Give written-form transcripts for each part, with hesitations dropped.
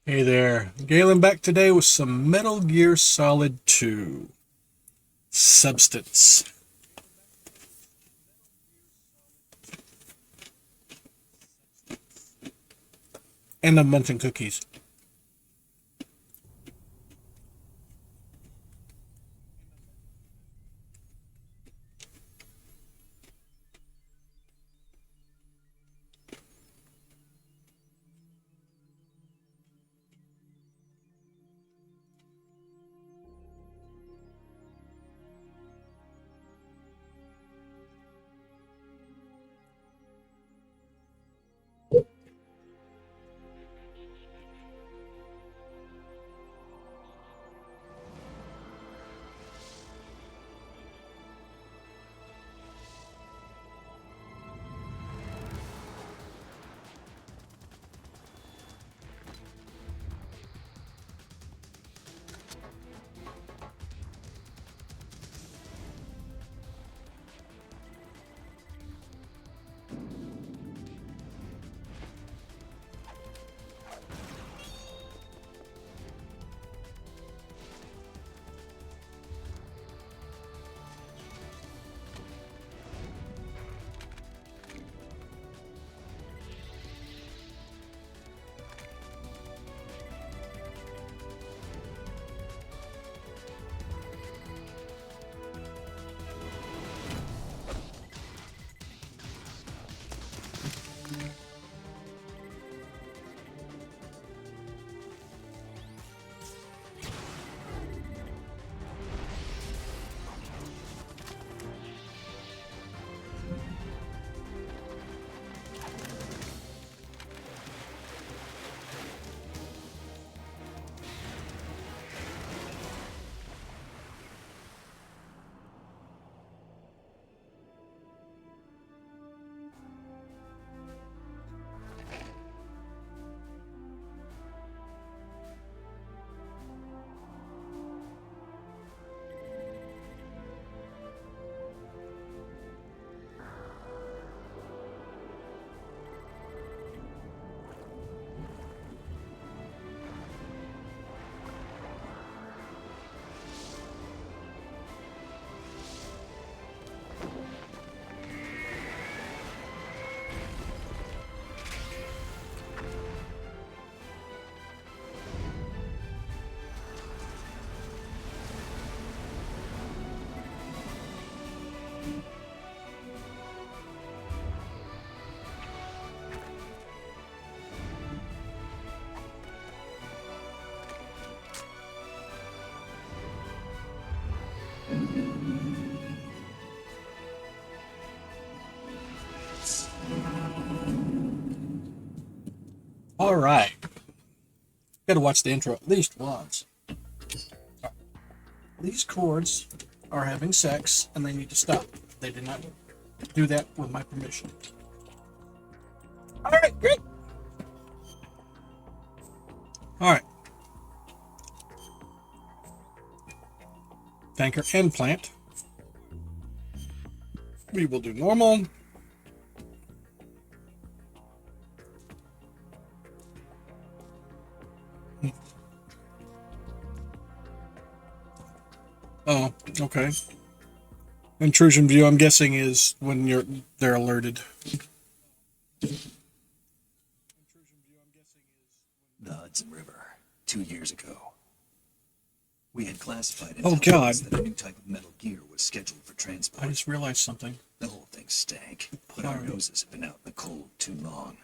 Hey there, Galen back today with some Metal Gear Solid 2 Substance and a bunch of cookies. Alright, gotta watch the intro at least once. These chords are having sex and they need to stop. They did not do that with my permission. Alright, great. Alright. Tanker and plant. We will do normal. Oh, okay. Intrusion view, I'm guessing, is when they're alerted. The Hudson River, 2 years ago. We had classified Oh, God. intelligence that a new type of metal gear was scheduled for transport. I just realized something. The whole thing stank, but our noses have been out in the cold too long.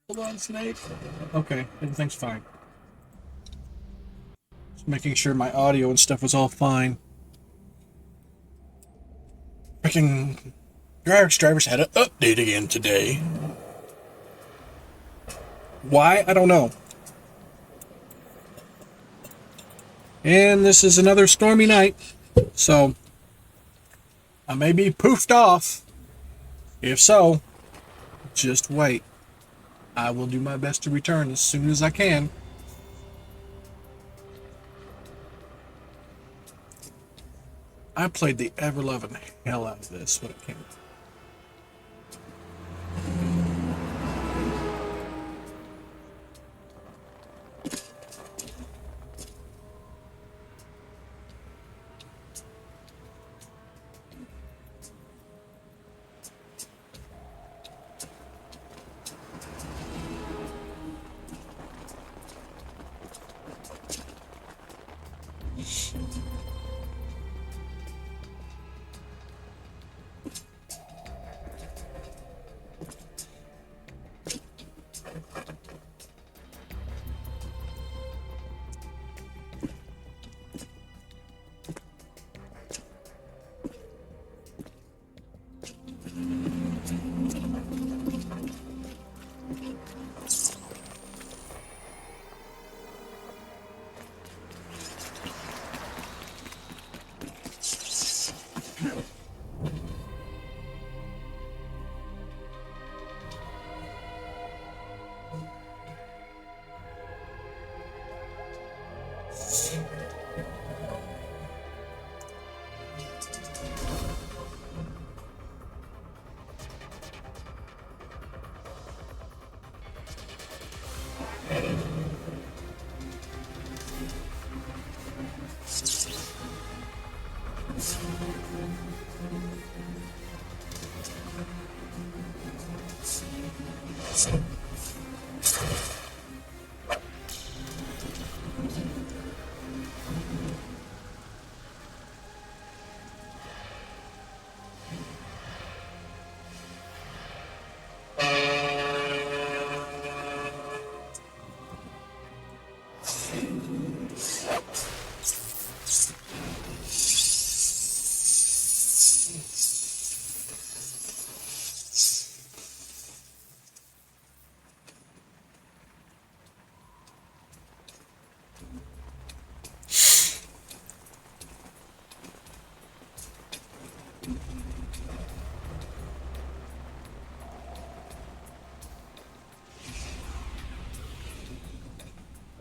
Hold on, Snake. Okay, everything's fine. Just making sure my audio and stuff was all fine. Freaking drivers had an update again today. Why? I don't know. And this is another stormy night, so I may be poofed off. If so, just wait. I will do my best to return as soon as I can. I played the ever-loving hell out of this when it came.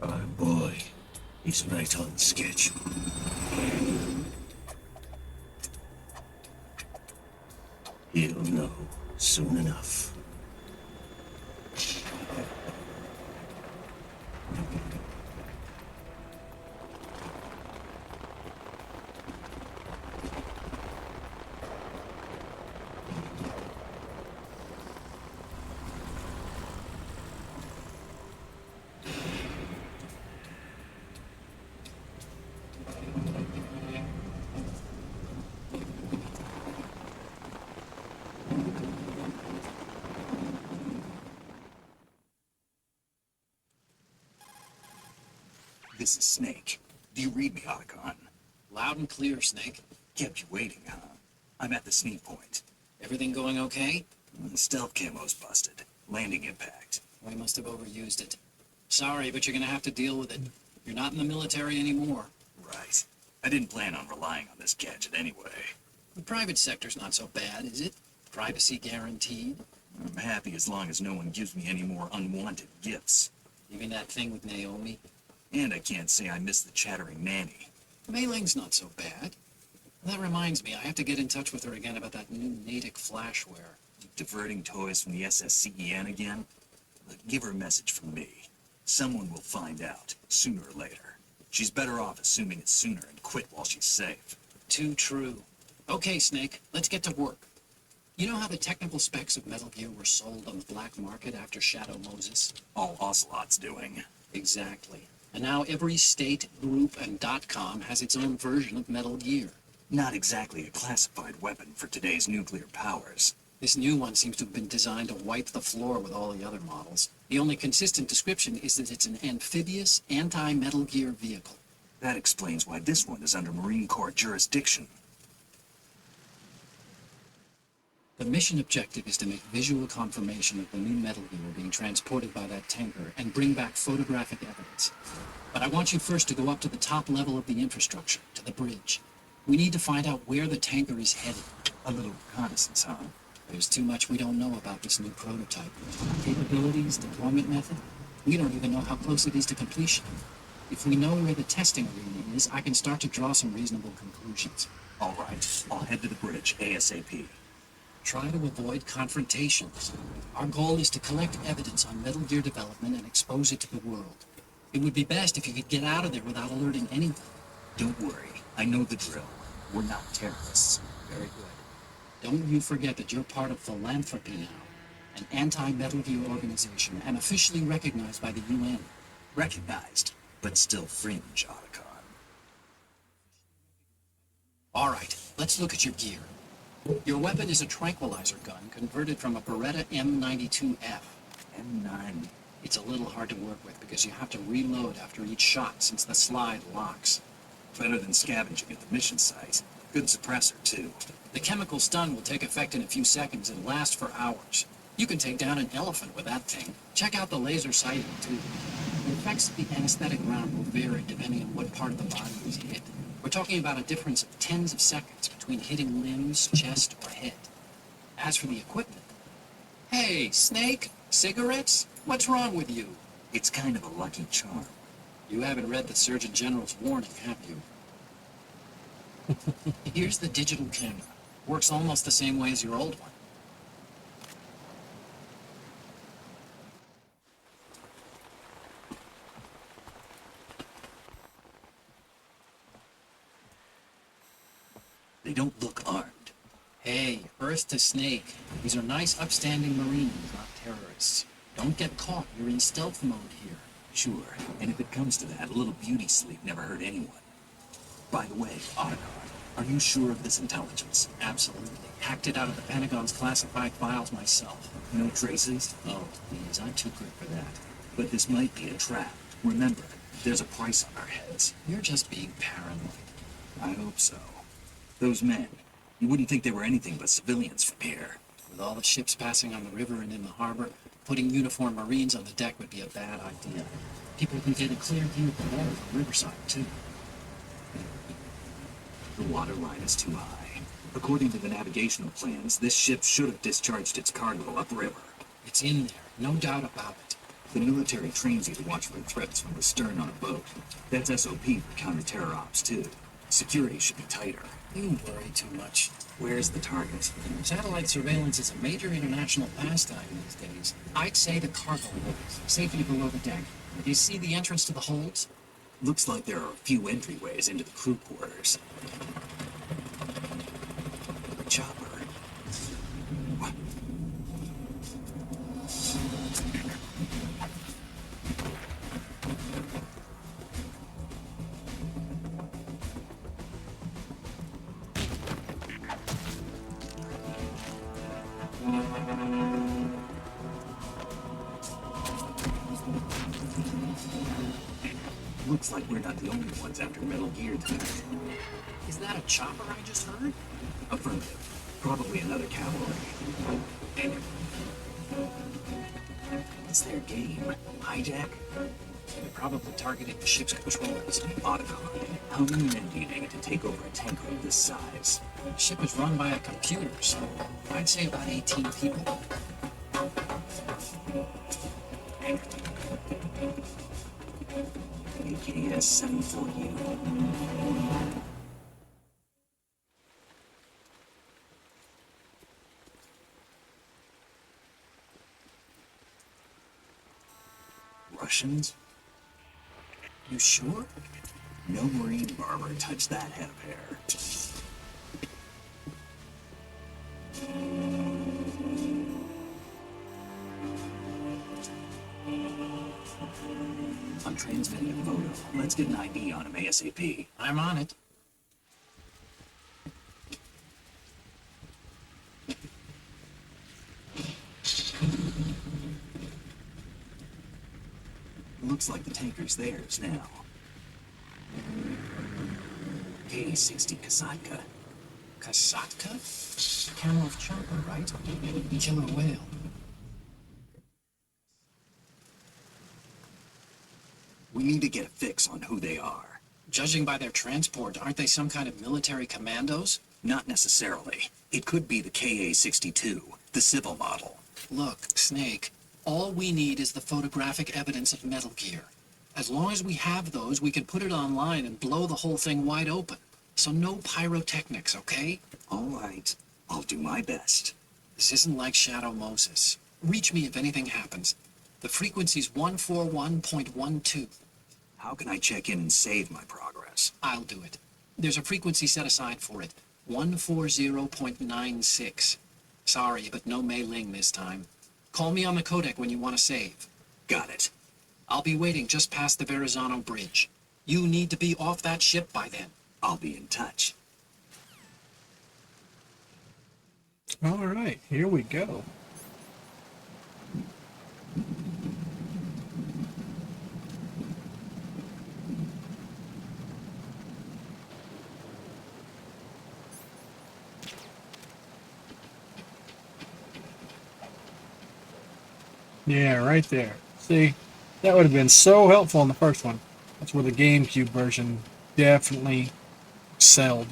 Oh boy, he's right on schedule. He'll know soon enough. This is Snake. Do you read me, Otacon? Loud and clear, Snake. Kept you waiting, huh? I'm at the sneak point. Everything going okay? The stealth camo's busted. Landing impact. We must have overused it. Sorry, but you're gonna have to deal with it. You're not in the military anymore. Right. I didn't plan on relying on this gadget anyway. The private sector's not so bad, is it? Privacy guaranteed. I'm happy as long as no one gives me any more unwanted gifts. You mean that thing with Naomi? And I can't say I miss the chattering nanny. Mei Ling's not so bad. That reminds me, I have to get in touch with her again about that new Natick flashware. Diverting toys from the SSCEN again? Look, give her a message from me. Someone will find out, sooner or later. She's better off assuming it's sooner and quit while she's safe. Too true. Okay, Snake, let's get to work. You know how the technical specs of Metal Gear were sold on the black market after Shadow Moses? All Ocelot's doing. Exactly. And now every state, group, and .com has its own version of Metal Gear. Not exactly a classified weapon for today's nuclear powers. This new one seems to have been designed to wipe the floor with all the other models. The only consistent description is that it's an amphibious, anti-Metal Gear vehicle. That explains why this one is under Marine Corps jurisdiction. The mission objective is to make visual confirmation of the new Metal Gear being transported by that tanker and bring back photographic evidence. But I want you first to go up to the top level of the infrastructure, to the bridge. We need to find out where the tanker is headed. A little reconnaissance, huh? There's too much we don't know about this new prototype. Capabilities, deployment method. We don't even know how close it is to completion. If we know where the testing arena is, I can start to draw some reasonable conclusions. All right, I'll head to the bridge ASAP. Try to avoid confrontations. Our goal is to collect evidence on Metal Gear development and expose it to the world. It would be best if you could get out of there without alerting anyone. Don't worry, I know the drill. We're not terrorists. Very good. Don't you forget that you're part of Philanthropy now, an anti-Metal Gear organization and officially recognized by the UN. Recognized, but still fringe, Otacon. All right, let's look at your gear. Your weapon is a tranquilizer gun converted from a Beretta M92F. M9. It's a little hard to work with because you have to reload after each shot since the slide locks. Better than scavenging at the mission site. Good suppressor, too. The chemical stun will take effect in a few seconds and last for hours. You can take down an elephant with that thing. Check out the laser sighting, too. The effects of the anesthetic round will vary depending on what part of the body is hit. We're talking about a difference of tens of seconds between hitting limbs, chest, or head. As for the equipment... Hey, Snake! Cigarettes? What's wrong with you? It's kind of a lucky charm. You haven't read the Surgeon General's warning, have you? Here's the digital camera. Works almost the same way as your old one. They don't look armed. Hey, Earth to Snake. These are nice, upstanding Marines, not terrorists. Don't get caught. You're in stealth mode here. Sure, and if it comes to that, a little beauty sleep never hurt anyone. By the way, Otacon, are you sure of this intelligence? Absolutely. Hacked it out of the Pentagon's classified files myself. No traces? Oh, please, I'm too good for that. But this might be a trap. Remember, there's a price on our heads. You're just being paranoid. I hope so. Those men, you wouldn't think they were anything but civilians from here. With all the ships passing on the river and in the harbor, putting uniformed Marines on the deck would be a bad idea. People can get a clear view of the water from Riverside, too. The water line is too high. According to the navigational plans, this ship should have discharged its cargo upriver. It's in there, no doubt about it. The military trains you to watch for threats from the stern on a boat. That's SOP for counter-terror ops, too. Security should be tighter. You worry too much. Where's the target? Satellite surveillance is a major international pastime these days. I'd say the cargo holds, safely below the deck. Do you see the entrance to the holds? Looks like there are a few entryways into the crew quarters. Chopper. What? Looks like we're not the only ones after Metal Gear tonight. Is that a chopper I just heard? Affirmative. Probably another cavalry. What's their game? Hijack? They're probably targeting the ship's controls. Otacon. How many men do you need to take over a tanker of this size? The ship is run by a computer, so I'd say about 18 people. AKS 740. Russians? You sure? No Marine barber touched that head of hair. I'm transmitting a photo. Let's get an ID on him ASAP. I'm on it. Looks like the tanker's theirs now. K-60 Kasatka. Kasatka? Camel chopper, right? Killer whale. We need to get a fix on who they are. Judging by their transport, aren't they some kind of military commandos? Not necessarily. It could be the KA-62, the civil model. Look, Snake, all we need is the photographic evidence of Metal Gear. As long as we have those, we can put it online and blow the whole thing wide open. So no pyrotechnics, okay? All right. I'll do my best. This isn't like Shadow Moses. Reach me if anything happens. The frequency's 141.12. How can I check in and save my progress? I'll do it. There's a frequency set aside for it. 140.96. Sorry, but no Mei Ling this time. Call me on the codec when you want to save. Got it. I'll be waiting just past the Verrazano Bridge. You need to be off that ship by then. I'll be in touch. All right, here we go. Yeah, right there. See, that would have been so helpful in the first one. That's where the GameCube version definitely excelled.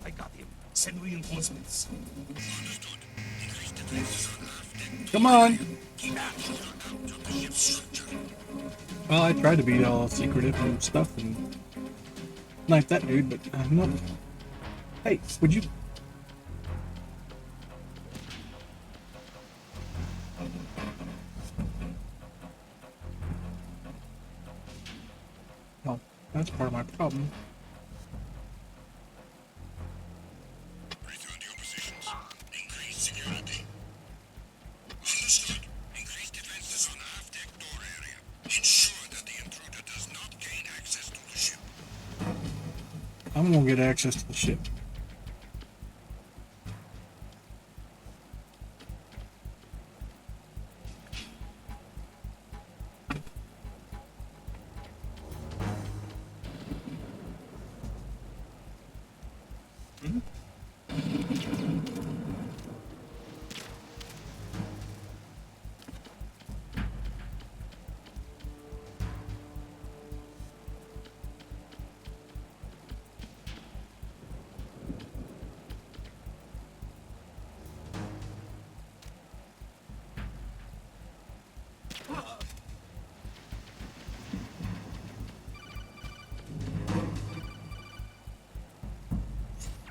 I got him. Send reinforcements. Come on. Well, I tried to be all secretive and stuff, and knife that dude, but no. Hey, would you? Well, that's part of my problem. Return to your positions. Increase security. Understood. Increase defenses on half-deck door area. Ensure that the intruder does not gain access to the ship. I'm gonna get access to the ship.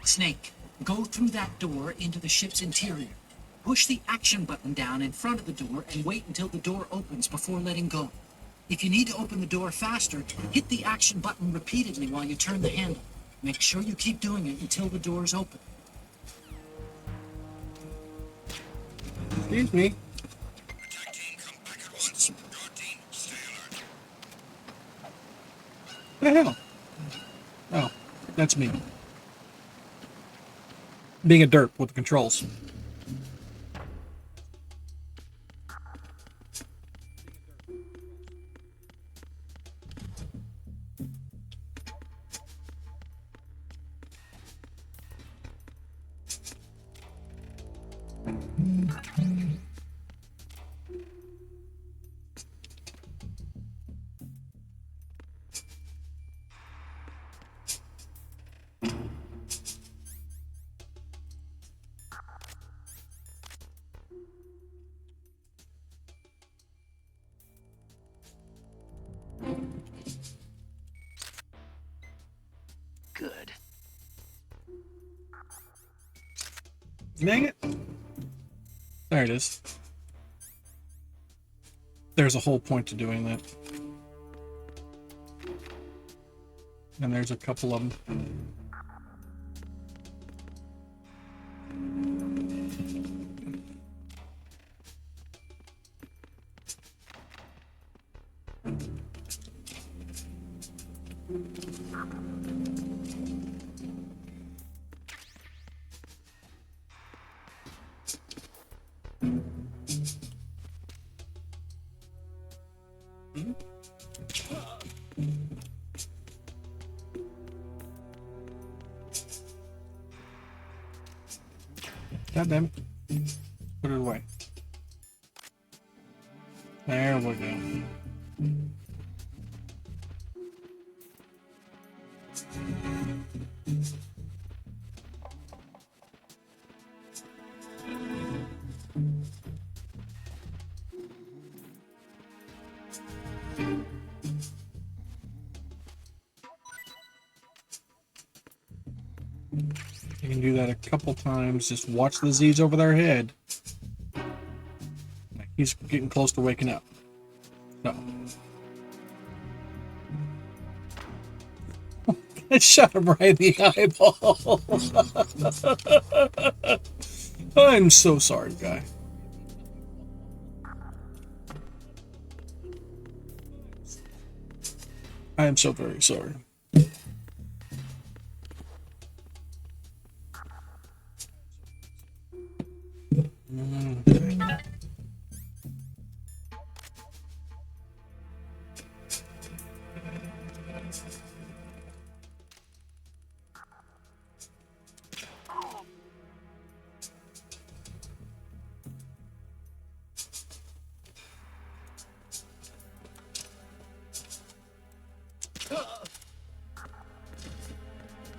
Snake, go through that door into the ship's interior. Push the action button down in front of the door and wait until the door opens before letting go. If you need to open the door faster, hit the action button repeatedly while you turn the handle. Make sure you keep doing it until the door is open. Excuse me. Attack team, come back at once. Guard team, stay alert. What the hell? Oh, that's me. Being a derp with the controls. Good. Dang it. There it is. There's a whole point to doing that. And there's a couple of them. God damn it. Put it away. There we go. You can do that a couple times. Just watch the Z's over their head. He's getting close to waking up. No. I shot him right in the eyeball. I'm so sorry, guy. I am so very sorry.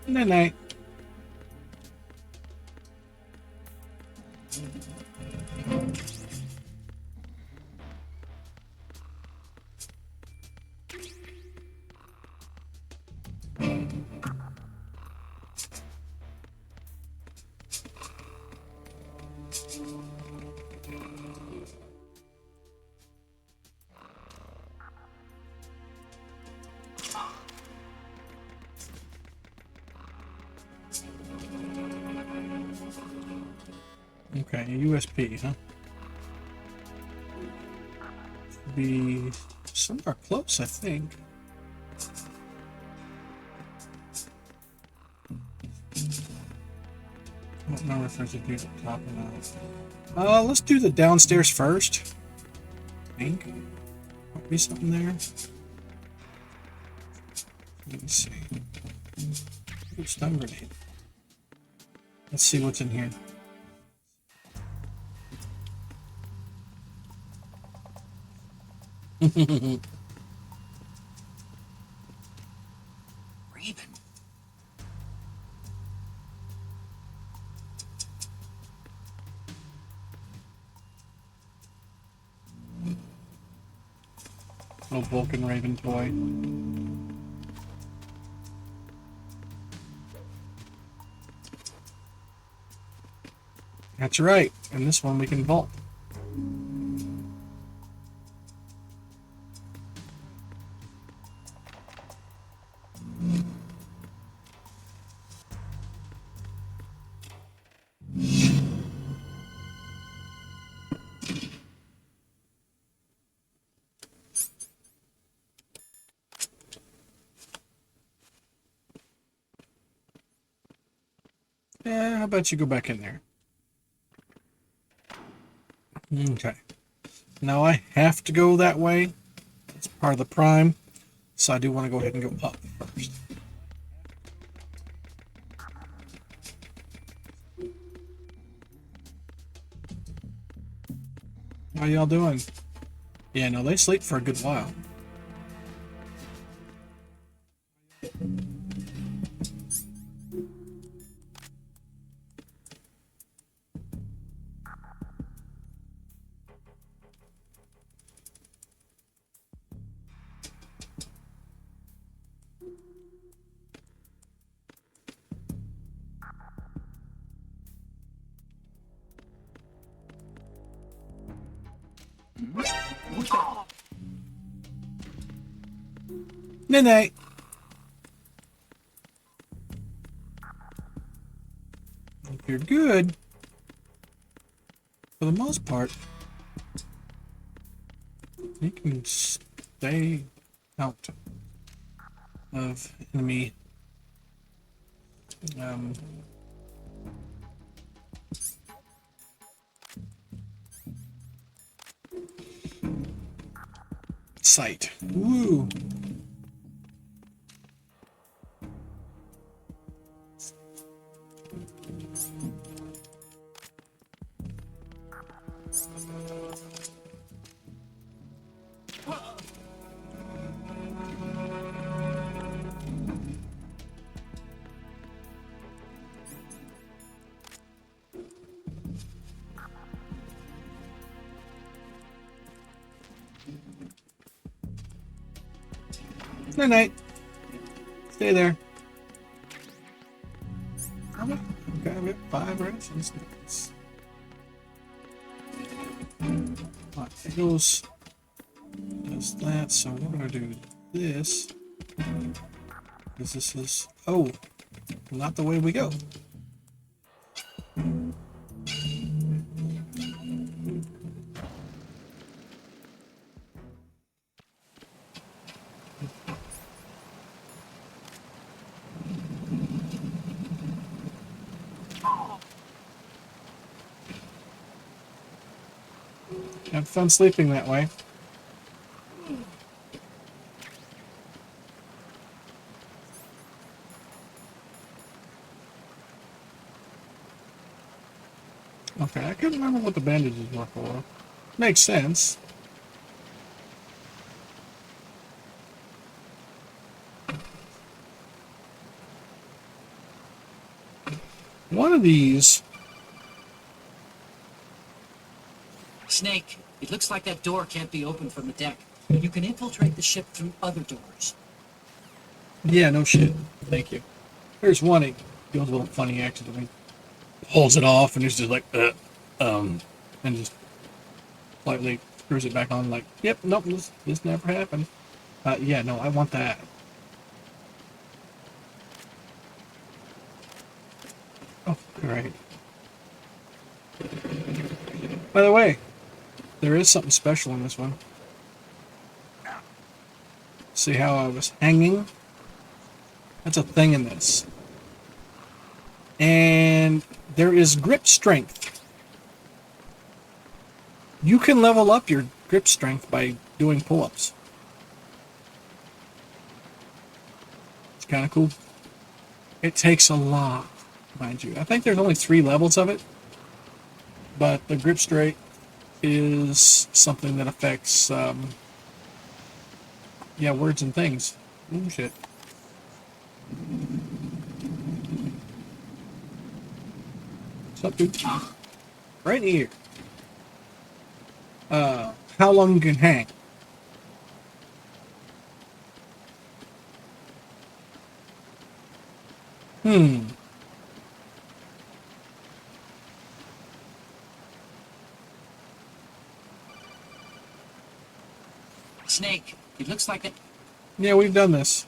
Night night. Okay, USP, huh? Should be somewhere close, I think. I don't remember if there's a dude up top or not. Let's do the downstairs first. I think. Might be something there. Let me see. Ooh, stun grenade. Let's see what's in here. Raven. Little Vulcan Raven toy. That's right. And this one we can vault. Yeah, how about you go back in there? Okay. Now I have to go that way. That's part of the prime. So I do want to go ahead and go up first. How y'all doing? Yeah, no, they sleep for a good while. Night night. If you're good, for the most part, you can stay out of enemy sight. Woo! Night night. Stay there. Okay, I've got 5 rations. Nice. Alright, it goes. Does that, so we're gonna do this. Because this is. Oh! Not the way we go. Have fun sleeping that way. Okay, I couldn't remember what the bandages were for. Makes sense. One of these. Snake, it looks like that door can't be opened from the deck. You can infiltrate the ship through other doors. Yeah, no shit. Thank you. Here's one. He goes a little funny accidentally. Pulls it off and he's just like, and just slightly screws it back on. Like, yep, nope, this never happened. Yeah, no, I want that. Oh, great. By the way, there is something special in this one. See how I was hanging? That's a thing in this. And there is grip strength. You can level up your grip strength by doing pull-ups. It's kind of cool. It takes a lot, mind you. I think there's only 3 levels of it. But the grip strength is something that affects, yeah, words and things. Ooh, shit. What's up, dude? Right here. How long you can hang. Snake, it looks like it. Yeah, we've done this.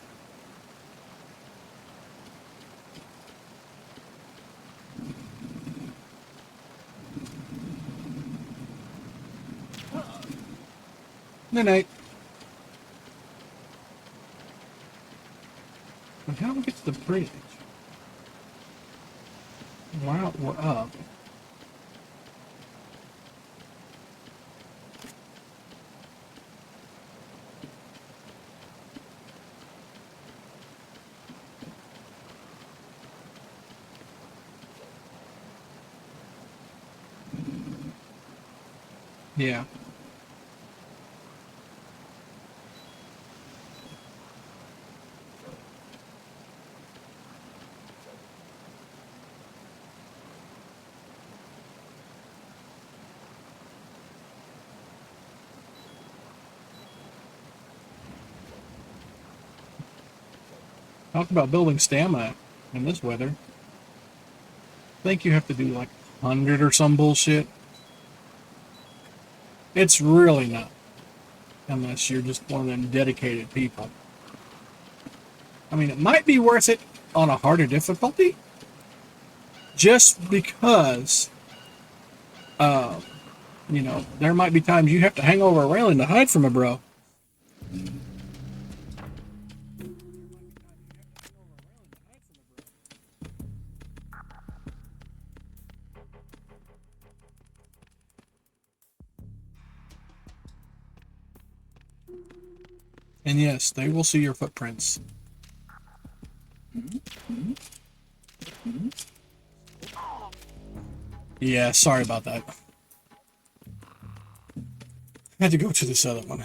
Night night. But how do we get to the bridge? Wow, we're up. Yeah. Talk about building stamina in this weather. I think you have to do like 100 or some bullshit. It's really not. Unless you're just one of them dedicated people. I mean, it might be worth it on a harder difficulty. Just because, you know, there might be times you have to hang over a railing to hide from a bro. And yes, they will see your footprints. Yeah, sorry about that. I had to go to this other one.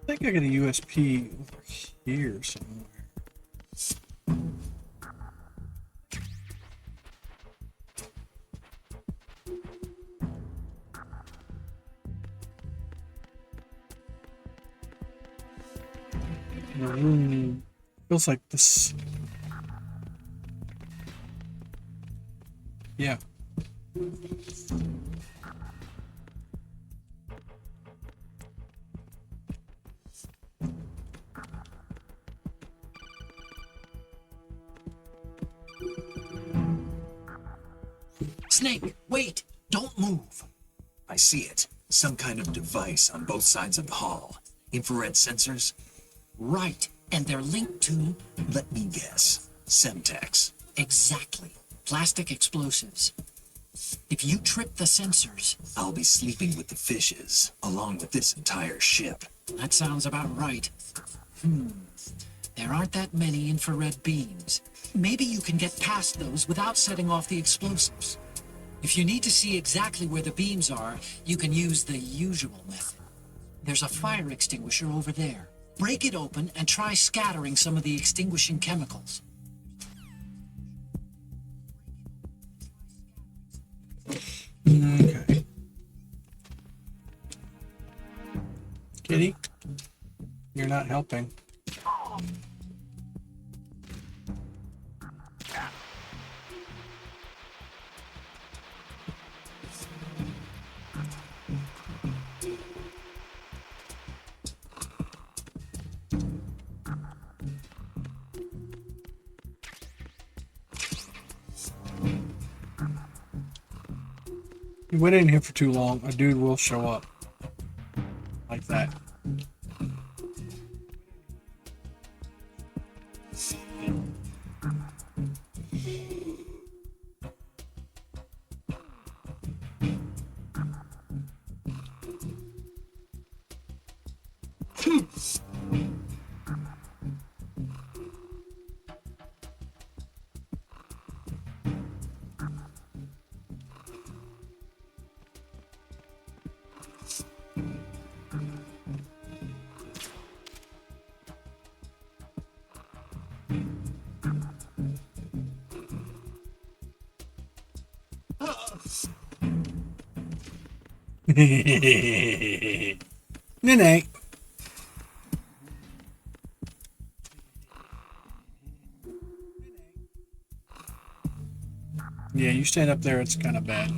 I think I got a USP over here somewhere. The room feels like this. Yeah. Snake, wait! Don't move! I see it. Some kind of device on both sides of the hall. Infrared sensors? Right, and they're linked to... Let me guess. Semtex. Exactly. Plastic explosives. If you trip the sensors... I'll be sleeping with the fishes, along with this entire ship. That sounds about right. There aren't that many infrared beams. Maybe you can get past those without setting off the explosives. If you need to see exactly where the beams are, you can use the usual method. There's a fire extinguisher over there. Break it open and try scattering some of the extinguishing chemicals. Okay. Kitty, you're not helping. You went in here for too long, a dude will show up. Like that. Nay. Yeah, you stand up there, it's kind of bad.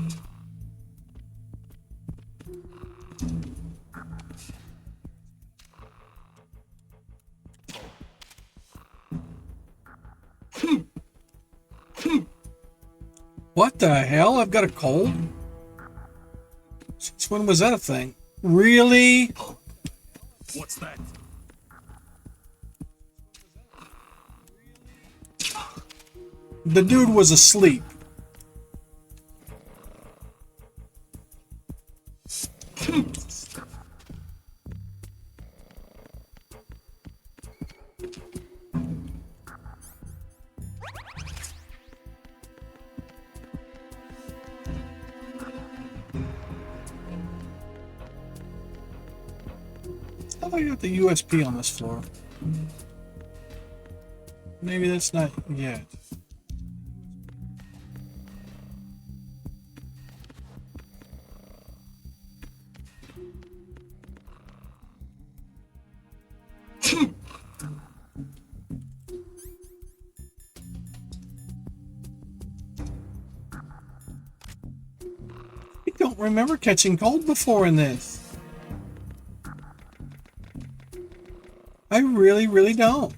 What the hell? I've got a cold? Since when was that a thing? Really? What's that? The dude was asleep. How do I got the USP on this floor? Maybe that's not yet. I don't remember catching cold before in this. I really, really don't.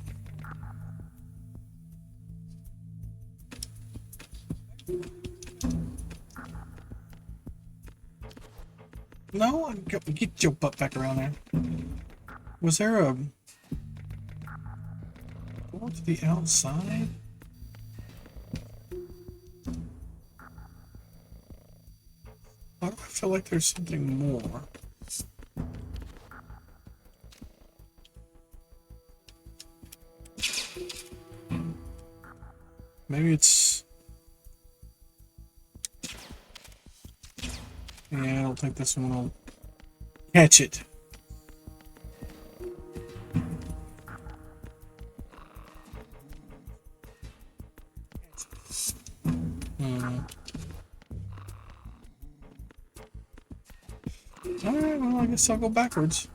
No, get your butt back around there. Was there a door to the outside? Why do I feel like there's something more? Maybe it's... Yeah, I don't think this one will catch it. Alright, well, I guess I'll go backwards.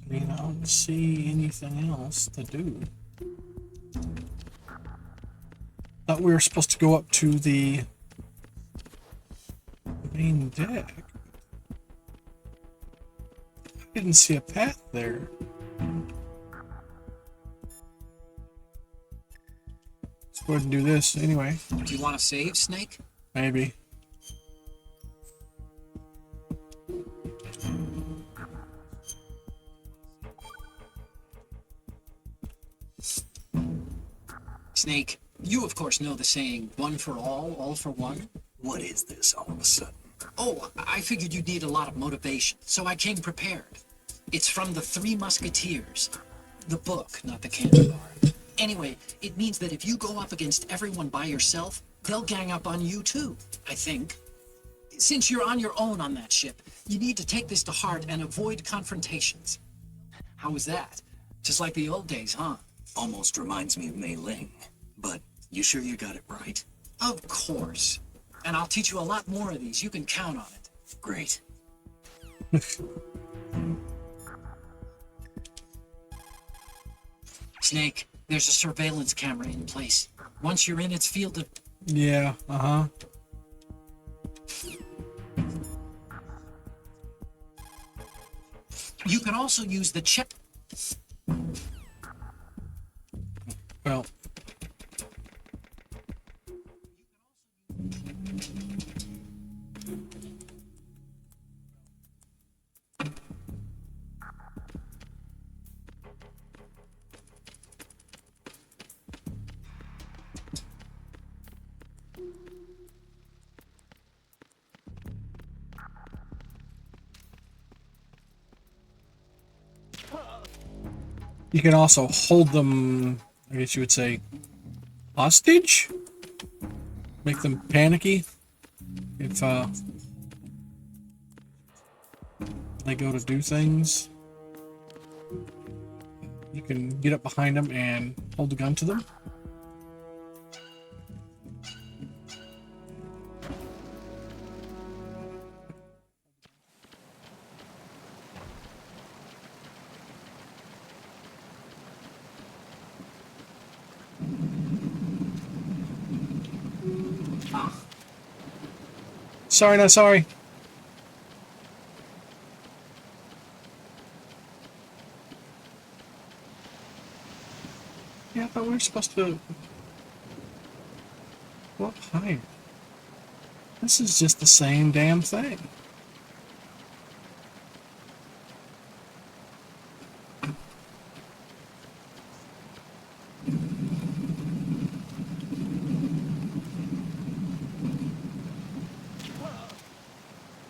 I mean, I don't see anything else to do. Thought we were supposed to go up to the main deck. I didn't see a path there. Let's go ahead and do this anyway. Do you want to save, Snake? Maybe. Snake, you of course know the saying, one for all for one. What is this all of a sudden? Oh, I figured you'd need a lot of motivation, so I came prepared. It's from the Three Musketeers. The book, not the candy bar. Anyway, it means that if you go up against everyone by yourself, they'll gang up on you too, I think. Since you're on your own on that ship, you need to take this to heart and avoid confrontations. How was that? Just like the old days, huh? Almost reminds me of Mei Ling. But you sure you got it right? Of course. And I'll teach you a lot more of these. You can count on it. Great. Snake, there's a surveillance camera in place. Once you're in its field of... Yeah, uh-huh. You can also use the check... Well, you can also hold them, I guess you would say, hostage? Make them panicky if they go to do things. You can get up behind them and hold the gun to them. Sorry, not sorry. Yeah, but we're supposed to go up higher. This is just the same damn thing.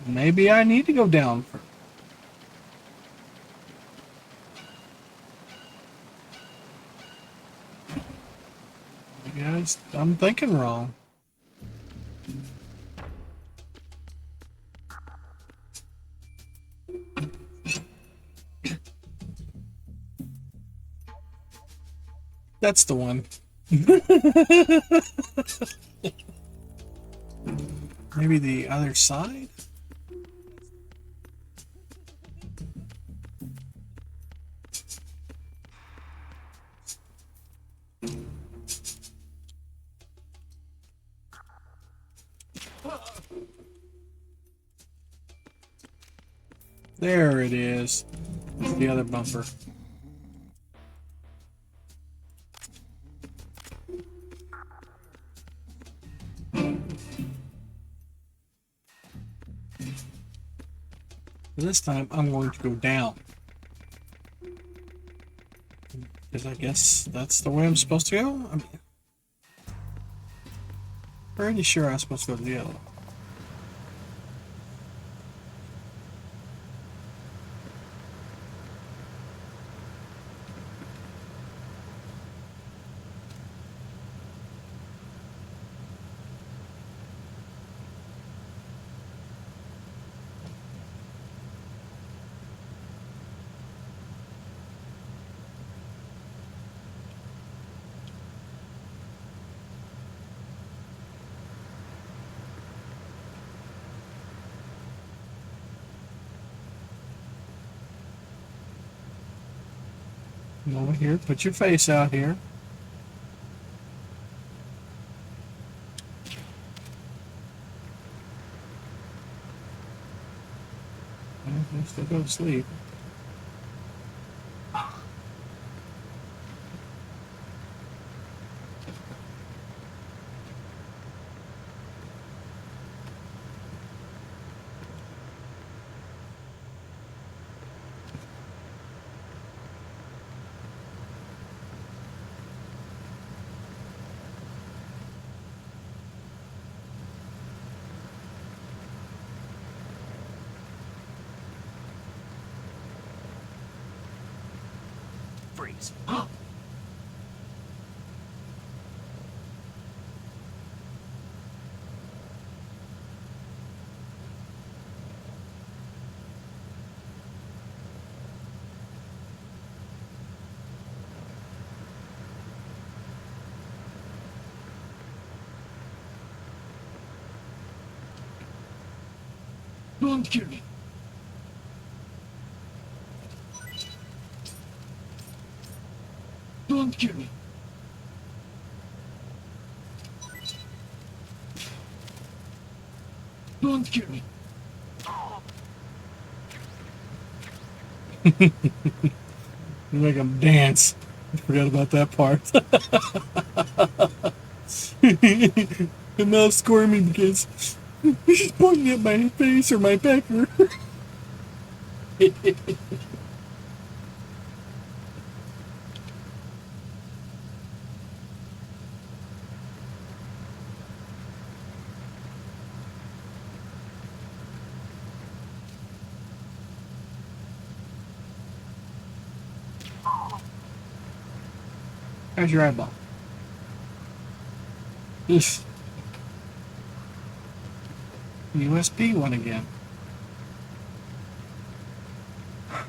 Maybe I need to go down for. Guys, I'm thinking wrong. That's the one. Maybe the other side? There it is. The other bumper. This time I'm going to go down. Because I guess that's the way I'm supposed to go? I'm pretty sure I'm supposed to go to the other one. Come over here, put your face out here. I still go to sleep. Freeze. Don't kill me. Don't kill me. Don't kill me. You make them dance. I forgot about that part. I'm now squirming because she's pointing at my face or my pecker. How's your eyeball? Oof. USB one again. I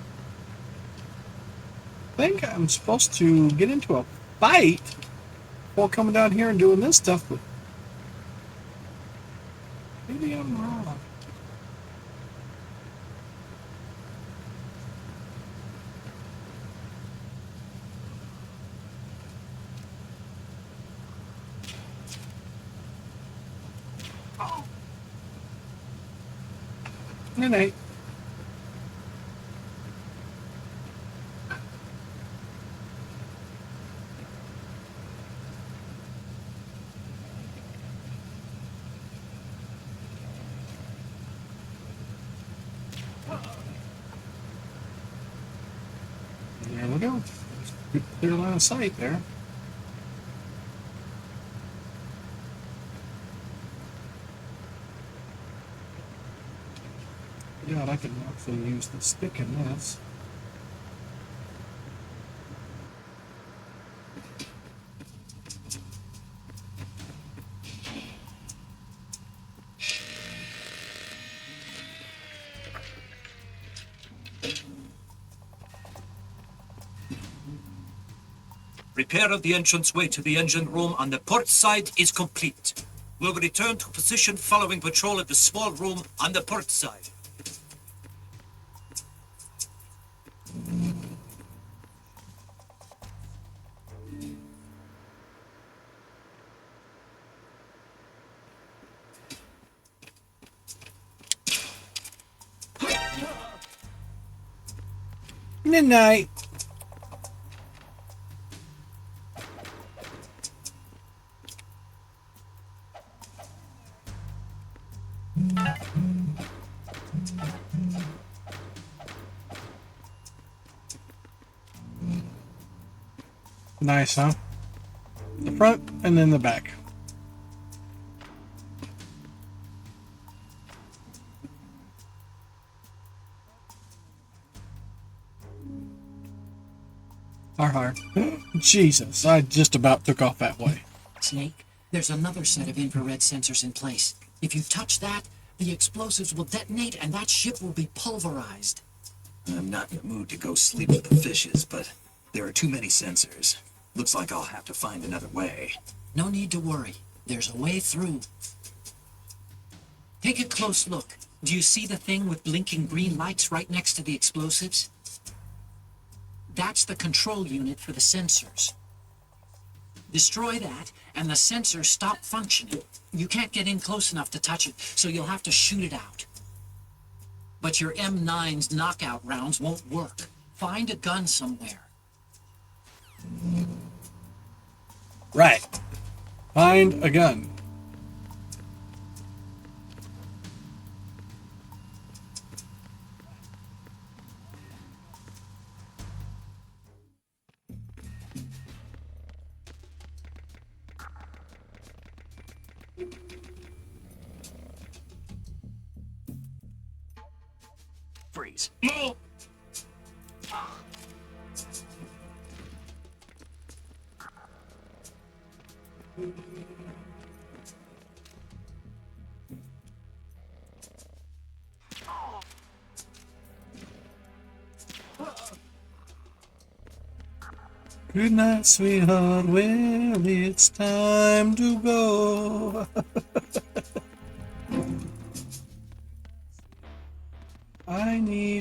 think I'm supposed to get into a fight while coming down here and doing this stuff, but maybe I'm wrong. Good night. There we go. Good clear line of sight there. God, I can actually use the stick in this. Repair of the entranceway to the engine room on the port side is complete. We'll return to position following patrol of the small room on the port side. Good night. Nice, huh? The front and then the back. Har. Jesus, I just about took off that way. Snake, there's another set of infrared sensors in place. If you touch that, the explosives will detonate and that ship will be pulverized. I'm not in the mood to go sleep with the fishes, but there are too many sensors. Looks like I'll have to find another way. No need to worry. There's a way through. Take a close look. Do you see the thing with blinking green lights right next to the explosives? That's the control unit for the sensors. Destroy that, and the sensors stop functioning. You can't get in close enough to touch it, so you'll have to shoot it out. But your M9's knockout rounds won't work. Find a gun somewhere. Right. Find a gun. Freeze. No! Good night, sweetheart. Well, it's time to go.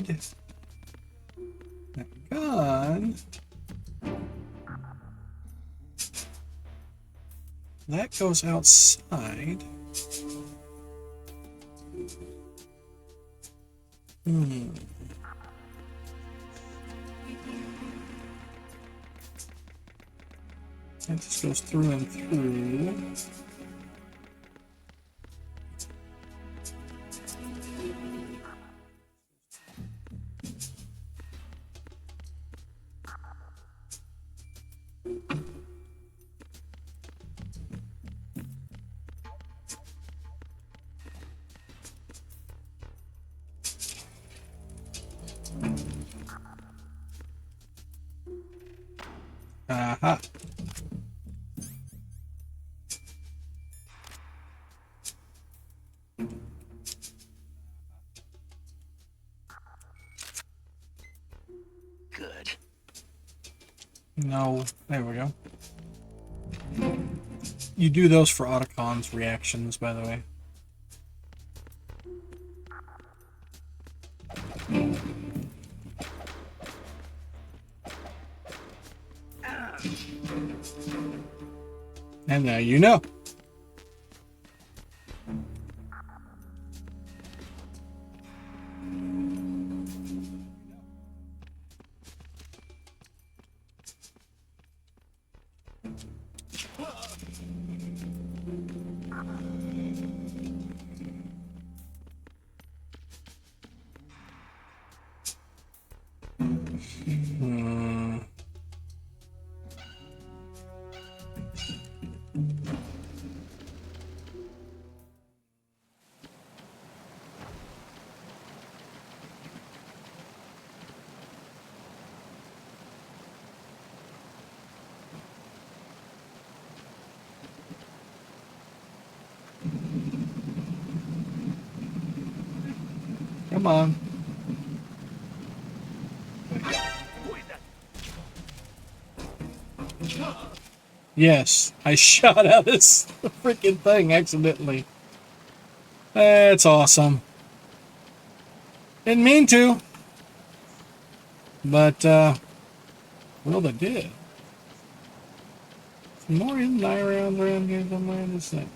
need that gun. That goes outside. That just goes through and through. Aha. Good. No, there we go. You do those for Otacon's reactions, by the way. And now you know. Come on. Yes, I shot out this freaking thing accidentally. That's awesome. Didn't mean to. But, well, they did. Some more hidden eye rounds around here somewhere in this thing.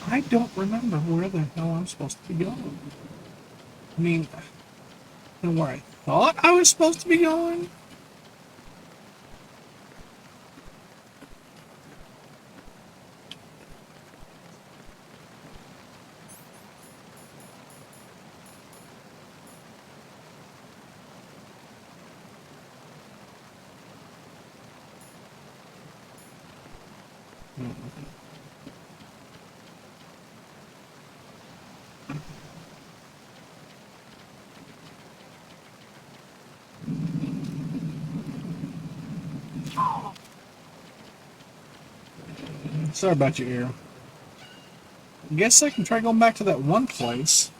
I don't remember where the hell I'm supposed to be going. I mean, I don't know where I thought I was supposed to be going. Sorry about your ear. I guess I can try going back to that one place.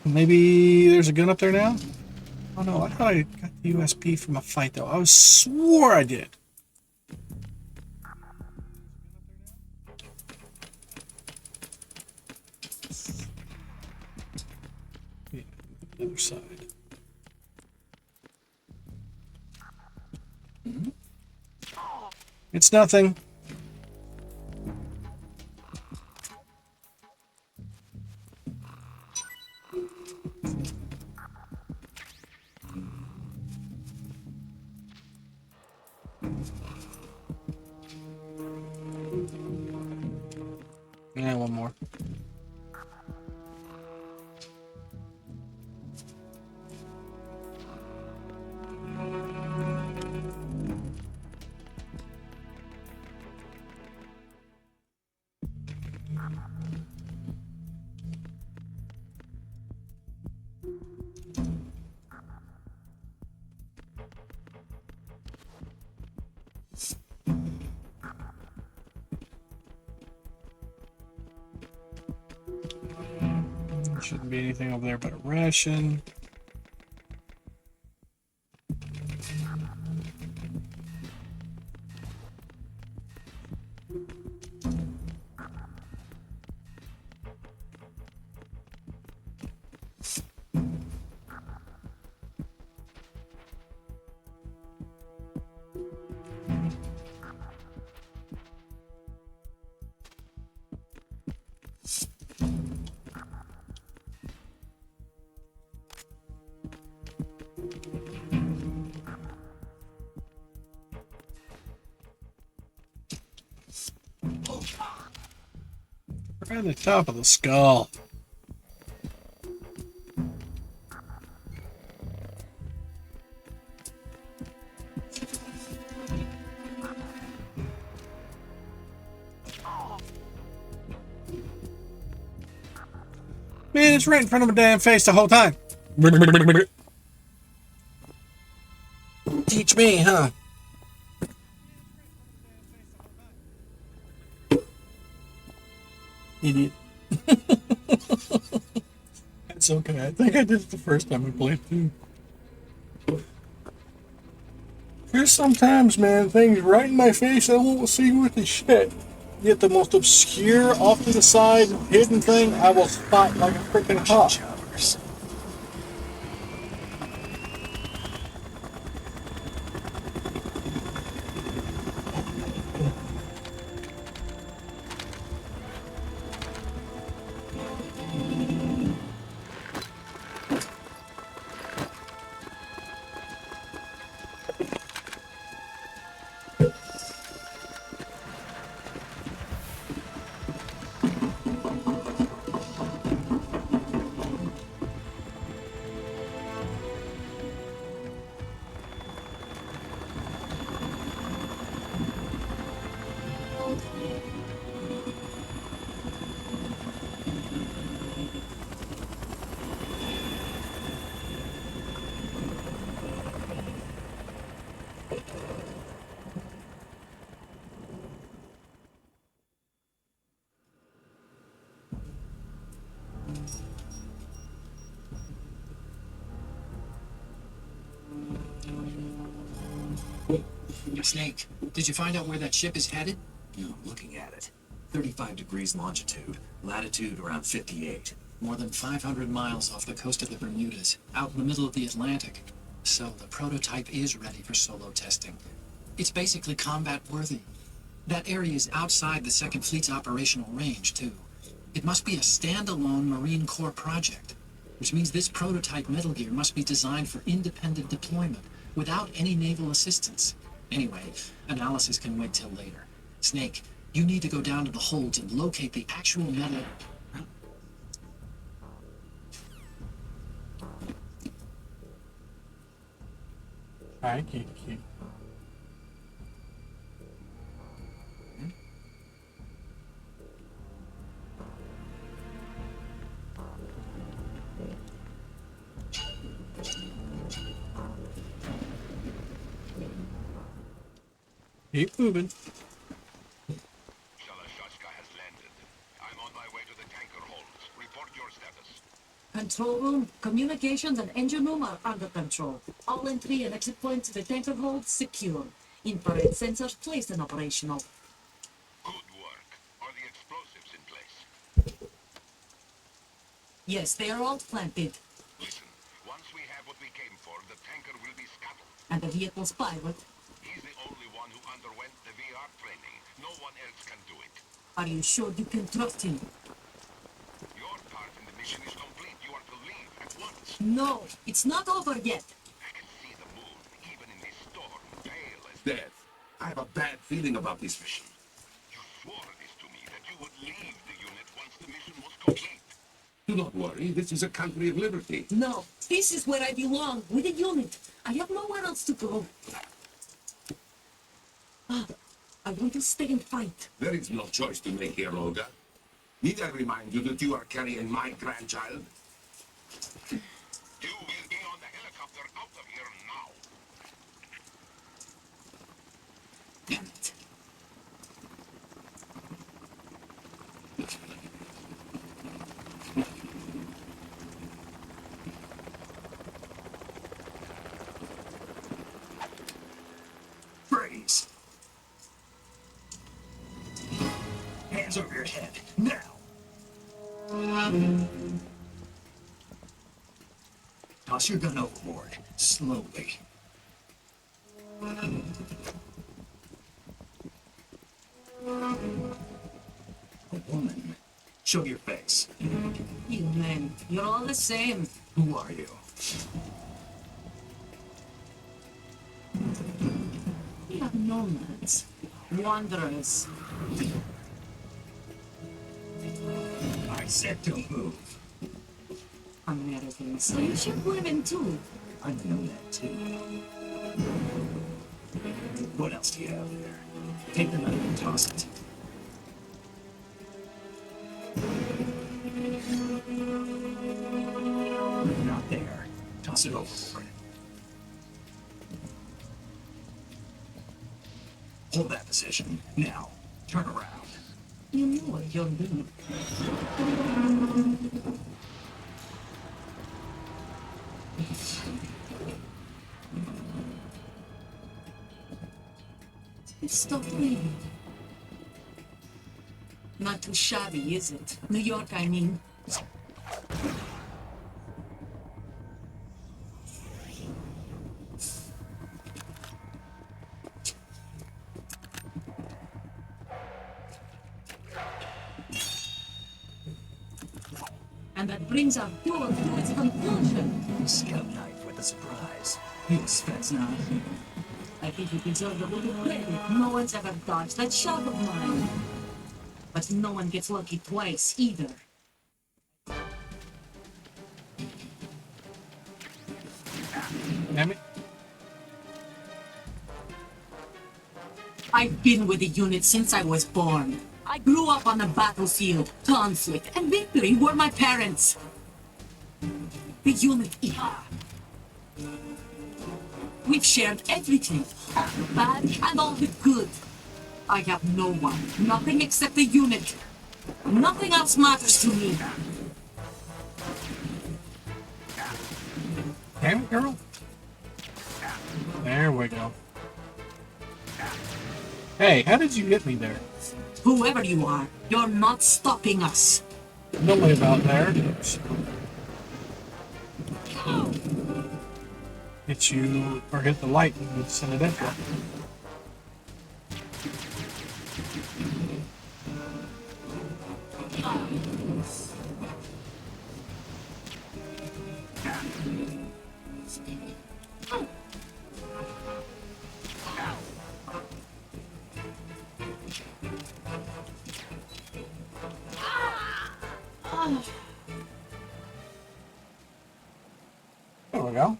Maybe there's a gun up there now? Oh no, I thought I got the USP from a fight though. I swore I did. Yeah, the other side. It's nothing. Yeah, one more. Shouldn't be anything over there but a ration. Right at the top of the skull. Man, it's right in front of my damn face the whole time. Teach me, huh? Idiot. It's okay. I think I did it the first time I played too. There's sometimes, man, things right in my face I won't see with the shit. Yet the most obscure, off to the side, hidden thing I will spot like a freaking hawk. Jobbers. Snake, did you find out where that ship is headed? No, I'm looking at it. 35 degrees longitude, latitude around 58. More than 500 miles off the coast of the Bermudas, out in the middle of the Atlantic. So the prototype is ready for solo testing. It's basically combat worthy. That area is outside the Second Fleet's operational range, too. It must be a standalone Marine Corps project, which means this prototype Metal Gear must be designed for independent deployment, without any naval assistance. Anyway, analysis can wait till later. Snake, you need to go down to the holds and locate the actual metal. I keep. Keep moving. Shalashashka has landed. I'm on my way to the tanker holds. Report your status. Control room, communications and engine room are under control. All entry and exit points to the tanker hold secure. Infrared sensors placed and operational. Good work. Are the explosives in place? Yes, they are all planted. Listen, once we have what we came for, the tanker will be scuttled. And the vehicle's pilot. He's the only one who underwent the VR training. No one else can do it. Are you sure you can trust him? Your part in the mission is complete. You are to leave at once. No, it's not over yet. I can see the moon, even in this storm, pale as death. I have a bad feeling about this mission. You swore this to me, that you would leave the unit once the mission was complete. Do not worry. This is a country of liberty. No, this is where I belong, with the unit. I have nowhere else to go. I want to stay and fight. There is no choice to make here, Olga. Need I remind you that you are carrying my grandchild? You will be on the helicopter out of here now. Damn it. Freeze! Hands over your head, now! Toss your gun overboard, slowly. A woman. Show your face. You men, you're all the same. Who are you? We are nomads, wanderers. I said don't move. Americans, so you shoot women too. I know that too. What else do you have there? Take the knife and toss it. Not there. Toss it overboard. Hold that position. Now, turn around. You know what you're doing. It stopped raining. Not too shabby, is it? New York, I mean. And that brings our tour to its conclusion. Scout knife with a surprise. You expect not. I think you deserve a little credit. No one's ever dodged that shot of mine. But no one gets lucky twice, either. Damn it. I've been with the unit since I was born. I grew up on the battlefield. Conflict and victory were my parents. The unit, we've shared everything. The bad and all the good. I have no one, nothing except the unit. Nothing else matters to me. Damn it, girl. There we go. Hey, how did you get me there? Whoever you are, you're not stopping us. Don't worry about there. Hit you, or hit the light and send it into it. There we go.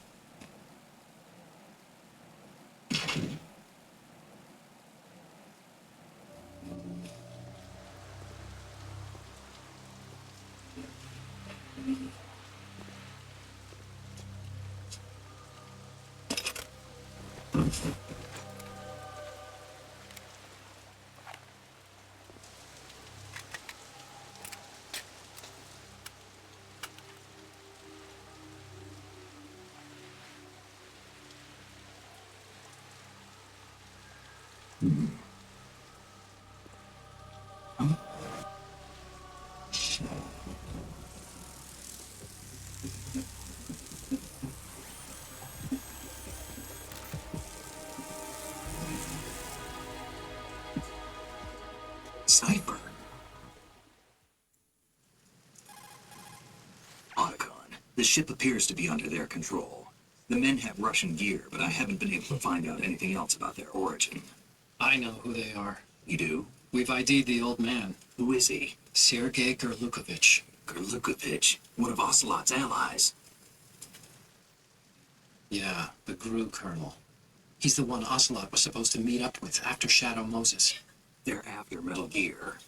Sniper. Otacon, the ship appears to be under their control. The men have Russian gear, but I haven't been able to find out anything else about their origin. I know who they are. You do? We've ID'd the old man, Who is he? Sergei Gerlukovich. Gerlukovich, one of Ocelot's allies. Yeah, the GRU colonel. He's the one Ocelot was supposed to meet up with after Shadow Moses. They're after Metal Gear.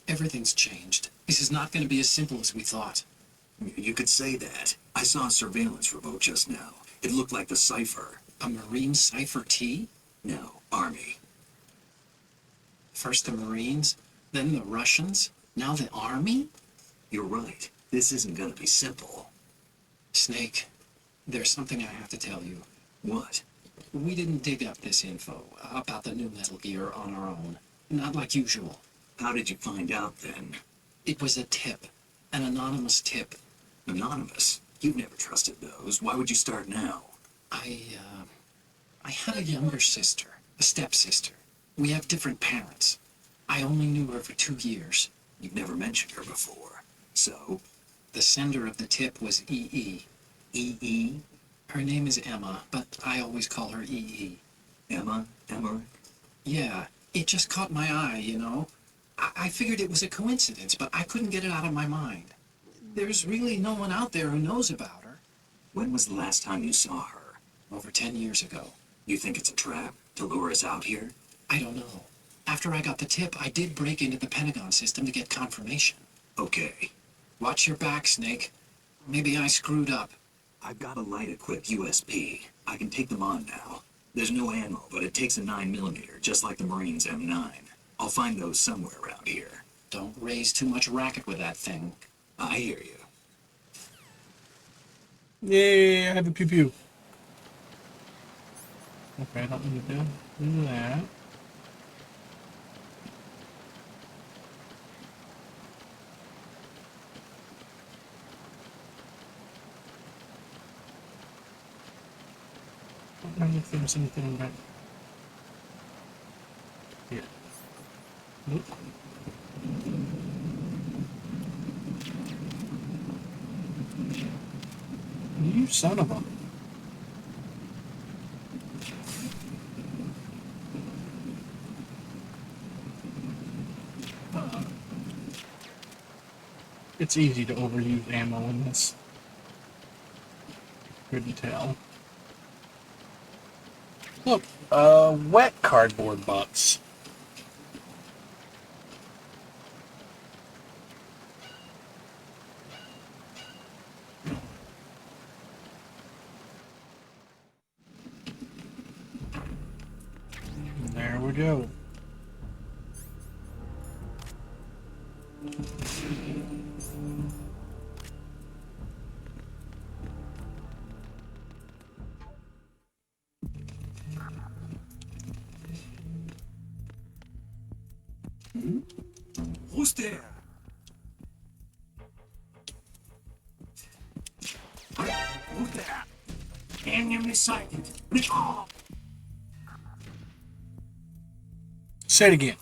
Everything's changed. This is not going to be as simple as we thought. You could say that. I saw a surveillance remote just now. It looked like the Cypher. A Marine Cypher T? No, Army. First the Marines, then the Russians, now the Army? You're right. This isn't gonna be simple. Snake, there's something I have to tell you. What? We didn't dig up this info about the new Metal Gear on our own. Not like usual. How did you find out then? It was a tip. An anonymous tip. Anonymous? You've never trusted those. Why would you start now? I had a younger sister, a stepsister. We have different parents. I only knew her for 2 years. You've never mentioned her before. So? The sender of the tip was EE. EE? Her name is Emma, but I always call her EE. Emma? Emma? Yeah, it just caught my eye, you know? I figured it was a coincidence, but I couldn't get it out of my mind. There's really no one out there who knows about her. When was the last time you saw her? Over 10 years ago. You think it's a trap to lure us out here? I don't know. After I got the tip, I did break into the Pentagon system to get confirmation. Okay. Watch your back, Snake. Maybe I screwed up. I've got a light-equipped USP. I can take them on now. There's no ammo, but it takes a 9mm, just like the Marines' M9. I'll find those somewhere around here. Don't raise too much racket with that thing. I hear you. Yay, I have a pew-pew. Okay, I don't need to do that. I don't know if there's anything back here. Nope. You son of a... It's easy to overuse ammo in this. Couldn't tell. Look, wet cardboard box. There we go. Who's there? Who's there? Enemy sighted. Oh. Say it again.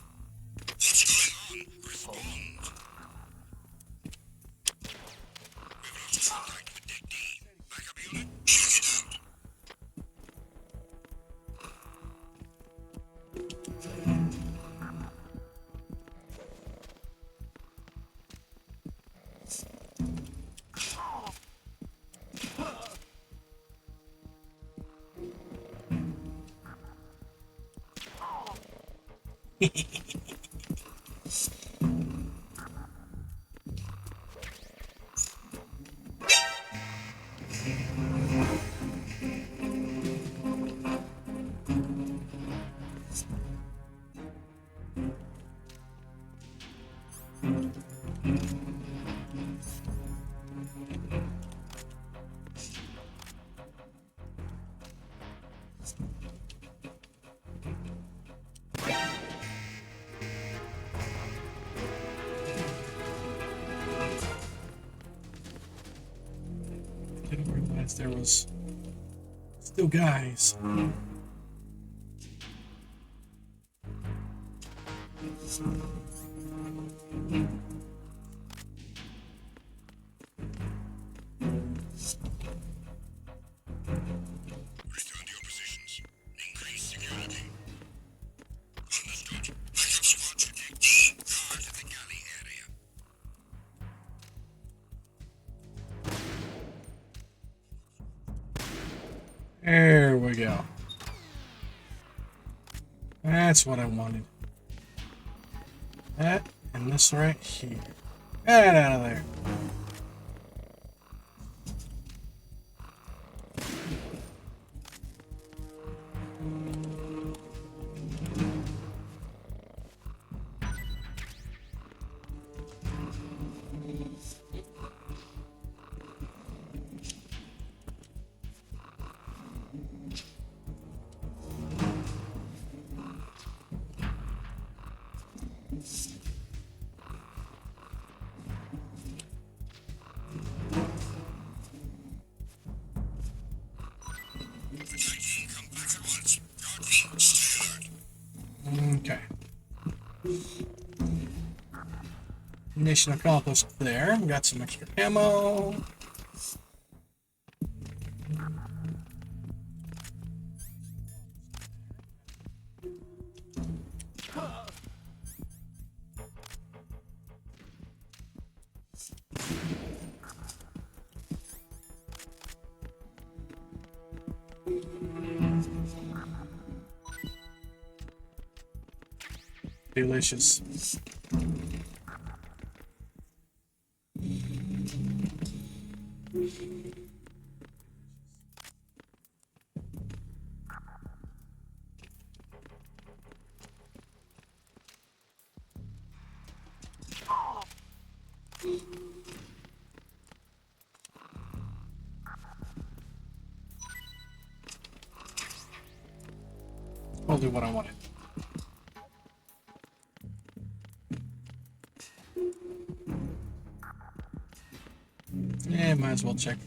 Didn't realize there was still guys. Return to your positions. Increase security. Understood. Backup squad should take deep guard at the galley area. There we go. That's what I wanted. That and this right here. Get out of there. Come back at once. Guard me. Stay alert. Okay. Mission accomplished there. We got some extra ammo. Delicious. I'll do what I wanted. Yeah, might as well check.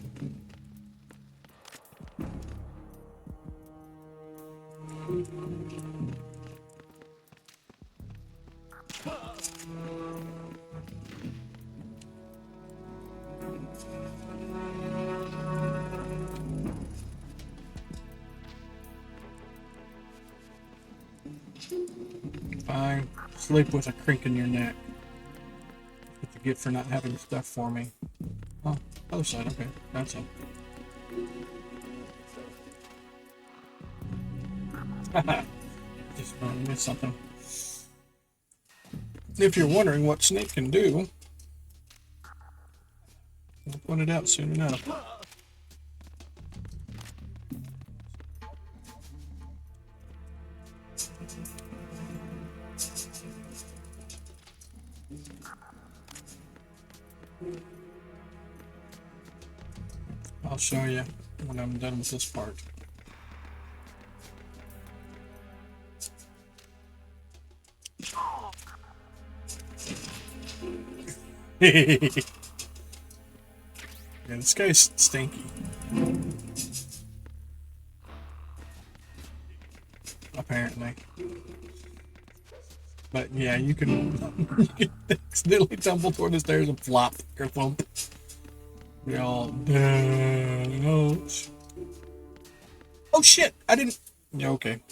Fine. Sleep with a crink in your neck. What you get for not having stuff for me. Oh, other side, okay. That's it. Haha. Just missed something. If you're wondering what Snake can do, we'll point it out soon enough. I'll show you when I'm done with this part. Yeah, this guy's stinky. Apparently. But yeah, you can, you can accidentally tumble toward the stairs and flop or thump. We all ouch. Oh shit! I didn't. Yeah, okay.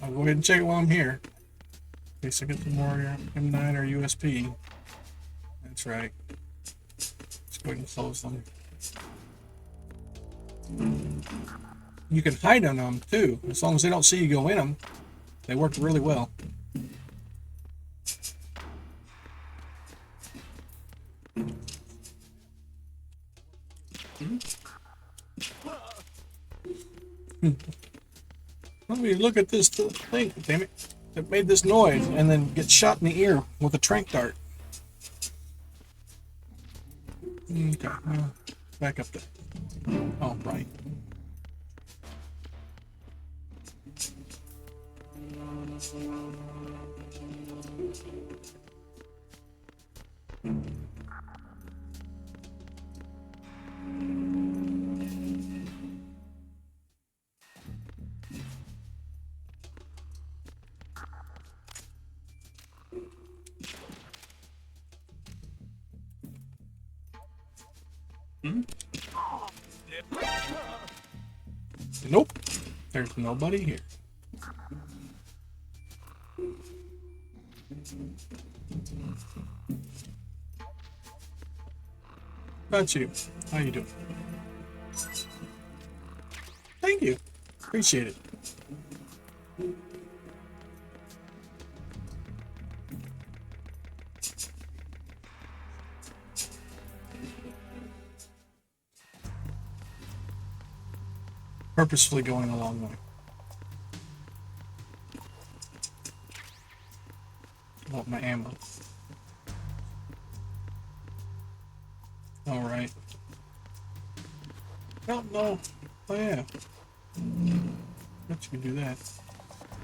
I'll go ahead and check it while I'm here. In case I get some more M9 or USP. That's right. Let's go ahead and close them. You can hide on them too, as long as they don't see you go in them. They work really well. Let me look at this thing, damn it, that made this noise and then get shot in the ear with a tranq dart. Okay, back up there. Oh, right. Nope, there's nobody here. Got you. How you doing? Thank you. Appreciate it. Purposefully going a long way. Want my ammo. All right. Oh no. Oh yeah. Bet you can do that.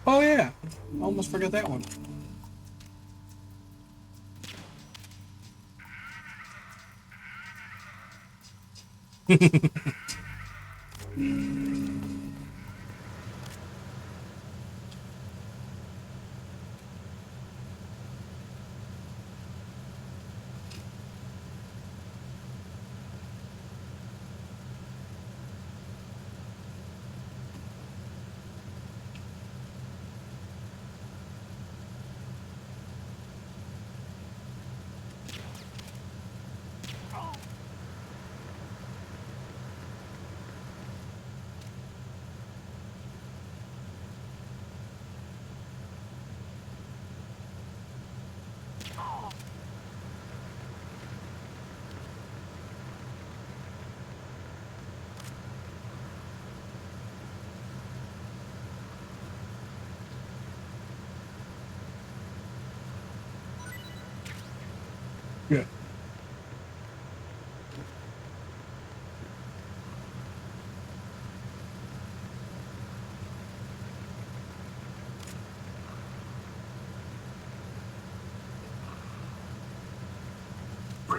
Oh yeah. Almost forgot that one.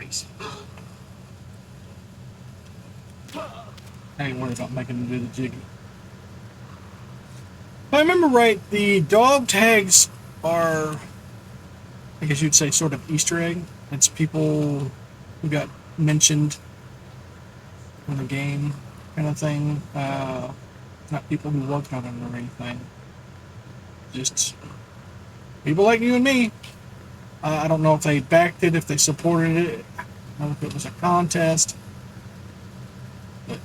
crazy. I ain't worried about making them do the jiggy. If I remember right, the dog tags are, I guess you'd say, sort of Easter egg. It's people who got mentioned in the game, kind of thing. Not people who worked on it or anything. Just people like you and me. I don't know if they backed it, if they supported it, I don't know if it was a contest. But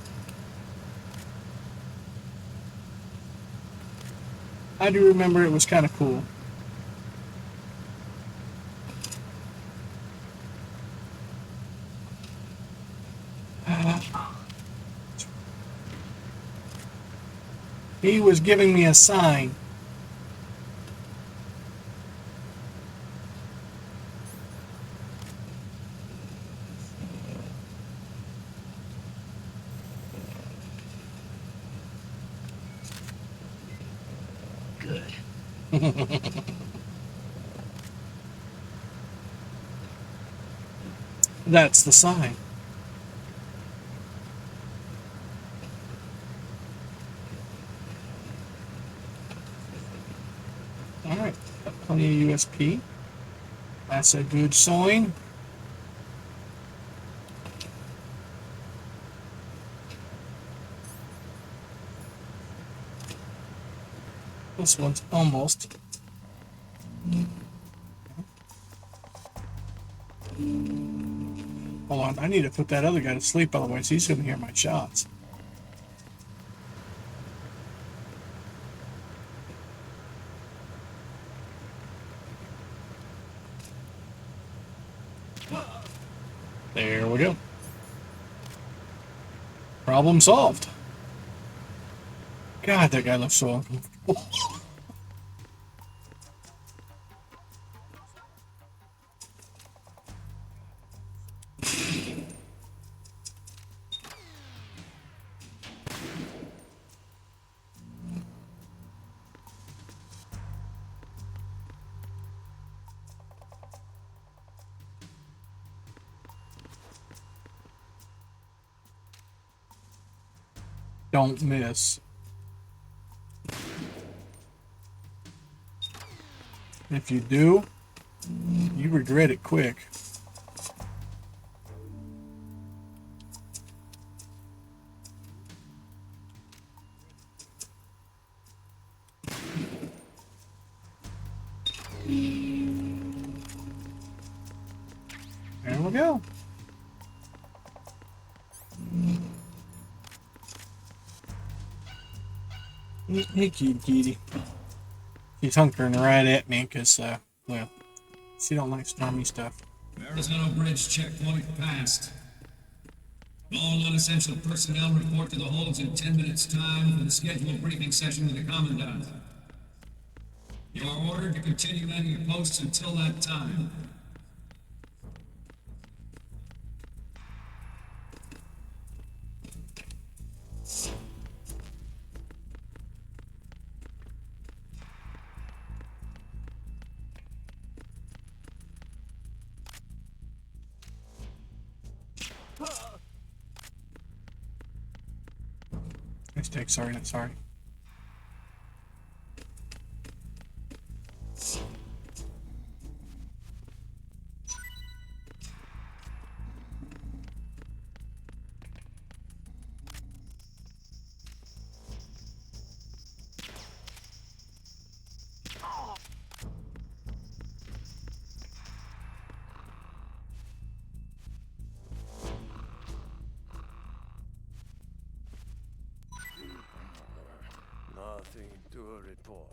I do remember it was kind of cool. He was giving me a sign. Good. That's the sign. Alright, got plenty of USP. That's a good sign. This one's almost. Hold on, I need to put that other guy to sleep, otherwise he's going to hear my shots. There we go. Problem solved. God, that guy looks so uncomfortable. Don't miss. If you do, you regret it quick. There we go. Hey, kitty. She's hunkering right at me because, well, she don't like stormy stuff. Arizona Bridge checkpoint passed. All non-essential personnel report to the holds in 10 minutes' time for the scheduled briefing session with the Commandant. You are ordered to continue manning your posts until that time. Nice take, sorry, not sorry. Nothing to report.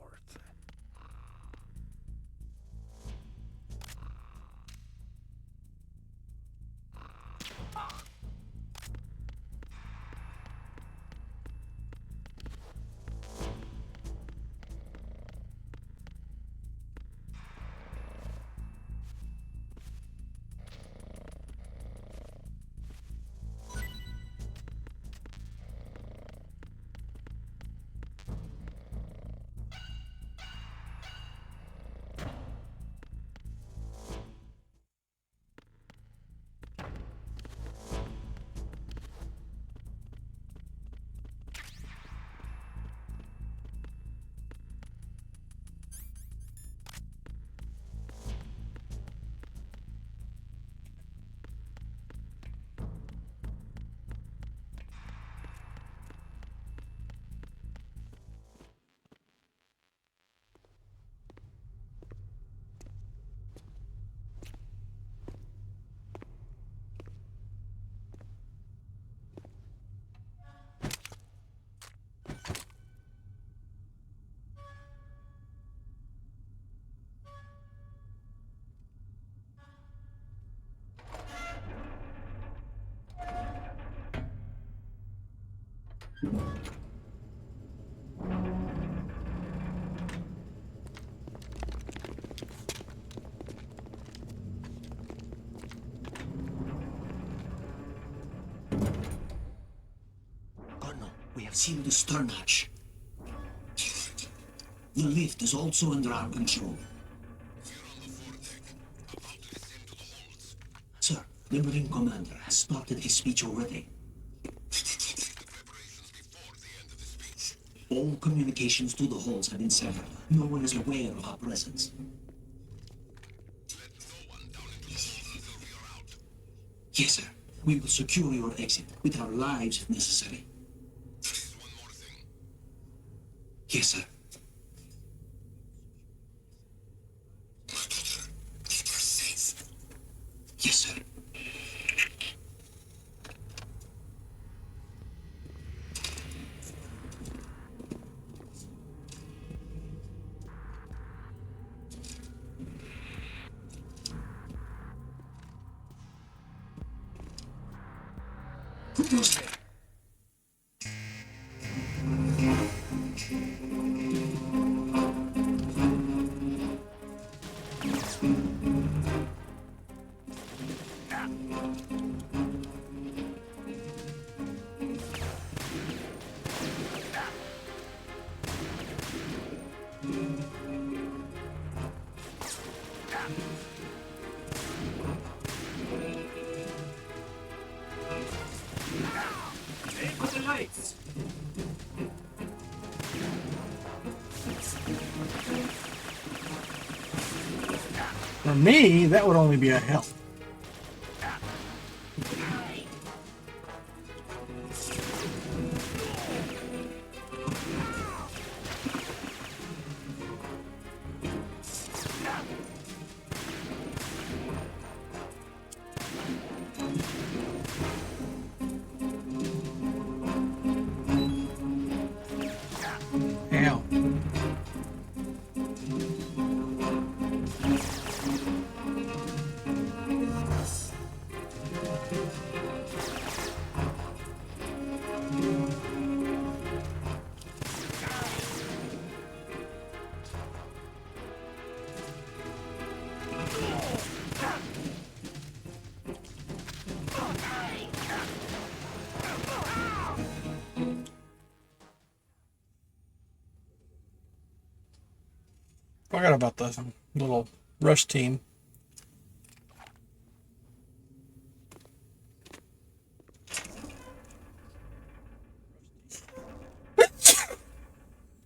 Colonel, we have sealed the stern hatch. The lift is also under our control. Sir, the Marine Commander has started his speech already. All communications to the halls have been severed. No one is aware of our presence. Yes, sir. We will secure your exit with our lives if necessary. Yes, sir. Yes, sir. Who goes there? Aim for the lights. For me, that would only be a help. Ow. Forgot about the little rush team.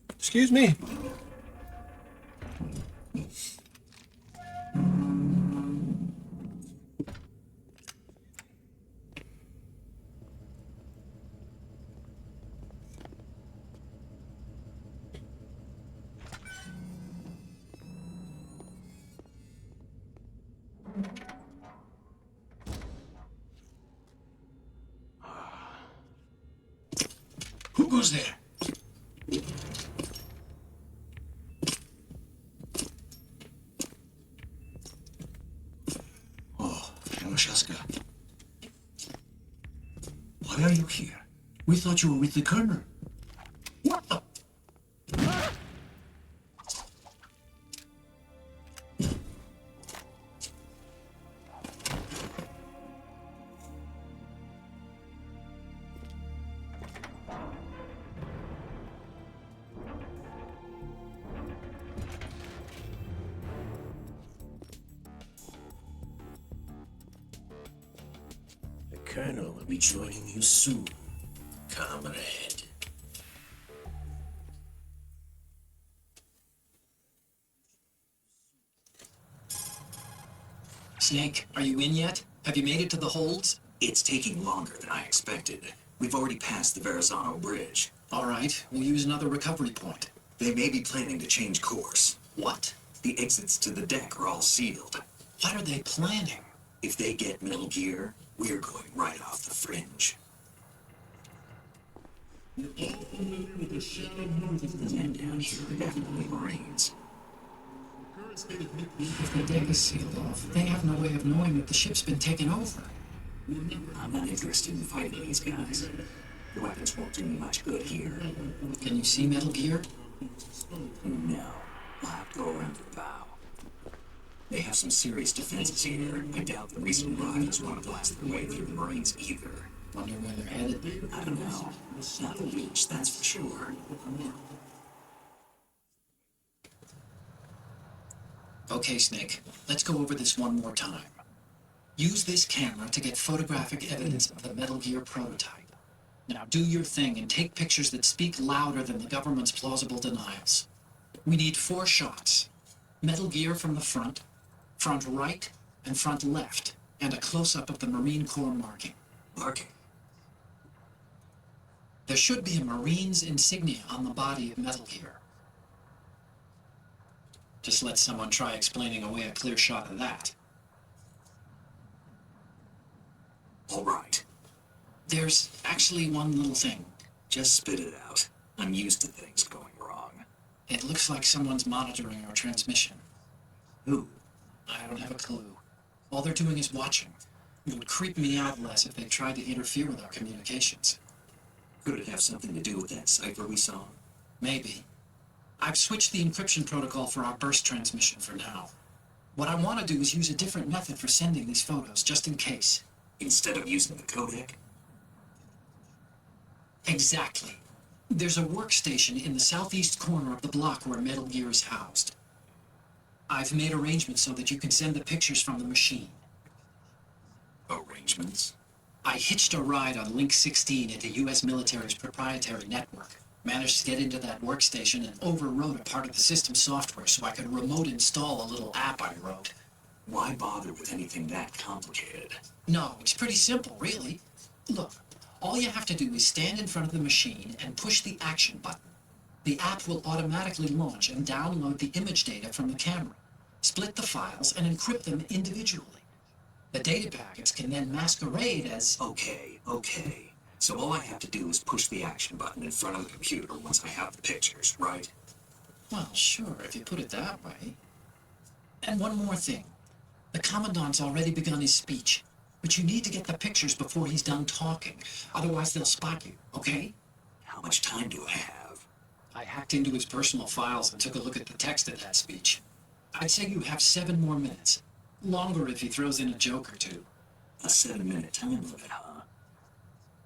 Excuse me. Who goes there? Oh, Yamashaska. Why are you here? We thought you were with the Colonel. What the? The Colonel will be joining you soon, comrade. Snake, are you in yet? Have you made it to the holds? It's taking longer than I expected. We've already passed the Verrazano Bridge. All right, we'll use another recovery point. They may be planning to change course. What? The exits to the deck are all sealed. What are they planning? If they get middle gear, we're going right off the fringe. And down here are definitely Marines. If the deck is sealed off, they have no way of knowing that the ship's been taken over. I'm not interested in fighting these guys. The weapons won't do me much good here. Can you see Metal Gear? No. I'll have to go around the bow. They have some serious defenses here. I doubt the recent rivals want to blast their way through the Marines either. Wonder where they're headed. I don't know. Not the beach, that's for sure. Okay, Snake. Let's go over this one more time. Use this camera to get photographic evidence of the Metal Gear prototype. Now do your thing and take pictures that speak louder than the government's plausible denials. We need 4 shots. Metal Gear from the front right, and front left, and a close-up of the Marine Corps marking. Marking? There should be a Marine's insignia on the body of Metal Gear. Just let someone try explaining away a clear shot of that. All right. There's actually one little thing. Just spit it out. I'm used to things going wrong. It looks like someone's monitoring our transmission. Who? I don't have a clue. All they're doing is watching. It would creep me out less if they tried to interfere with our communications. Could it have something to do with that cipher we saw? Maybe. I've switched the encryption protocol for our burst transmission for now. What I want to do is use a different method for sending these photos, just in case. Instead of using the codec? Exactly. There's a workstation in the southeast corner of the block where Metal Gear is housed. I've made arrangements so that you can send the pictures from the machine. Arrangements? I hitched a ride on Link 16 into U.S. military's proprietary network. Managed to get into that workstation and overwrote a part of the system software so I could remote install a little app I wrote. Why bother with anything that complicated? No, it's pretty simple, really. Look, all you have to do is stand in front of the machine and push the action button. The app will automatically launch and download the image data from the camera, split the files, and encrypt them individually. The data packets can then masquerade as... Okay. So all I have to do is push the action button in front of the computer once I have the pictures, right? Well, sure, if you put it that way. And one more thing. The Commandant's already begun his speech, but you need to get the pictures before he's done talking. Otherwise, they'll spot you, okay? How much time do I have? I hacked into his personal files and took a look at the text of that speech. I'd say you have 7 more minutes. Longer if he throws in a joke or two. A 7-minute time limit, huh?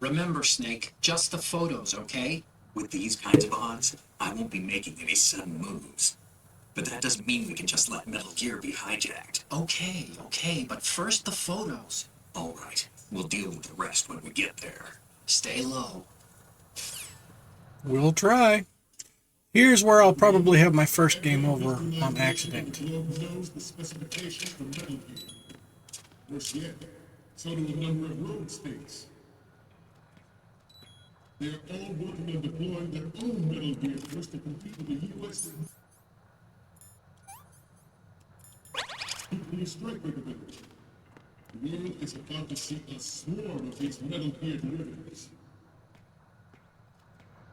Remember, Snake, just the photos, okay? With these kinds of odds, I won't be making any sudden moves. But that doesn't mean we can just let Metal Gear be hijacked. Okay, but first the photos. All right, we'll deal with the rest when we get there. Stay low. We'll try. Here's where I'll probably have my first game over on accident. Knows the specifications for Metal Gear. Worse yet, so do a number of rogue states. They're all working on deploying their own Metal Gear force to compete with the U.S. nuclear strike capability. The world is about to see a swarm of these Metal Gear derivatives.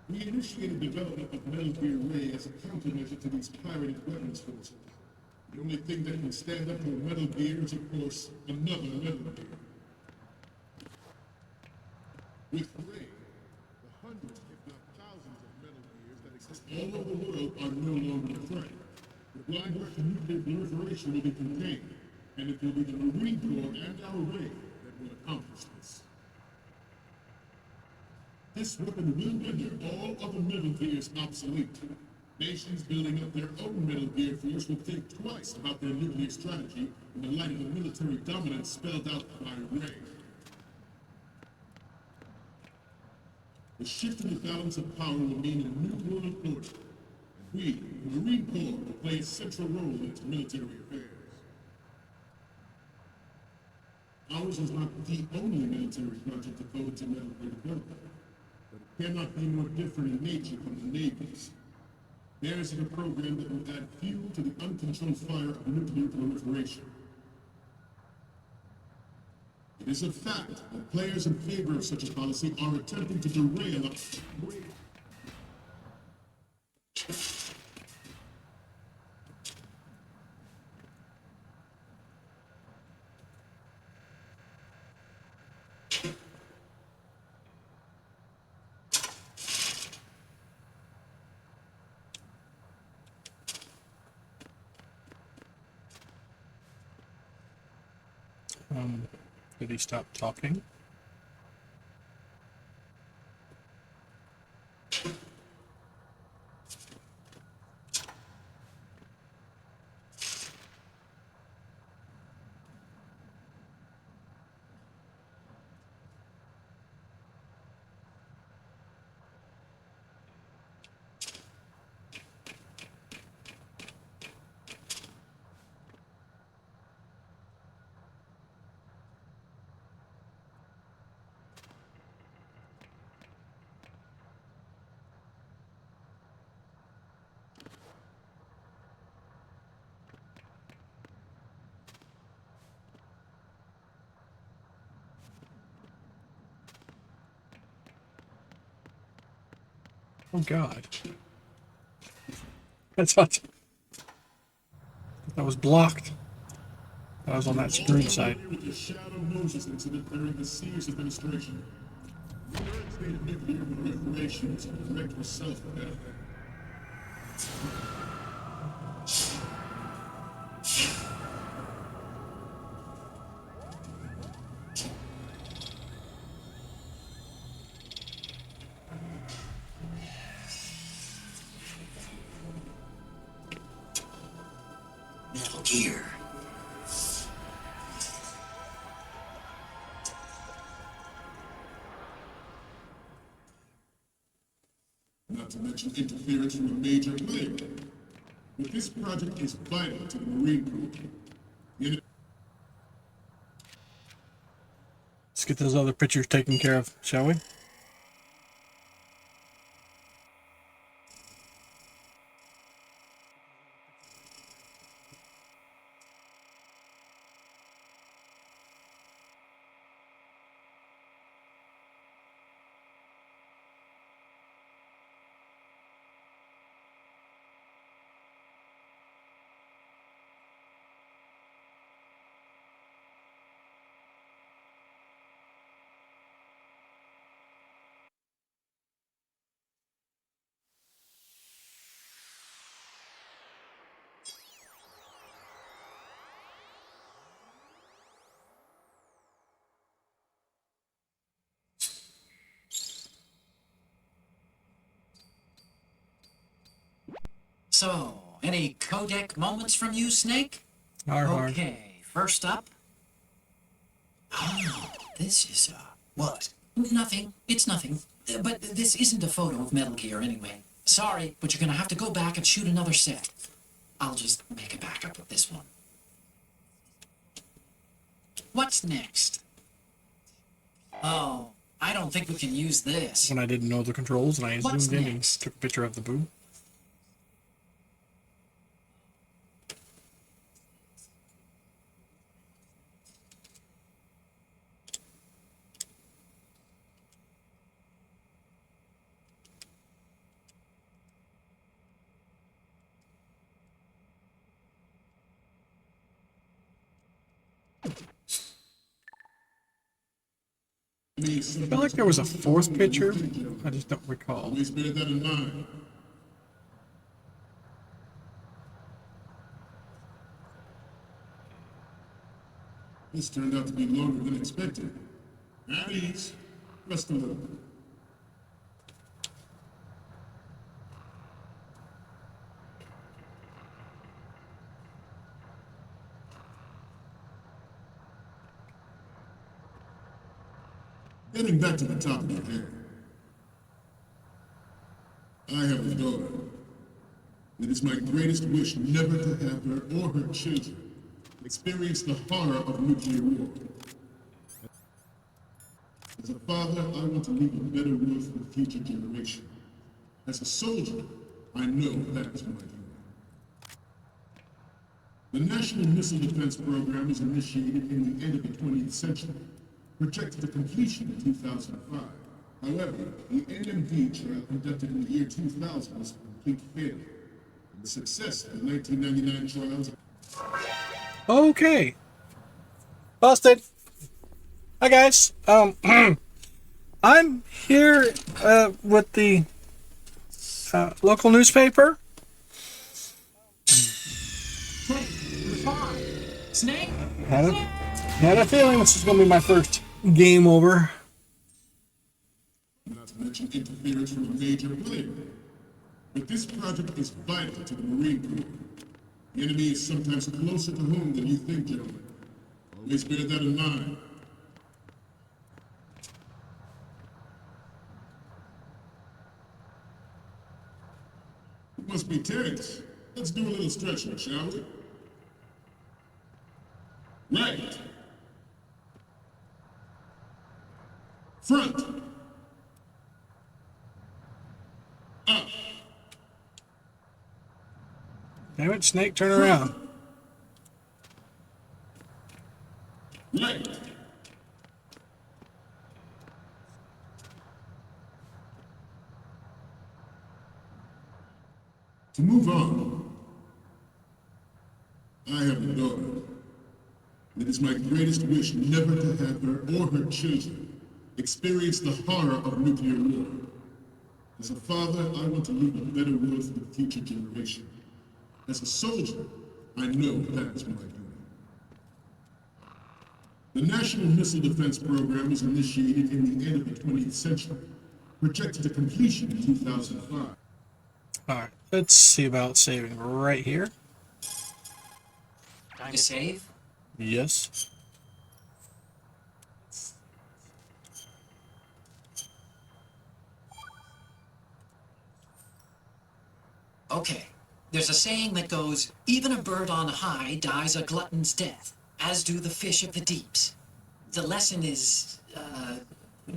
We initiated development of Metal Gear Ray as a countermeasure to these pirated weapons forces. The only thing that can stand up to a Metal Gear is, of course, another Metal Gear. With Ray, the hundreds, if not thousands, of Metal Gears that exist all over the world are no longer a threat. The blind rush to nuclear proliferation will be contained, and it will be the Marine Corps and our Ray that will accomplish this. This weapon will render all other Metal Gears obsolete. Nations building up their own Metal Gear force will think twice about their nuclear strategy in the light of the military dominance spelled out by Ray. The shift in the balance of power will mean a new world order, and we, the Marine Corps, will play a central role in its military affairs. Ours is not the only military project devoted to Metal Gear development, but it cannot be more different in nature from the Navy's. Theirs is a program that will add fuel to the uncontrolled fire of nuclear proliferation. It is a fact that players in favor of such a policy are attempting to derail us. Did he stop talking? Oh God. That's not. That was blocked. That was on that screwed side. With the Shadow Moses incident during the Sears administration. Current state of nuclear proliferation is a direct result of that. Metal Gear. Not to mention interference from a major player. But this project is vital to the Marine Corps. Let's get those other pictures taken care of, shall we? So, any codec moments from you, Snake? Har. Okay, first up. Oh, this is, What? nothing. It's nothing. But this isn't a photo of Metal Gear anyway. Sorry, but you're gonna have to go back and shoot another set. I'll just make a backup of this one. What's next? Oh, I don't think we can use this. When I didn't know the controls and I What's zoomed in and next? took a picture of the boo. I feel like there was a fourth picture. I just don't recall. Always bear that in mind. This turned out to be longer than expected. At ease. Rest a little. Getting back to the top of your head. I have a daughter. It is my greatest wish never to have her or her children experience the horror of nuclear war. As a father, I want to leave a better world for the future generation. As a soldier, I know that is my duty. The National Missile Defense Program was initiated in the end of the 20th century, projected to completion in 2005. However, the NMD trial conducted in the year 2000 was a complete failure. And the success of the 1999 trials. Okay. Busted. Hi guys. I'm here with the local newspaper. Hey, Snake? Had it? I had a feeling this is going to be my first game over. Not to mention interference from a major player. But this project is vital to the Marine Corps. The enemy is sometimes closer to home than you think, gentlemen. Always bear that in mind. It must be tense. Let's do a little stretching, shall we? Right. Front. Up. Damn it, Snake, turn around. Right. To move on, I have a daughter. It is my greatest wish never to have her or her children experience the horror of nuclear war. As a father, I want to leave a better world for the future generation. As a soldier, I know that is my duty. The National Missile Defense Program was initiated in the end of the 20th century, projected to completion in 2005. Alright, let's see about saving right here. Time to save? Yes. Okay. There's a saying that goes, even a bird on high dies a glutton's death, as do the fish of the deeps. The lesson is,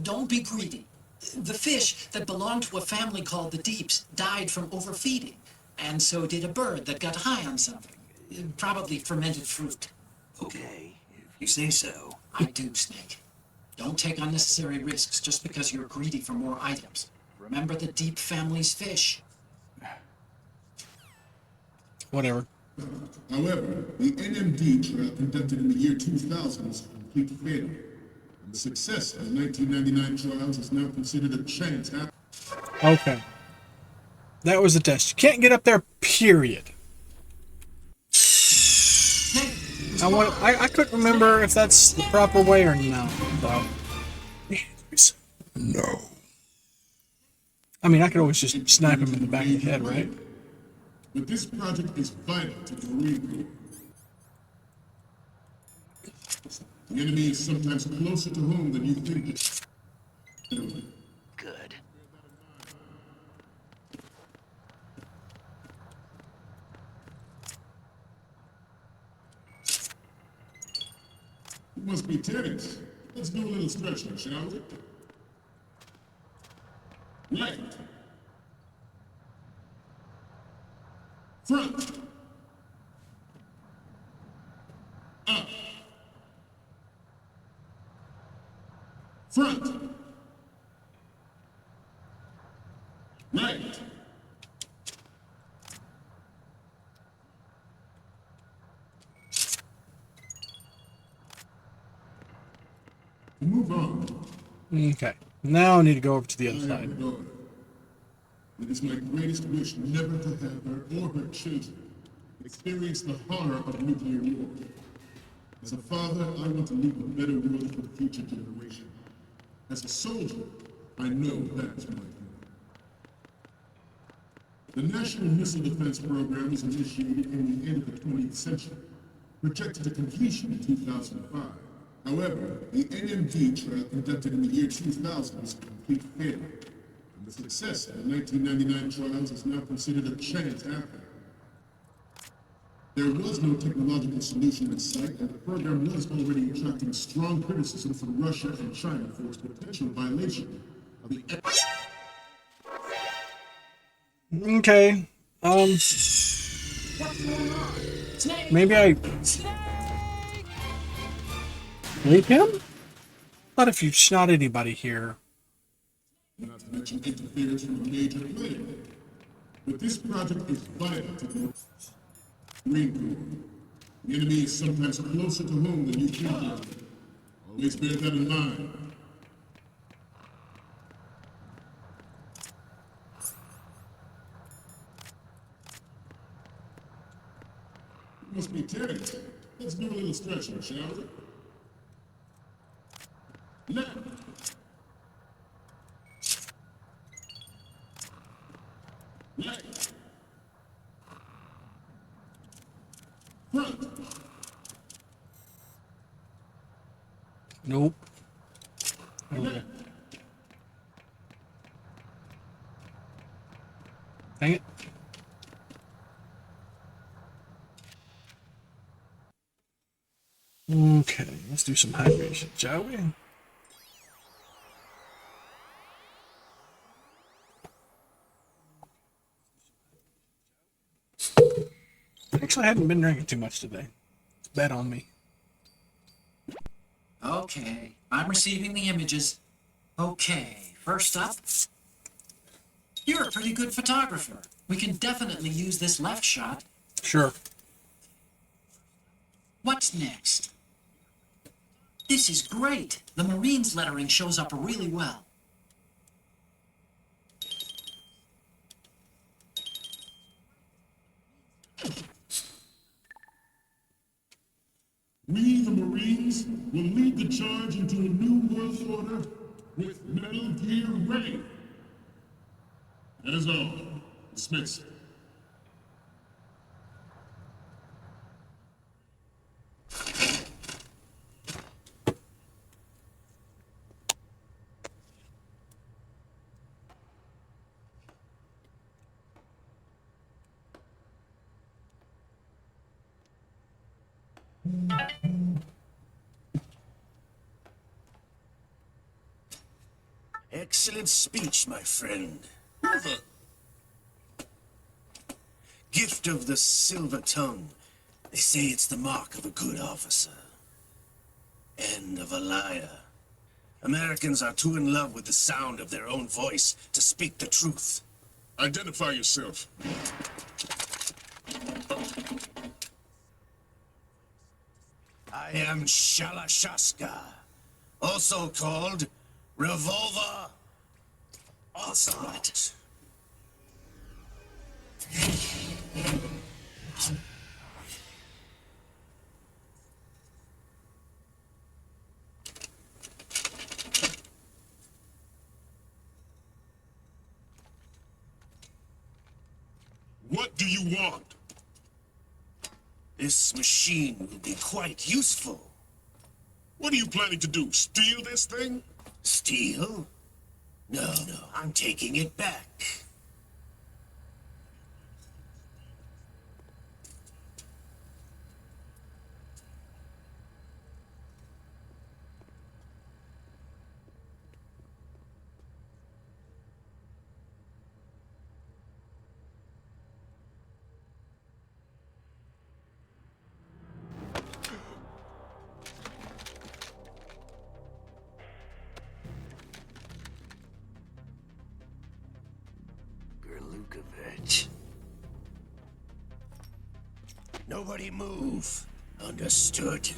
don't be greedy. The fish that belonged to a family called the Deeps died from overfeeding, and so did a bird that got high on something. Probably fermented fruit. Okay, if you say so. I do, Snake. Don't take unnecessary risks just because you're greedy for more items. Remember the Deep family's fish. Whatever. However, the NMD trial conducted in the year 2000 was a complete failure. And the success of the 1999 trials is now considered a chance. Okay. That was the test. You can't get up there, period. I couldn't remember if that's the proper way or not, though. No. I mean, I could always just snipe him in the back of the head, right? But this project is vital to the Marine Corps. The enemy is sometimes closer to home than you think. Good. It must be tennis. Let's do a little stretching, shall we? Right. Front. Up. Front. Right. Move on. Okay. Now I need to go over to the other I have a side. daughter. It is my greatest wish never to have her or her children experience the horror of nuclear war. As a father, I want to leave a better world for the future generation. As a soldier, I know that is my duty. The National Missile Defense Program was initiated in the end of the 20th century, projected to completion in 2005. However, the NMD trial conducted in the year 2000 was a complete failure. And the success of the 1999 trials is now considered a chance after. There was no technological solution in sight, and the program was already attracting strong criticism from Russia and China for its potential violation of the... Okay. Maybe I leave him? Not if you shot anybody here. Not to mention interference from a major player. But this project is vital to the Marine Corps. The enemy is sometimes closer to home than you think. Always bear that in mind. It must be tense. Let's do a little stretching, shall we? Left. Right. Front. Nope. Okay. Dang it. Okay, let's do some hydration, shall we? Actually, I haven't been drinking too much today. Bet on me. Okay, I'm receiving the images. Okay, first up. You're a pretty good photographer. We can definitely use this left shot. Sure. What's next? This is great. The Marines lettering shows up really well. We, the Marines, will lead the charge into a new world order with Metal Gear Raiden. That is all. Dismiss. Excellent speech, my friend. Gift of the silver tongue. They say it's the mark of a good officer. And of a liar. Americans are too in love with the sound of their own voice to speak the truth. Identify yourself. I am Shalashaska, also called Revolver Ocelot. What do you want? This machine will be quite useful. What are you planning to do? Steal this thing? Steal? No, I'm taking it back. Nobody move. Understood.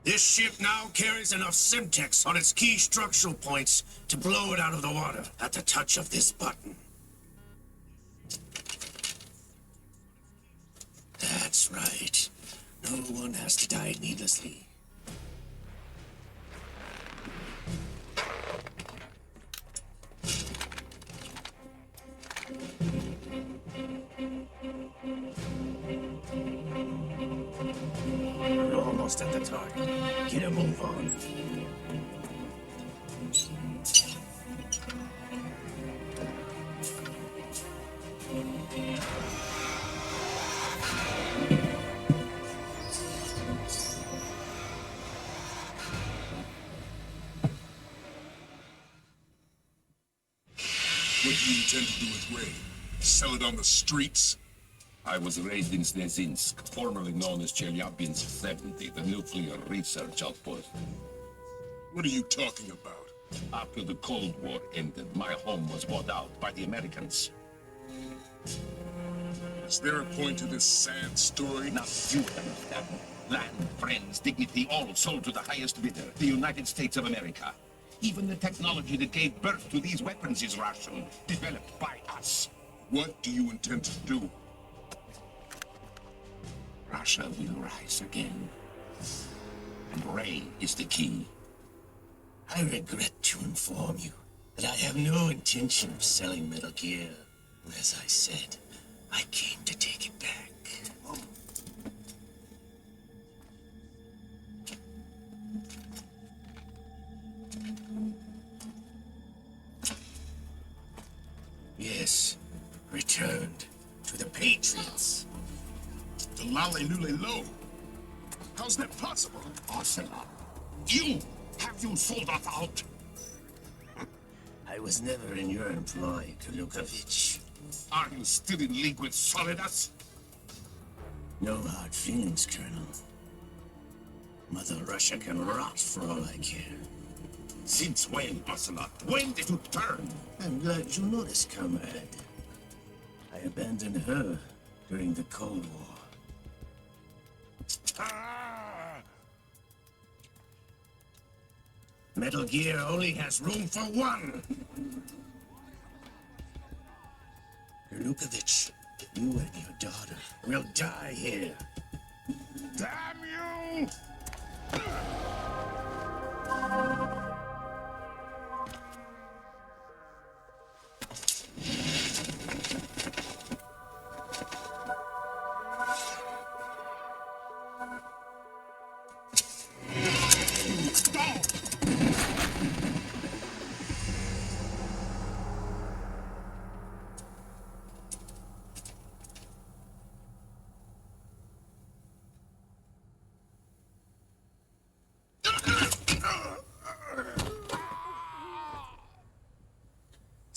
This ship now carries enough Simtex on its key structural points to blow it out of the water at the touch of this button. That's right. No one has to die needlessly. We're almost at the target. Get a move on. What do you intend to do with Raiden? Sell it on the streets? I was raised in Snezinsk, formerly known as Chelyabinsk 70, the nuclear research outpost. What are you talking about? After the Cold War ended, my home was bought out by the Americans. Is there a point to this sad story? Now you understand. Land, friends, dignity, all sold to the highest bidder, the United States of America. Even the technology that gave birth to these weapons is Russian, developed by us. What do you intend to do? Russia will rise again. And Ray is the key. I regret to inform you that I have no intention of selling Metal Gear. As I said, I came to take it back. Yes, returned to the Patriots. The Lale Lule Lo? How's that possible? Ocelot, you sold us out? I was never in your employ, Kalukovich. Are you still in league with Solidus? No hard feelings, Colonel. Mother Russia can rot for all I care. Since when, Ocelot? When did you turn? I'm glad you noticed, comrade. I abandoned her during the Cold War. Metal Gear only has room for one. Kalukovich, you and your daughter will die here. Damn you!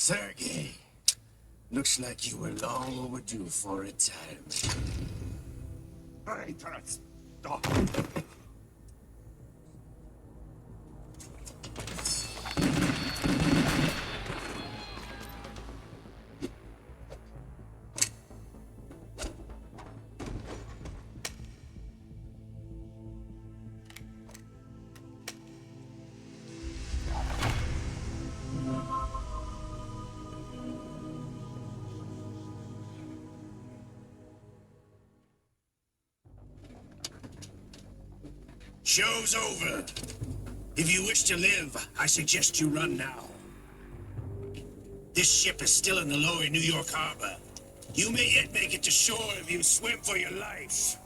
Sergei, looks like you were long overdue for retirement. Traitors! Stop! Show's over. If you wish to live, I suggest you run now. This ship is still in the lower New York harbor. You may yet make it to shore if you swim for your life.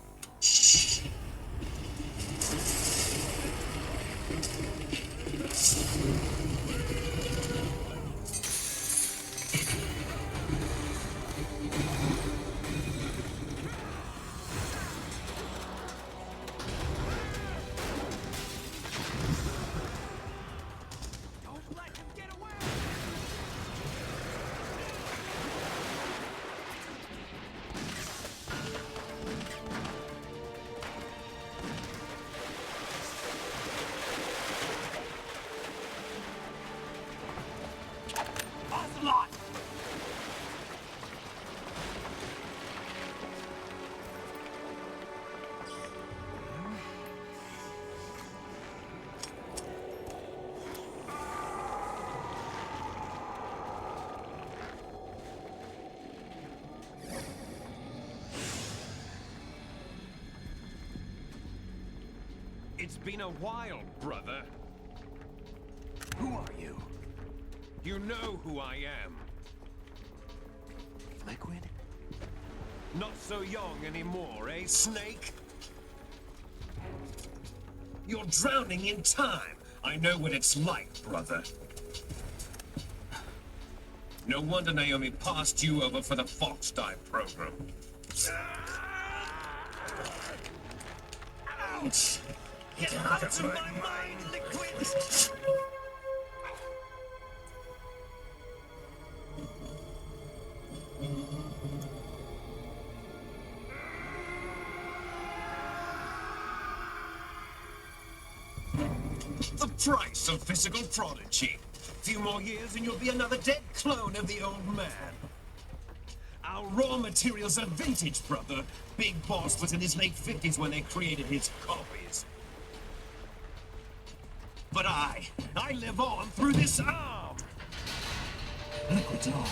It's been a while, brother. Who are you? You know who I am. Liquid? Not so young anymore, eh, Snake? You're drowning in time. I know what it's like, brother. No wonder Naomi passed you over for the Fox Dive program. Ouch! Get out of my mind, Liquid! The price of physical prodigy. Few more years and you'll be another dead clone of the old man. Our raw materials are vintage, brother. Big Boss was in his late 50s when they created his copies. But I live on through this arm. Liquid's on.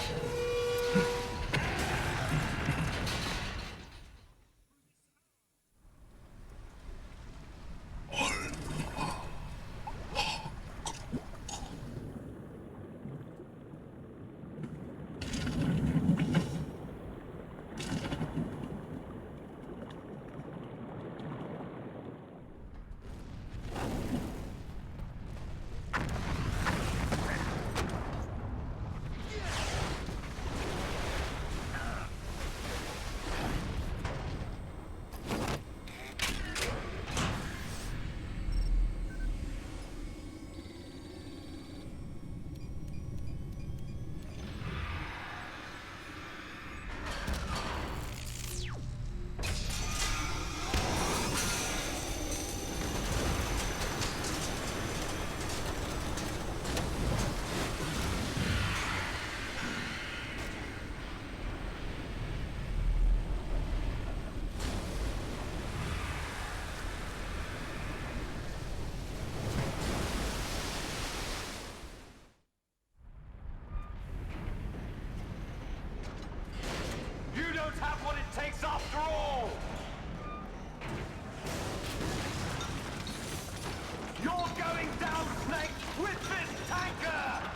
You don't have what it takes after all! You're going down, Snake, with this tanker!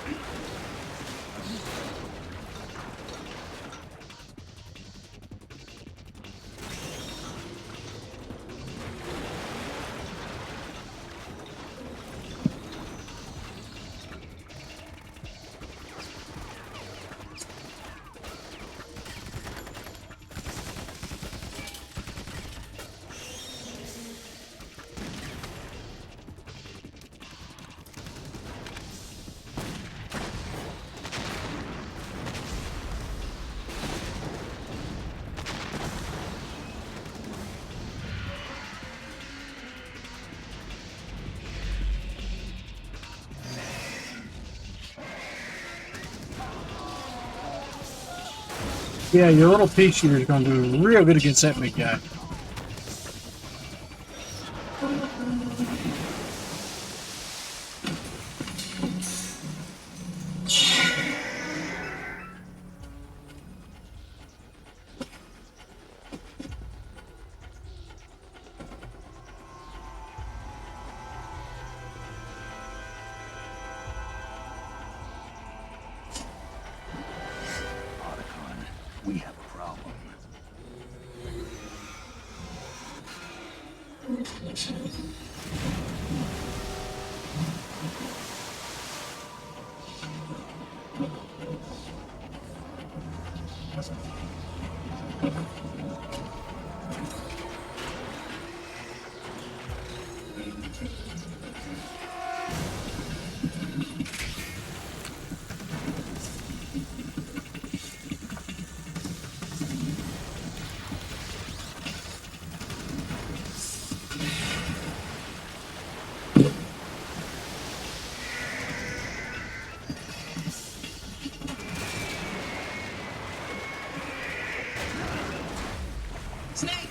Yeah, your little pea shooter is going to do real good against that big guy. We have a problem. Snake!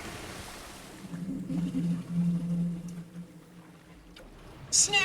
Snake!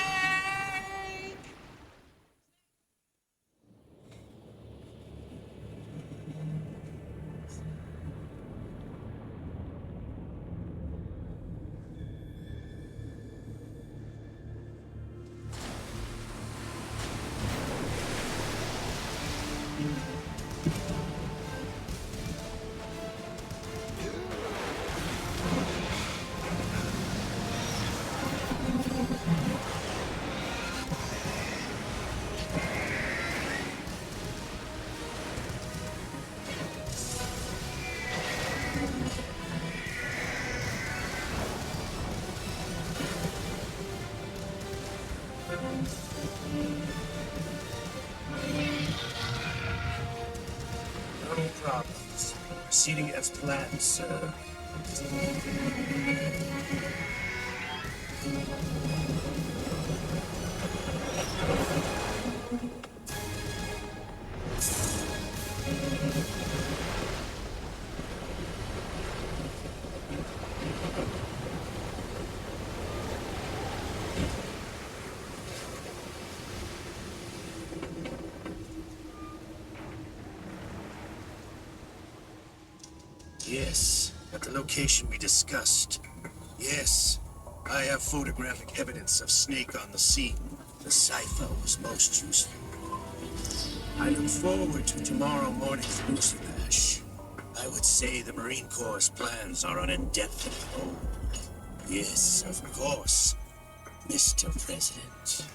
No problems. Proceeding as planned, sir. Yes, at the location we discussed. Yes, I have photographic evidence of Snake on the scene. The cipher was most useful. I look forward to tomorrow morning's news flash. I would say the Marine Corps' plans are on indefinite hold. Yes, of course, Mr. President.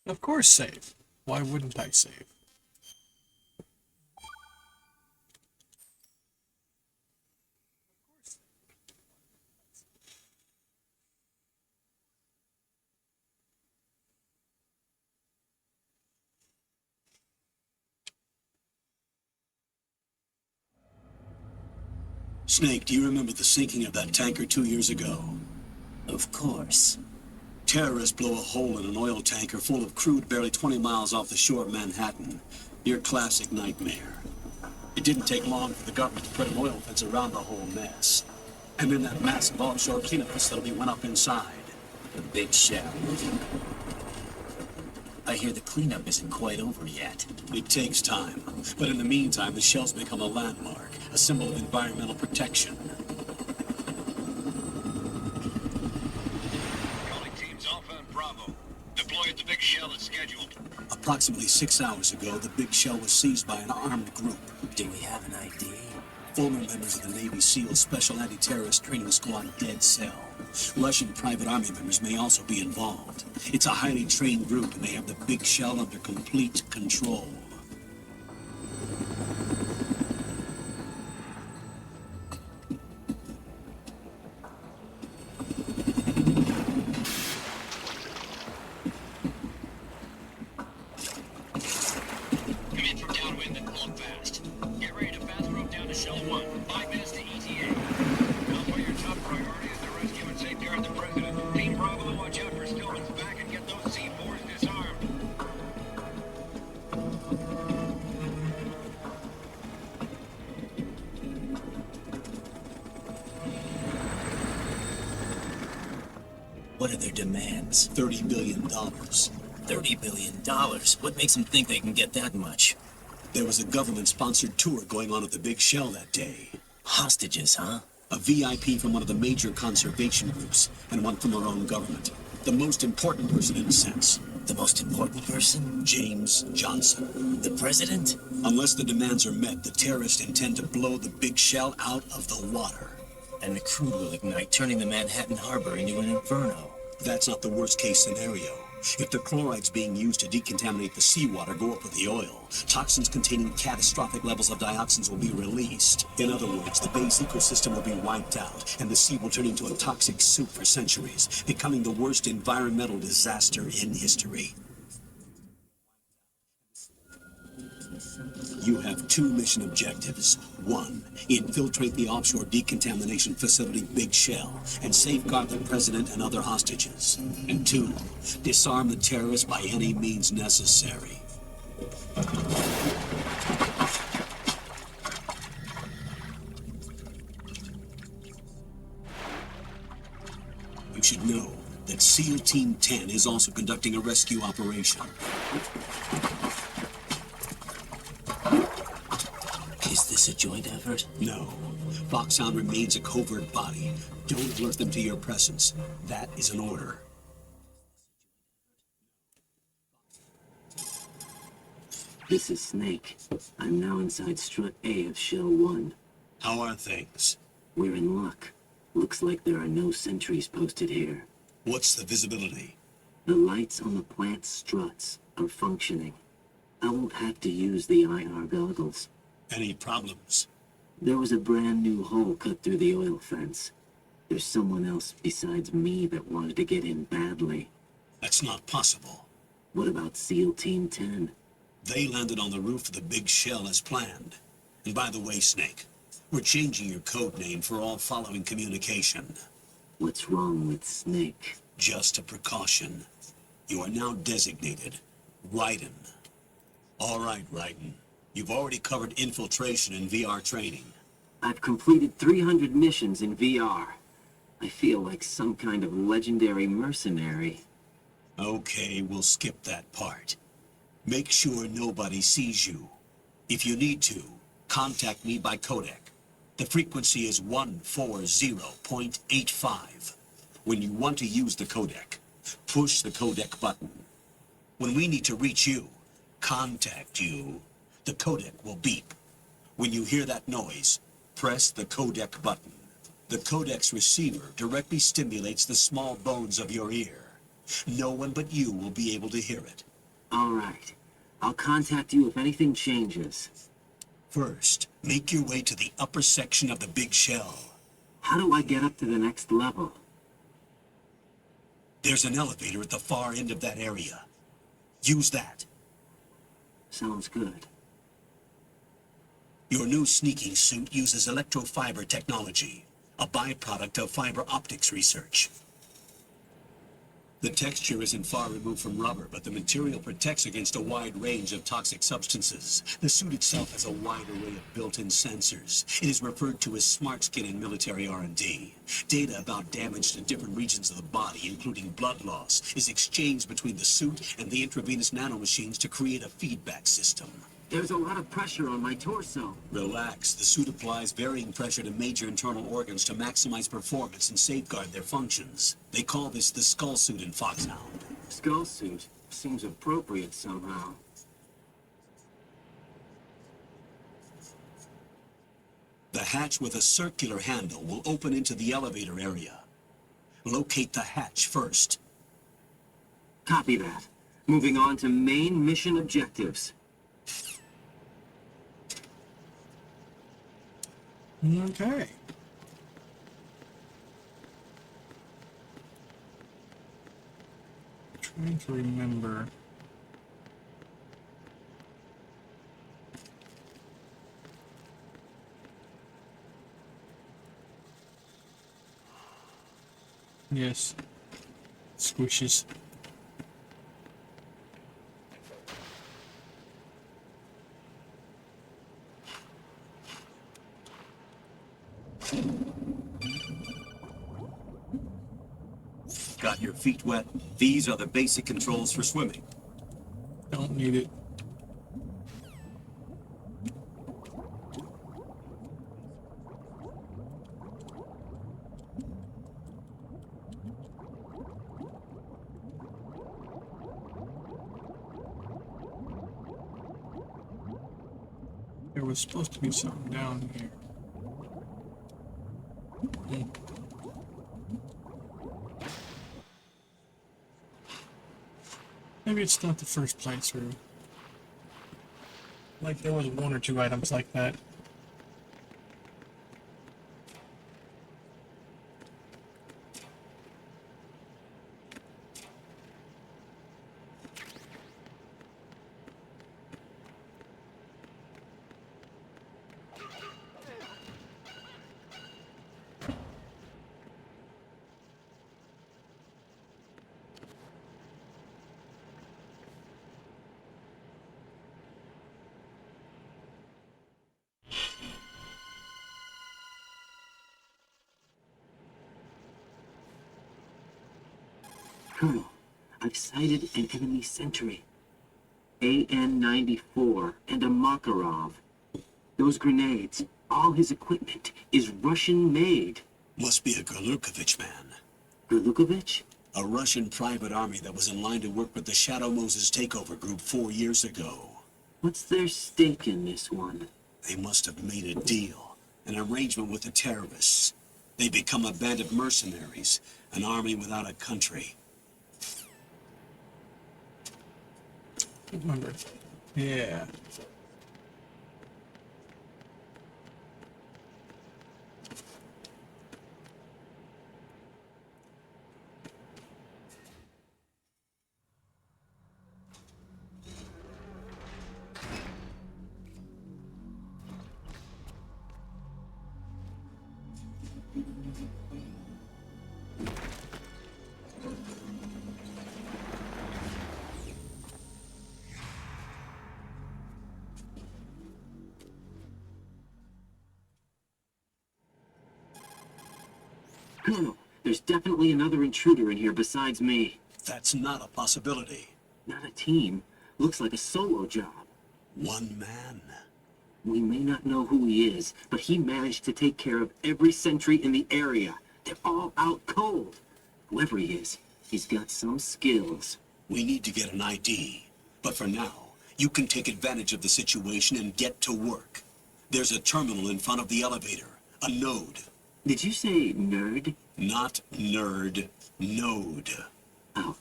Of course save. Why wouldn't I save? Snake, do you remember the sinking of that tanker 2 years ago? Of course. Terrorists blow a hole in an oil tanker full of crude barely 20 miles off the shore of Manhattan. Your classic nightmare. It didn't take long for the government to put an oil fence around the whole mess. And then that massive offshore cleanup facility went up inside. The big shell. I hear the cleanup isn't quite over yet. It takes time. But in the meantime, the shell's become a landmark, a symbol of environmental protection. Calling teams Alpha and Bravo. Deploy at the big shell as scheduled. Approximately 6 hours ago, the big shell was seized by an armed group. Do we have an ID? Former members of the Navy SEAL Special Anti-Terrorist Training Squad Dead Cell. Russian private army members may also be involved. It's a highly trained group, and they have the big shell under complete control. Come in from downwind and pull up fast. Get ready to fast rope down to Shell 1. 5 minutes to ETA. Alpha, your top priority is to rescue and safeguard the president. Team Bravo, watch out for Stillman's back and get those C4s disarmed. What are their demands? $30 billion. $30 billion? What makes them think they can get that much? There was a government-sponsored tour going on at the big shell that day. Hostages, huh? A VIP from one of the major conservation groups, and one from our own government. The most important person in a sense. The most important person? James Johnson. The president? Unless the demands are met, the terrorists intend to blow the big shell out of the water. And the crude will ignite, turning the Manhattan Harbor into an inferno. That's not the worst-case scenario. If the chlorides being used to decontaminate the seawater go up with the oil, toxins containing catastrophic levels of dioxins will be released. In other words, the base ecosystem will be wiped out, and the sea will turn into a toxic soup for centuries, becoming the worst environmental disaster in history. You have 2 mission objectives. 1, infiltrate the offshore decontamination facility Big Shell and safeguard the president and other hostages. And 2, disarm the terrorists by any means necessary. You should know that SEAL Team 10 is also conducting a rescue operation. Is this a joint effort? No. Foxhound remains a covert body. Don't alert them to your presence. That is an order. This is Snake. I'm now inside Strut A of Shell 1. How are things? We're in luck. Looks like there are no sentries posted here. What's the visibility? The lights on the plant's struts are functioning. I won't have to use the IR goggles. Any problems? There was a brand new hole cut through the oil fence. There's someone else besides me that wanted to get in badly. That's not possible. What about SEAL Team 10? They landed on the roof of the Big Shell as planned. And by the way, Snake, we're changing your code name for all following communication. What's wrong with Snake? Just a precaution. You are now designated Raiden. All right, Raiden. You've already covered infiltration and VR training. I've completed 300 missions in VR. I feel like some kind of legendary mercenary. Okay, we'll skip that part. Make sure nobody sees you. If you need to, contact me by codec. The frequency is 140.85. When you want to use the codec, push the codec button. When we need to reach you, contact you, the codec will beep. When you hear that noise, press the codec button. The codec's receiver directly stimulates the small bones of your ear. No one but you will be able to hear it. All right. I'll contact you if anything changes. First, make your way to the upper section of the big shell. How do I get up to the next level? There's an elevator at the far end of that area. Use that. Sounds good. Your new sneaking suit uses electrofiber technology, a byproduct of fiber optics research. The texture isn't far removed from rubber, but the material protects against a wide range of toxic substances. The suit itself has a wide array of built-in sensors. It is referred to as smart skin in military R&D. Data about damage to different regions of the body, including blood loss, is exchanged between the suit and the intravenous nanomachines to create a feedback system. There's a lot of pressure on my torso. Relax. The suit applies varying pressure to major internal organs to maximize performance and safeguard their functions. They call this the skull suit in Foxhound. Skull suit seems appropriate somehow. The hatch with a circular handle will open into the elevator area. Locate the hatch first. Copy that. Moving on to main mission objectives. Okay. Trying to remember. Yes. Squishes. Got your feet wet? These are the basic controls for swimming. Don't need it. There was supposed to be something down here. Maybe it's not the first playthrough. Like there was one or two items like that. Colonel, I've sighted an enemy sentry. AN-94 and a Makarov. Those grenades, all his equipment, is Russian-made. Must be a Gurlukovich man. Gurlukovich? A Russian private army that was in line to work with the Shadow Moses takeover group 4 years ago. What's their stake in this one? They must have made a deal, an arrangement with the terrorists. They become a band of mercenaries, an army without a country. Remember. Yeah. Colonel, there's definitely another intruder in here besides me. That's not a possibility. Not a team. Looks like a solo job. One man. We may not know who he is, but he managed to take care of every sentry in the area. They're all out cold. Whoever he is, he's got some skills. We need to get an ID. But for now, you can take advantage of the situation and get to work. There's a terminal in front of the elevator. A node. Did you say nerd? Not nerd. Node. Oh.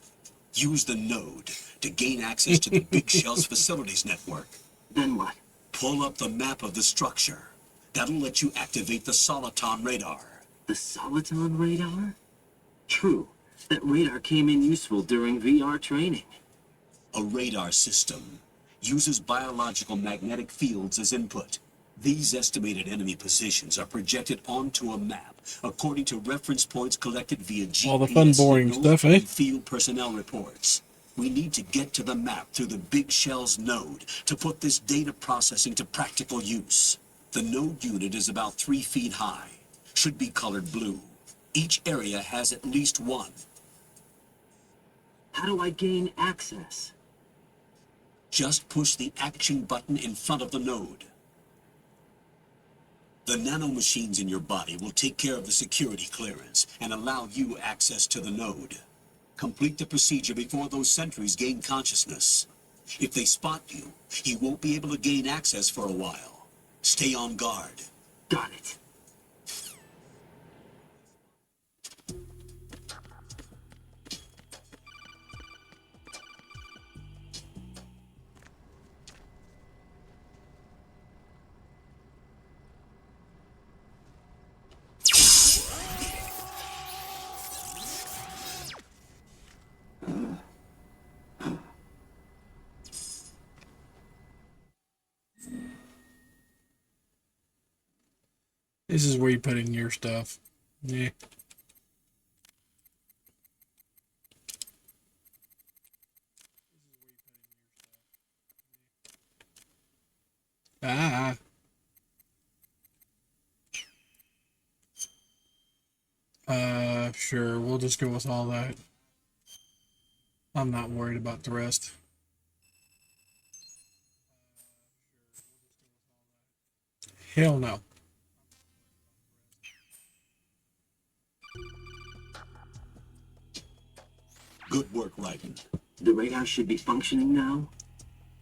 Use the node to gain access to the Big Shell's facilities network. Then what? Pull up the map of the structure. That'll let you activate the Soliton radar. The Soliton radar? True. That radar came in useful during VR training. A radar system uses biological magnetic fields as input. These estimated enemy positions are projected onto a map according to reference points collected via GPS all the fun, boring signals stuff, eh? and field personnel reports. We need to get to the map through the Big Shell's node to put this data processing to practical use. The node unit is about 3 feet high. Should be colored blue. Each area has at least one. How do I gain access? Just push the action button in front of the node. The nanomachines in your body will take care of the security clearance and allow you access to the node. Complete the procedure before those sentries gain consciousness. If they spot you, you won't be able to gain access for a while. Stay on guard. Got it. This is where you put in your stuff. Yeah. Ah. Sure. We'll just go with all that. I'm not worried about the rest. Hell no. Good work, Raiden. The radar should be functioning now?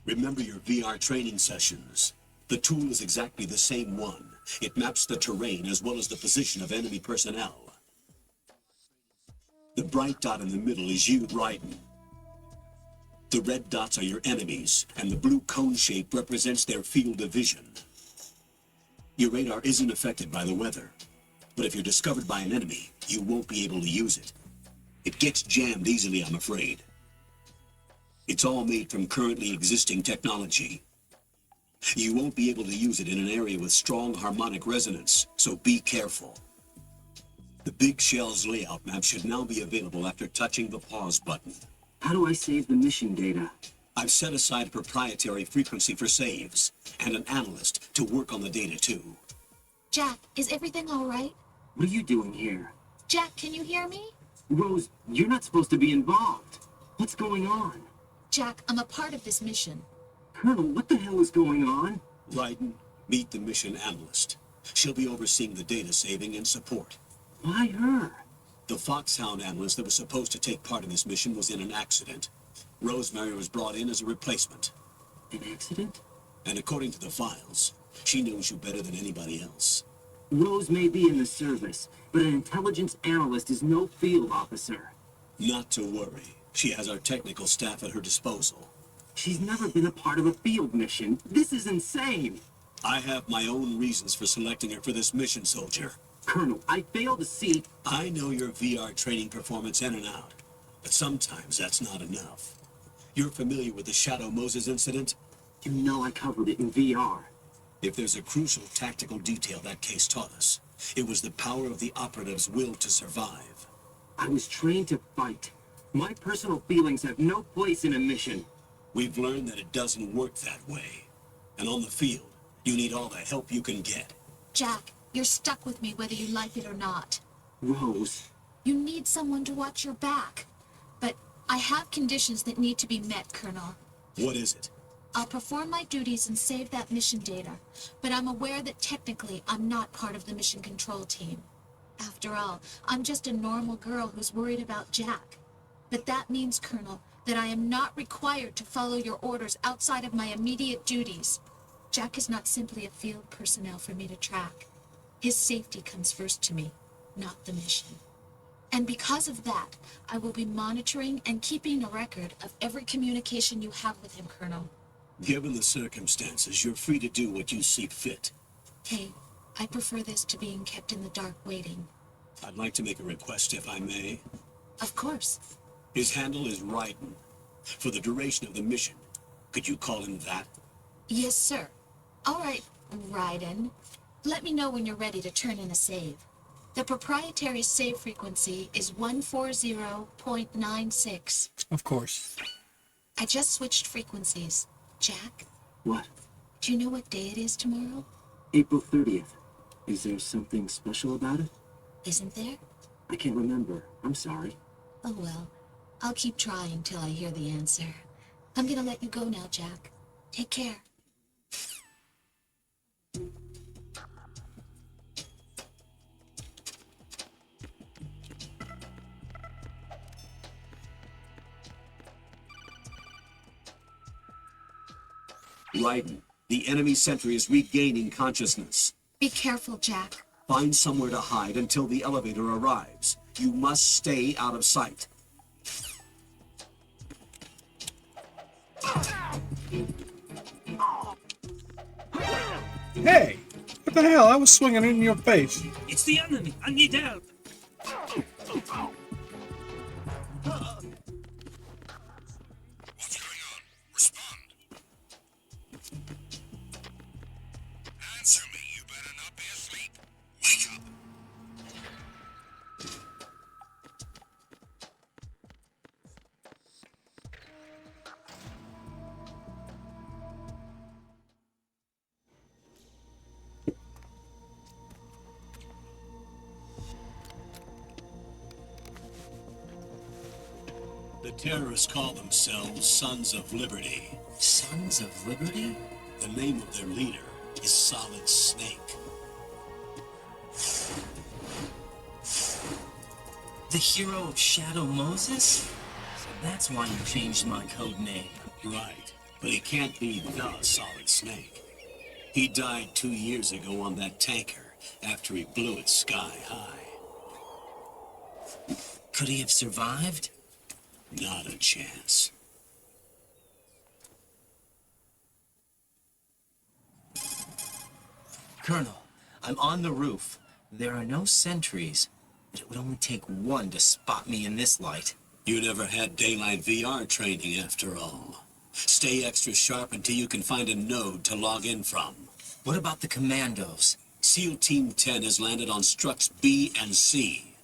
Remember your VR training sessions. The tool is exactly the same one. It maps the terrain as well as the position of enemy personnel. The bright dot in the middle is you, Raiden. The red dots are your enemies, and the blue cone shape represents their field of vision. Your radar isn't affected by the weather, but if you're discovered by an enemy, you won't be able to use it. It gets jammed easily, I'm afraid. It's all made from currently existing technology. You won't be able to use it in an area with strong harmonic resonance, so be careful. The Big Shell's layout map should now be available after touching the pause button. How do I save the mission data? I've set aside a proprietary frequency for saves, and an analyst to work on the data too. Jack, is everything all right? What are you doing here? Jack, can you hear me? Rose, you're not supposed to be involved. What's going on? Jack, I'm a part of this mission. Colonel, what the hell is going on? Raiden, meet the mission analyst. She'll be overseeing the data saving and support. Why her? The Foxhound analyst that was supposed to take part in this mission was in an accident. Rosemary was brought in as a replacement. An accident? And according to the files, she knows you better than anybody else. Rose may be in the service, but an intelligence analyst is no field officer. Not to worry. She has our technical staff at her disposal. She's never been a part of a field mission. This is insane. I have my own reasons for selecting her for this mission, soldier. Colonel, I fail to see... I know your VR training performance in and out, but sometimes that's not enough. You're familiar with the Shadow Moses incident? You know I covered it in VR. If there's a crucial tactical detail that case taught us, it was the power of the operative's will to survive. I was trained to fight. My personal feelings have no place in a mission. We've learned that it doesn't work that way. And on the field, you need all the help you can get. Jack, you're stuck with me whether you like it or not. Rose. You need someone to watch your back. But I have conditions that need to be met, Colonel. What is it? I'll perform my duties and save that mission data, but I'm aware that technically I'm not part of the mission control team. After all, I'm just a normal girl who's worried about Jack. But that means, Colonel, that I am not required to follow your orders outside of my immediate duties. Jack is not simply a field personnel for me to track. His safety comes first to me, not the mission. And because of that, I will be monitoring and keeping a record of every communication you have with him, Colonel. Given the circumstances, you're free to do what you see fit. Hey, I prefer this to being kept in the dark waiting. I'd like to make a request, if I may. Of course. His handle is Raiden. For the duration of the mission, could you call him that? Yes, sir. All right, Raiden. Let me know when you're ready to turn in a save. The proprietary save frequency is 140.96. Of course. I just switched frequencies. Jack? What? Do you know what day it is tomorrow? April 30th. Is there something special about it? Isn't there? I can't remember. I'm sorry. Oh well. I'll keep trying till I hear the answer. I'm gonna let you go now, Jack. Take care. Raiden, the enemy sentry is regaining consciousness. Be careful, Jack. Find somewhere to hide until the elevator arrives. You must stay out of sight. Hey! What the hell? I was swinging it in your face. It's the enemy. I need help. What's going on? Respond. Answer me. You better not be asleep. Wake up. The terrorists call themselves Sons of Liberty. Sons of Liberty? The name of their leader is Solid Snake. The hero of Shadow Moses? So that's why you changed my code name. Right, but he can't be the Solid Snake. He died 2 years ago on that tanker after he blew it sky high. Could he have survived? Not a chance. Colonel, I'm on the roof. There are no sentries, but it would only take one to spot me in this light. You never had daylight VR training after all. Stay extra sharp until you can find a node to log in from. What about the commandos? SEAL Team 10 has landed on struts B and C.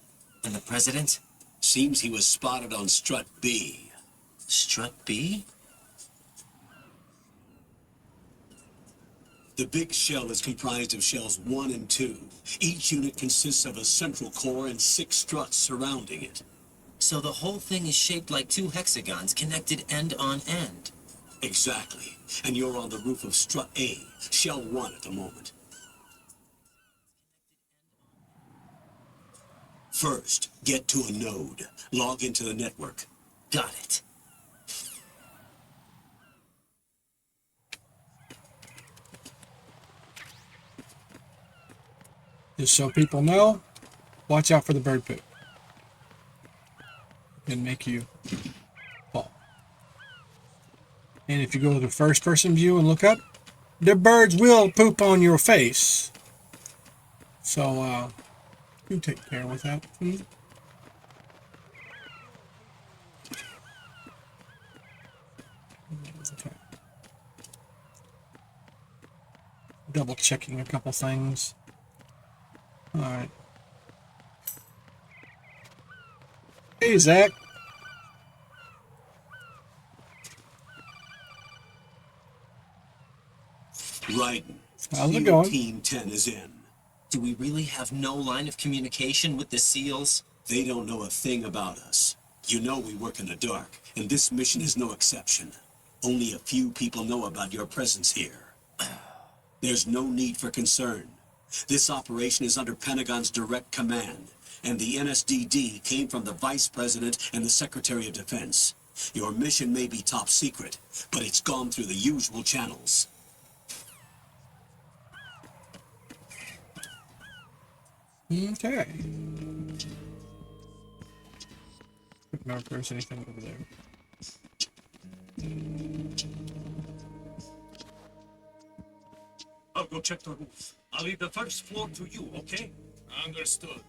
And the president? Seems he was spotted on strut B. Strut B? The big shell is comprised of shells 1 and 2. Each unit consists of a central core and 6 struts surrounding it. So the whole thing is shaped like 2 hexagons connected end on end. Exactly. And you're on the roof of strut A, shell 1 at the moment. First, get to a node. Log into the network. Got it. Just so people know, watch out for the bird poop. It can make you fall. And if you go to the first person view and look up, the birds will poop on your face. So, you take care with that. Okay. Double checking a couple things. Alright. Hey, Zach. Raiden. How's it SEAL going? Team 10 is in. Do we really have no line of communication with the SEALs? They don't know a thing about us. You know we work in the dark, and this mission is no exception. Only a few people know about your presence here. There's no need for concern. This operation is under Pentagon's direct command, and the NSDD came from the Vice President and the Secretary of Defense. Your mission may be top secret, but it's gone through the usual channels. Okay. Don't know if there's anything over there. I'll go check the roof. I'll leave the first floor to you, okay? Understood.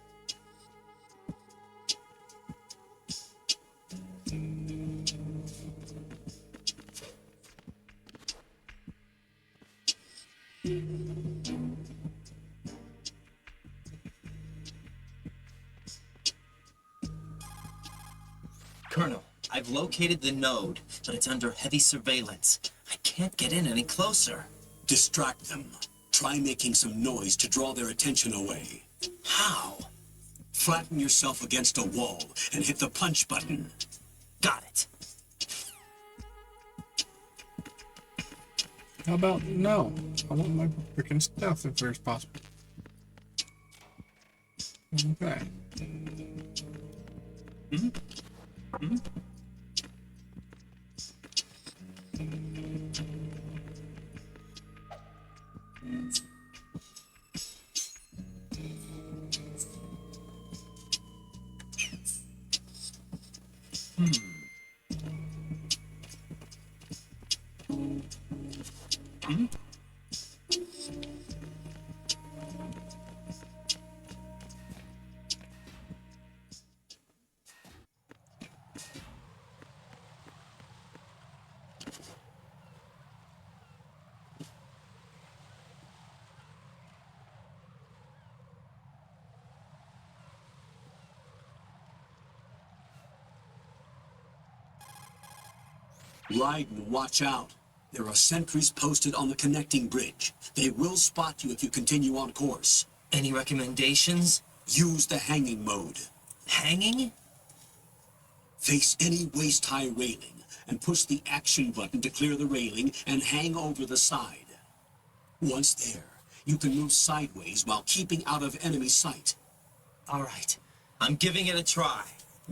Colonel, I've located the node, but it's under heavy surveillance. I can't get in any closer. Distract them. Try making some noise to draw their attention away. How? Flatten yourself against a wall and hit the punch button. Got it. How about no? I want my freaking stuff if there's possible. Okay. Raiden, watch out. There are sentries posted on the connecting bridge. They will spot you if you continue on course. Any recommendations? Use the hanging mode. Hanging? Face any waist-high railing and push the action button to clear the railing and hang over the side. Once there, you can move sideways while keeping out of enemy sight. All right. I'm giving it a try.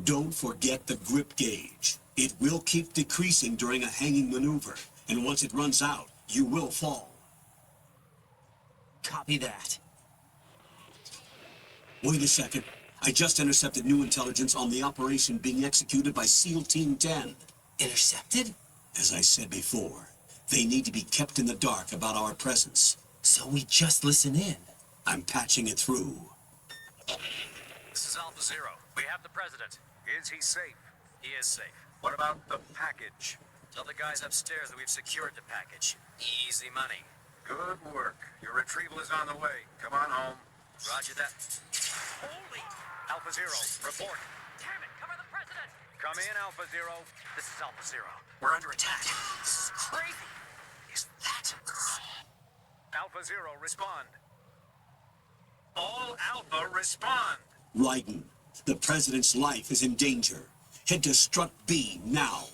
Don't forget the grip gauge. It will keep decreasing during a hanging maneuver, and once it runs out, you will fall. Copy that. Wait a second. I just intercepted new intelligence on the operation being executed by SEAL Team 10. Intercepted? As I said before, they need to be kept in the dark about our presence. So we just listen in. I'm patching it through. This is Alpha Zero. We have the president. Is he safe? He is safe. What about the package? Tell the guys upstairs that we've secured the package. Easy money. Good work. Your retrieval is on the way. Come on home. Roger that. Holy! Alpha Zero, report. Damn it, cover the president! Come in, Alpha Zero. This is Alpha Zero. We're under attack. This is crazy. Is that... Alpha Zero, respond. All Alpha, respond. Raiden, the president's life is in danger. Head to Strut B now.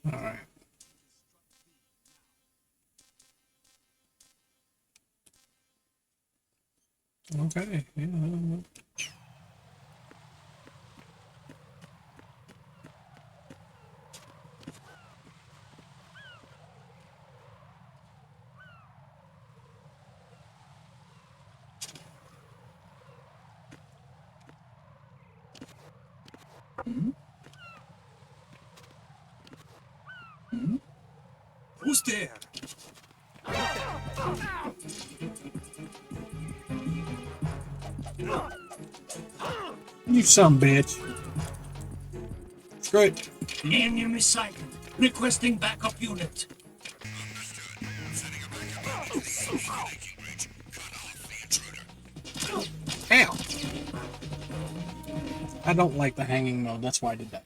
All right. Okay. Yeah. Who's there? You some bitch. Screw it. Enemy sighted. Requesting backup unit. Ow. I don't like the hanging mode. That's why I did that.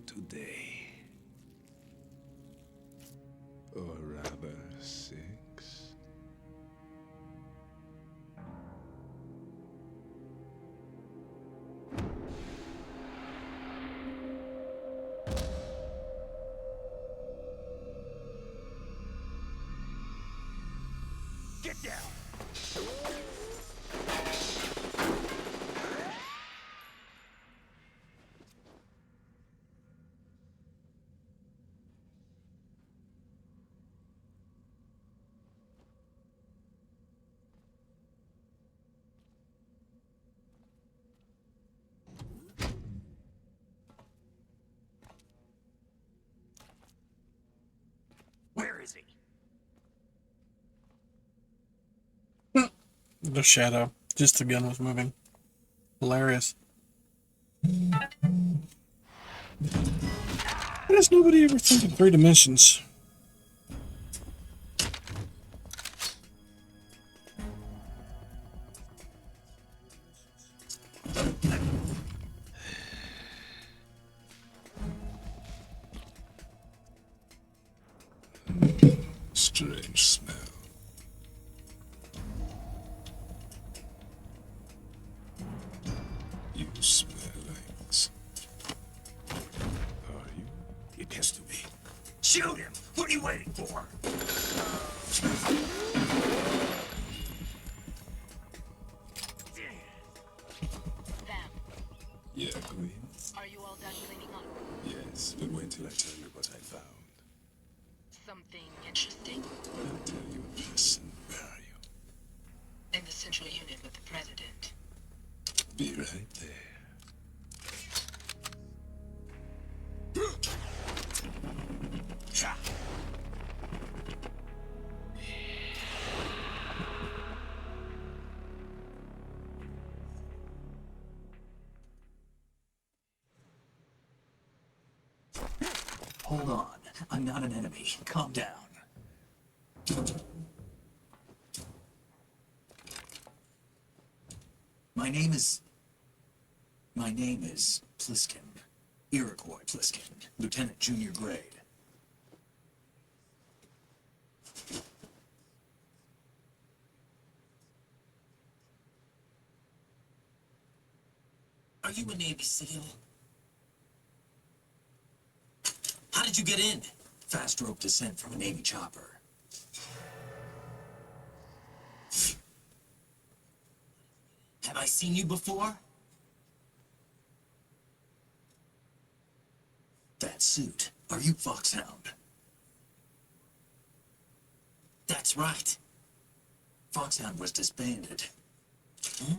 today. Or rather, 6. Get down! Where is he? The shadow. Just the gun was moving. Hilarious. Why does nobody ever think in 3 dimensions? Strange smell. You smell like... Are you? It has to be. Shoot him! What are you waiting for? Yeah, Queen? Are you all done cleaning up? Yes, but wait till I tell you what I found. Something interesting? I'll tell you in person. Where are you? In the central unit with the president. Be right there. Hold on. I'm not an enemy. Calm down. My name is Pliskin. Iroquois Pliskin. Lieutenant Junior Grade. Are you a Navy SEAL? How did you get in? Fast rope descent from a Navy chopper. Have I seen you before? That suit. Are you Foxhound? That's right. Foxhound was disbanded. Hmm?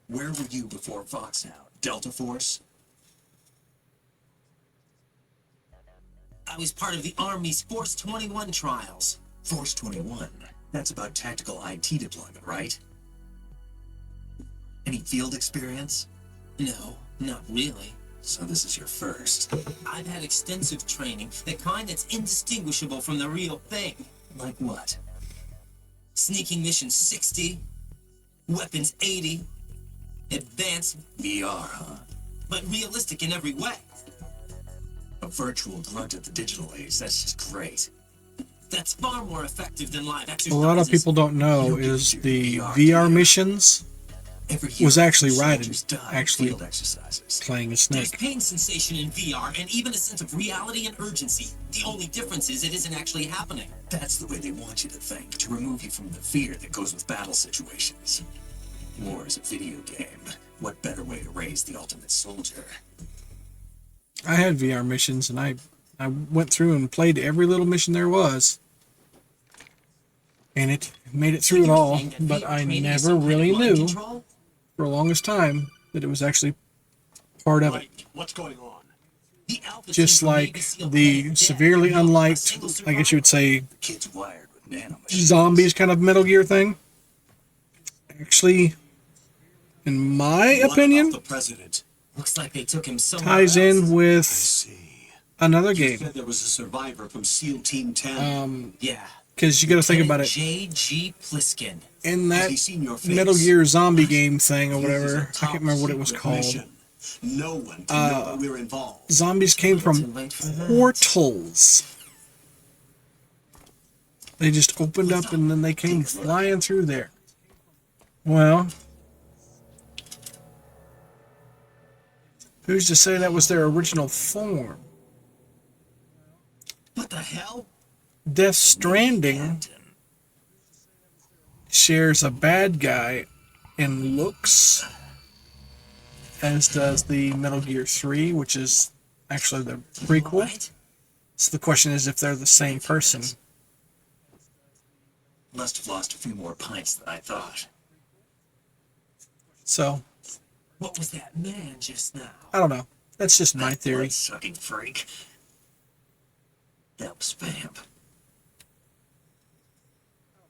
Where were you before Foxhound? Delta Force? I was part of the Army's Force 21 trials. Force 21? That's about tactical IT deployment, right? Any field experience? No, not really. So this is your first. I've had extensive training, the kind that's indistinguishable from the real thing. Like what? Sneaking mission 60, weapons 80, advanced VR, huh? but realistic in every way. A virtual grunt at the digital age, that's just great. That's far more effective than live A exercises. lot of people don't know is the VR missions was actually Raiden actually playing a There's snake. pain sensation in VR and even a sense of reality and urgency. The only difference is it isn't actually happening. That's the way they want you to think, to remove you from the fear that goes with battle situations. War is a video game. What better way to raise the ultimate soldier? I had VR missions, and I went through and played every little mission there was. And it made it through it all, but I never really knew, for the longest time, that it was actually part of it. What's going on? Just like the severely unliked, I guess you would say, Kid's wired with nanomachines. zombies kind of Metal Gear thing. Actually, in my opinion, The president. Looks like they took him somewhere ties else. in with another game. Said there was a survivor from SEAL Team 10. Yeah. Because you got to think about it. J.G. Pliskin. In Has that he seen your face? Metal Gear zombie game thing or whatever, I can't remember what it was called. No one can know that we're involved. Zombies came from portals. They just opened up and then they came flying through there. Well, who's to say that was their original form? What the hell? Death Stranding shares a bad guy in looks, as does the Metal Gear 3, which is actually the prequel. So the question is if they're the same person. Must have lost a few more pints than I thought. So, What was that man just now? I don't know. That's just my theory. Sucking freak. That was Vamp.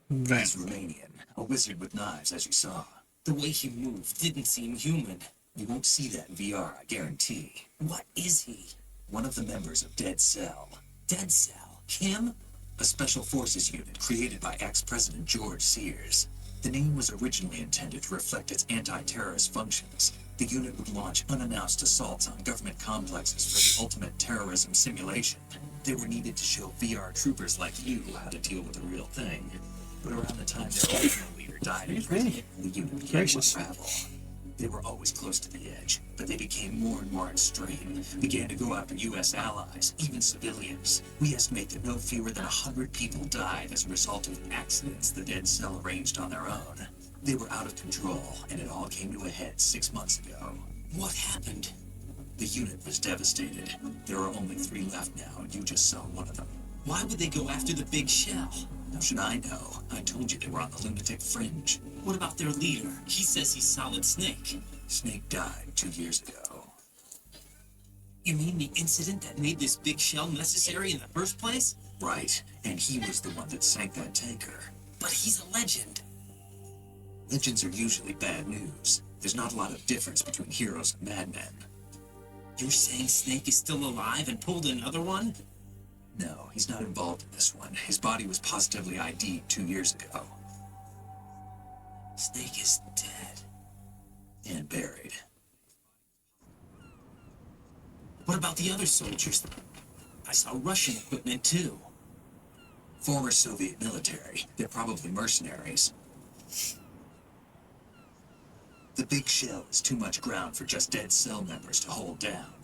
He's Romanian, a wizard with knives, as you saw. The way he moved didn't seem human. You won't see that in VR, I guarantee. What is he? One of the members of Dead Cell. Dead Cell? Him? A special forces unit created by ex-President George Sears. The name was originally intended to reflect its anti-terrorist functions. The unit would launch unannounced assaults on government complexes for the ultimate terrorism simulation. They were needed to show VR troopers like you how to deal with the real thing. But around the time their original leader died in prison, the unit began to unravel. They were always close to the edge, but they became more and more extreme, began to go after U.S. allies, even civilians. We estimate that no fewer than 100 people died as a result of accidents the Dead Cell arranged on their own. They were out of control, and it all came to a head 6 months ago. What happened? The unit was devastated. There are only 3 left now, and you just saw one of them. Why would they go after the big shell? How should I know? I told you they were on the lunatic fringe. What about their leader? He says he's Solid Snake. Snake died 2 years ago. You mean the incident that made this big shell necessary in the first place? Right, and he was the one that sank that tanker. But he's a legend. Legends are usually bad news. There's not a lot of difference between heroes and madmen. You're saying Snake is still alive and pulled another one? No, he's not involved in this one. His body was positively ID'd 2 years ago. Snake is dead. And buried. What about the other soldiers? I saw Russian equipment too. Former Soviet military. They're probably mercenaries. The big shell is too much ground for just Dead Cell members to hold down.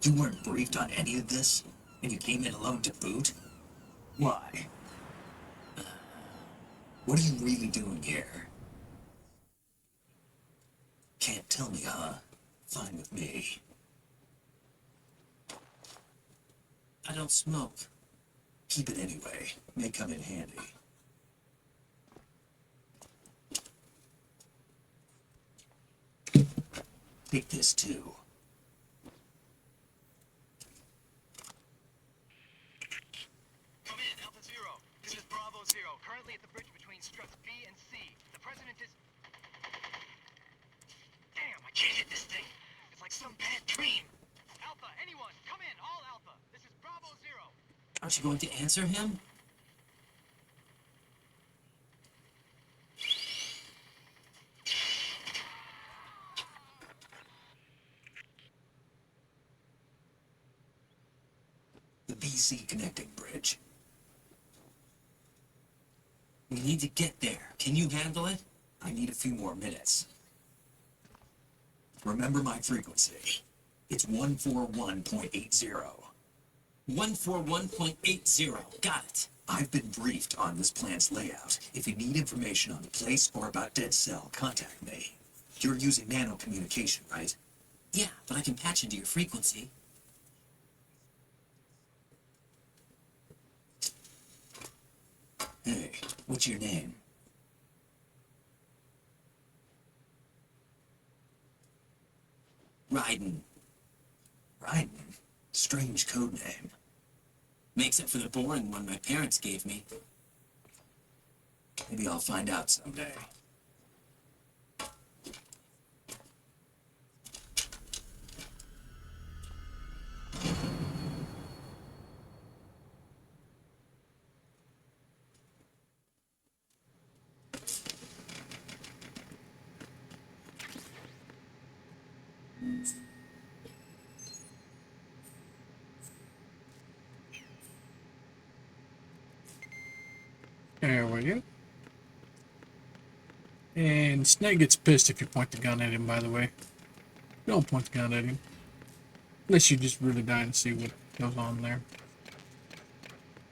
You weren't briefed on any of this? And you came in alone to boot? Why? What are you really doing here? Can't tell me, huh? Fine with me. I don't smoke. Keep it anyway. May come in handy. Take this too. Come in, Alpha Zero. This is Bravo Zero, currently at the bridge between struts B and C. The President is... Damn, I can't hit this thing. It's like some bad dream. Alpha, anyone, come in, all Alpha. This is Bravo Zero. Aren't you going to answer him? The BC connecting bridge. We need to get there. Can you handle it? I need a few more minutes. Remember my frequency. It's 141.80. 141.80. Got it. I've been briefed on this plan's layout. If you need information on the place or about Dead Cell, contact me. You're using nano communication, right? Yeah, but I can patch into your frequency. Hey, what's your name? Raiden. Raiden? Strange code name. Makes it for the boring one my parents gave me. Maybe I'll find out someday. There we go. And Snake gets pissed if you point the gun at him, by the way. Don't point the gun at him. Unless you're just really dying to see what goes on there.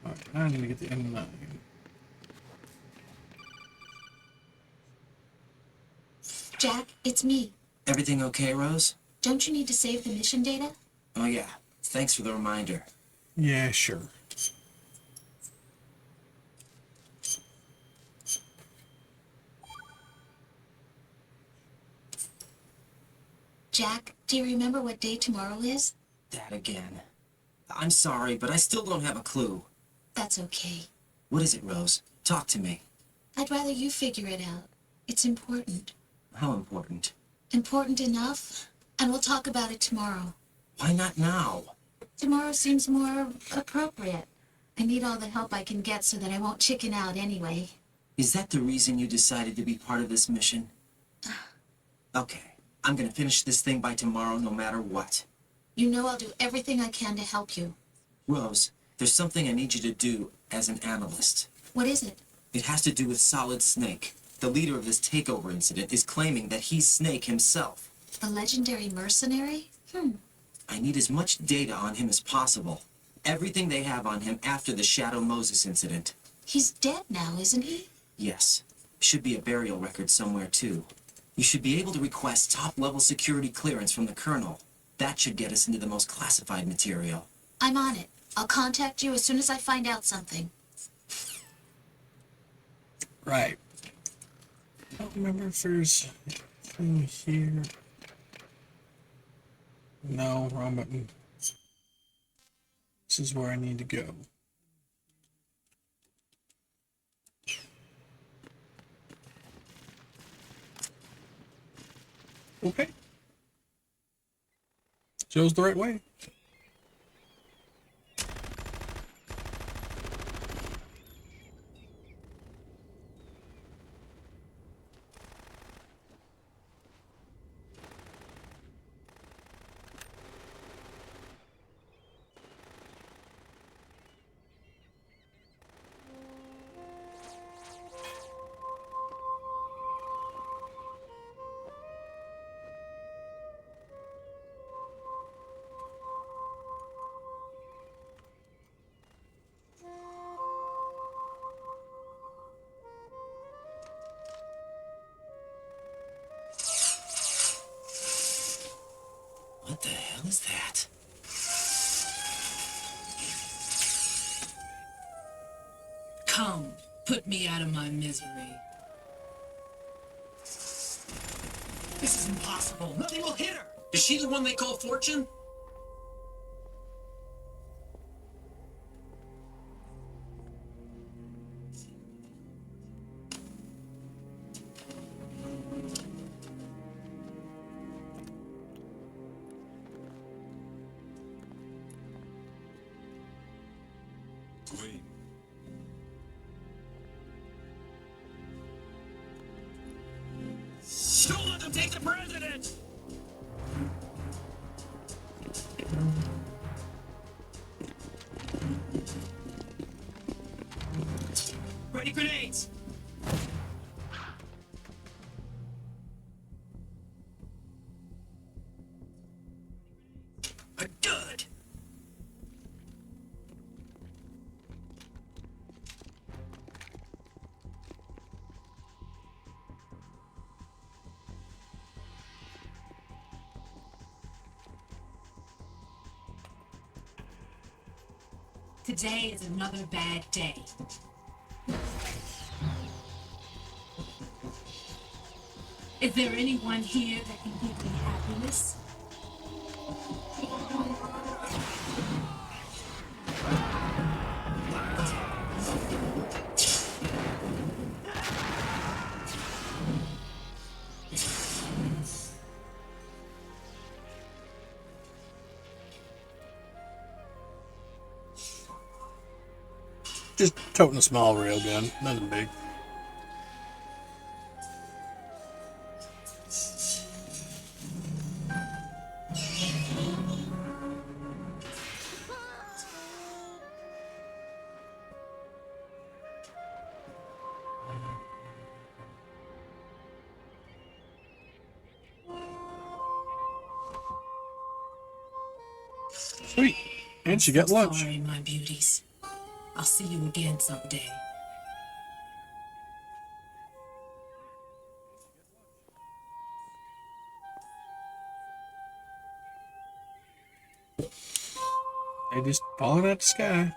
Alright, now I'm going to get the M9. Jack, it's me. Everything okay, Rose? Don't you need to save the mission data? Oh yeah, thanks for the reminder. Yeah, sure. Jack, do you remember what day tomorrow is? That again. I'm sorry, but I still don't have a clue. That's okay. What is it, Rose? Talk to me. I'd rather you figure it out. It's important. How important? Important enough? And we'll talk about it tomorrow. Why not now? Tomorrow seems more appropriate. I need all the help I can get so that I won't chicken out anyway. Is that the reason you decided to be part of this mission? Okay, I'm gonna finish this thing by tomorrow no matter what. You know I'll do everything I can to help you. Rose, there's something I need you to do as an analyst. What is it? It has to do with Solid Snake. The leader of this takeover incident is claiming that he's Snake himself. The legendary mercenary? I need as much data on him as possible. Everything they have on him after the Shadow Moses incident. He's dead now, isn't he? Yes. Should be a burial record somewhere, too. You should be able to request top-level security clearance from the Colonel. That should get us into the most classified material. I'm on it. I'll contact you as soon as I find out something. Right. I don't remember if there's anything here. No, wrong button. This is where I need to go. Okay. Shows the right way. What the hell is that? Come, put me out of my misery. This is impossible. Nothing will hit her. Is she the one they call Fortune? Queen. Don't let them take the president! Ready grenades! Good! Today is another bad day. Is there anyone here that can give me happiness? Just toting a small railgun, nothing big. Sweet. And she got lunch. Sorry, my beauties. I'll see you again someday. They just falling out the sky.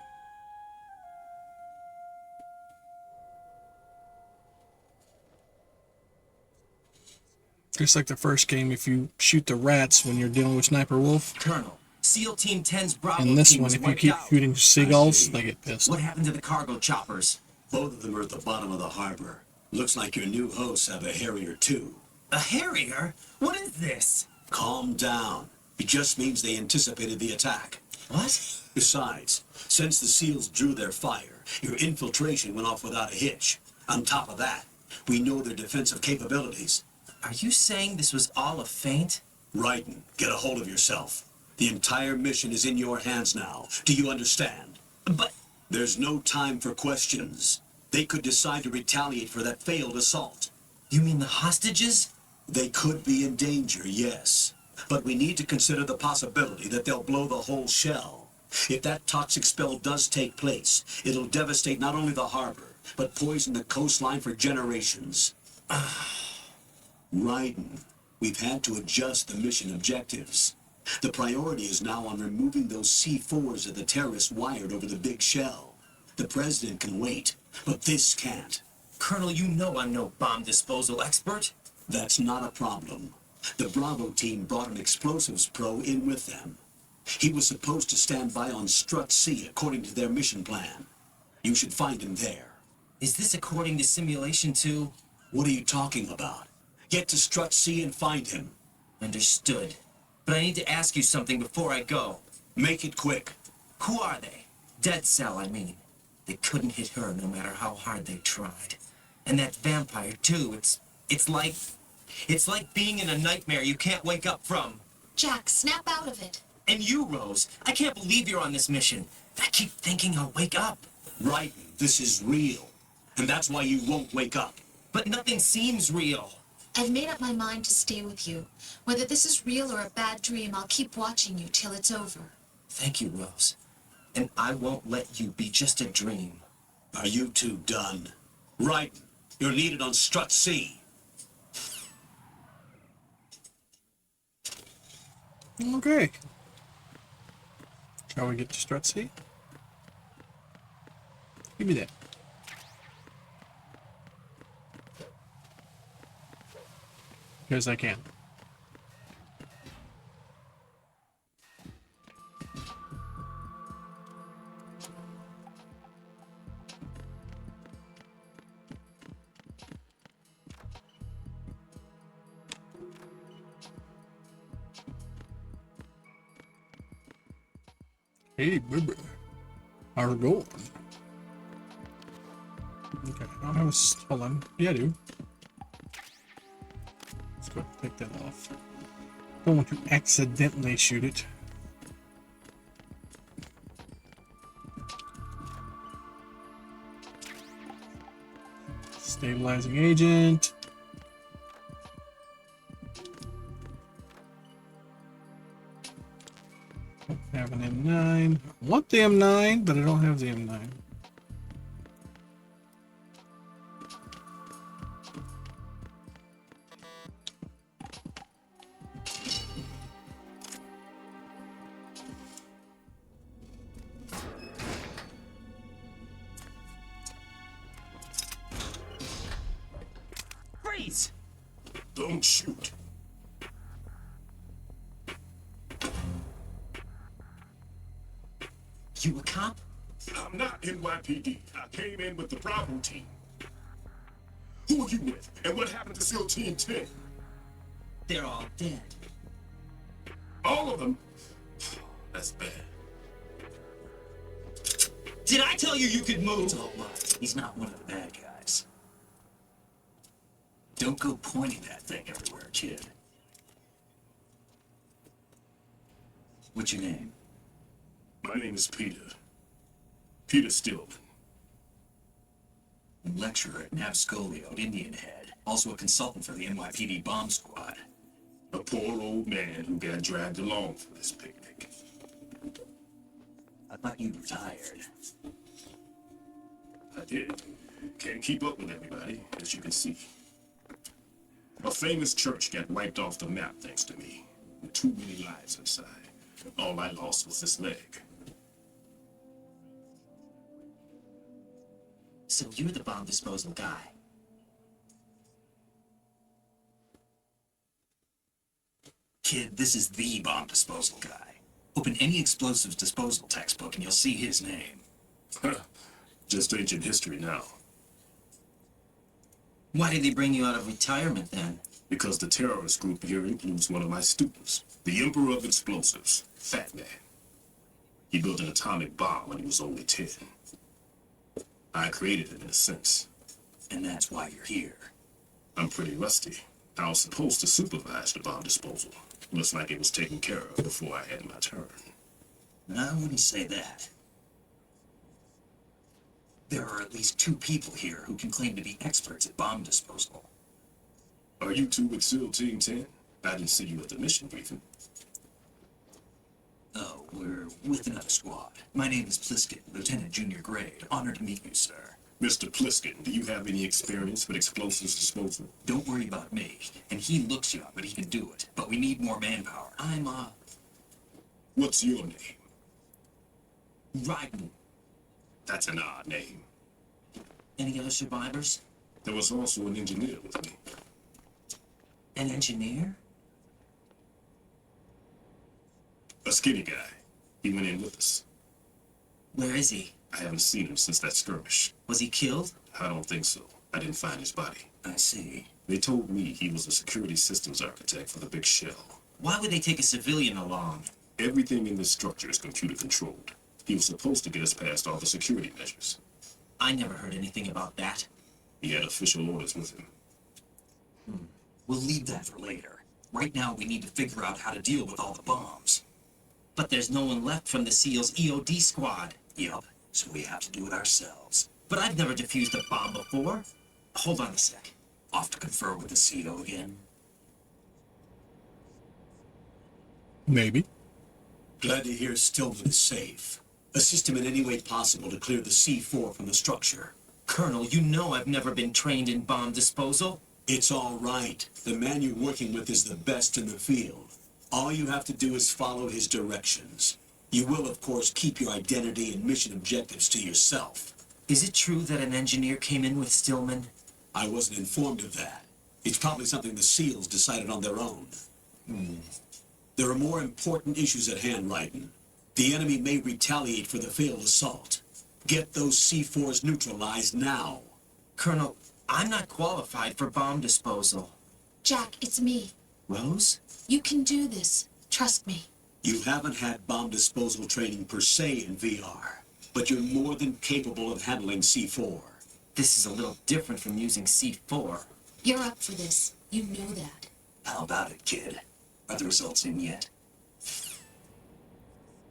Just like the first game, if you shoot the rats when you're dealing with Sniper Wolf. Colonel, SEAL Team 10's Bravo And this team one, was if you wiped keep out. shooting seagulls, they get pissed. What happened to the cargo choppers? Both of them are at the bottom of the harbor. Looks like your new hosts have a Harrier too. A Harrier? What is this? Calm down. It just means they anticipated the attack. What? Besides, since the SEALs drew their fire, your infiltration went off without a hitch. On top of that, we know their defensive capabilities. Are you saying this was all a feint? Raiden, get a hold of yourself. The entire mission is in your hands now. Do you understand? But... There's no time for questions. They could decide to retaliate for that failed assault. You mean the hostages? They could be in danger, yes. But we need to consider the possibility that they'll blow the whole shell. If that toxic spell does take place, it'll devastate not only the harbor, but poison the coastline for generations. Raiden, we've had to adjust the mission objectives. The priority is now on removing those C4s that the terrorists wired over the big shell. The president can wait, but this can't. Colonel, you know I'm no bomb disposal expert. That's not a problem. The Bravo team brought an explosives pro in with them. He was supposed to stand by on Strut C according to their mission plan. You should find him there. Is this according to Simulation 2? What are you talking about? Get to Strut C and find him. Understood. But I need to ask you something before I go. Make it quick. Who are they? Dead Cell, I mean. They couldn't hit her no matter how hard they tried. And that vampire, too. It's like being in a nightmare you can't wake up from. Jack, snap out of it. And you, Rose. I can't believe you're on this mission. I keep thinking I'll wake up. Raiden, this is real. And that's why you won't wake up. But nothing seems real. I've made up my mind to stay with you. Whether this is real or a bad dream, I'll keep watching you till it's over. Thank you, Rose. And I won't let you be just a dream. Are you two done? Raiden, you're needed on Strut C. Okay. Shall we get to Strut C? Give me that. Because I can. Hey, baby. How's it going? Okay, I don't have a... Hold on. Yeah, I do. Let's go ahead and take that off. Don't want to accidentally shoot it. Stabilizing agent. Don't have an M9. I want the M9, but I don't have the M9. Freeze! Don't shoot. You a cop? I'm not NYPD. I came in with the Bravo team. Who are you with? And what happened to SEAL Team 10? They're all dead. All of them? That's bad. Did I tell you you could move? Don't lie. He's not one of the bad guys. Don't go pointing that thing everywhere, kid. What's your name? My name is Peter. Peter Stillman. Lecturer at Navscolio at Indian Head. Also a consultant for the NYPD bomb squad. A poor old man who got dragged along for this picnic. Thought you retired. I did. Can't keep up with everybody, as you can see. A famous church got wiped off the map thanks to me. With too many lives inside. All I lost was this leg. So you're the bomb disposal guy. Kid, this is the bomb disposal guy. Open any explosives disposal textbook and you'll see his name. Just ancient history now. Why did they bring you out of retirement then? Because the terrorist group here includes one of my students, the Emperor of Explosives, Fat Man. He built an atomic bomb when he was only 10. I created it in a sense. And that's why you're here. I'm pretty rusty. I was supposed to supervise the bomb disposal. Looks like it was taken care of before I had my turn. I wouldn't say that. There are at least 2 people here who can claim to be experts at bomb disposal. Are you 2 with SEAL Team 10? I didn't see you at the mission briefing. Oh, we're with another squad. My name is Pliskin, Lieutenant Junior Grade. Honored to meet you, sir. Mr. Pliskin, do you have any experience with explosives disposal? Don't worry about me. And he looks young, but he can do it. But we need more manpower. What's your name? Raiden. That's an odd name. Any other survivors? There was also an engineer with me. An engineer? A skinny guy. He went in with us. Where is he? I haven't seen him since that skirmish. Was he killed? I don't think so. I didn't find his body. I see. They told me he was a security systems architect for the big shell. Why would they take a civilian along? Everything in this structure is computer controlled. He was supposed to get us past all the security measures. I never heard anything about that. He had official orders with him. We'll leave that for later. Right now, we need to figure out how to deal with all the bombs. But there's no one left from the SEAL's EOD squad. Yup, so we have to do it ourselves. But I've never defused a bomb before. Hold on a sec. Off to confer with the CO again? Maybe. Glad to hear Stillman is safe. Assist him in any way possible to clear the C4 from the structure. Colonel, you know I've never been trained in bomb disposal. It's all right. The man you're working with is the best in the field. All you have to do is follow his directions. You will, of course, keep your identity and mission objectives to yourself. Is it true that an engineer came in with Stillman? I wasn't informed of that. It's probably something the SEALs decided on their own. There are more important issues at hand, Raiden. The enemy may retaliate for the failed assault. Get those C4s neutralized now. Colonel, I'm not qualified for bomb disposal. Jack, it's me. Rose? You can do this. Trust me. You haven't had bomb disposal training per se in VR, but you're more than capable of handling C4. This is a little different from using C4. You're up for this. You know that. How about it, kid? Are the results in yet?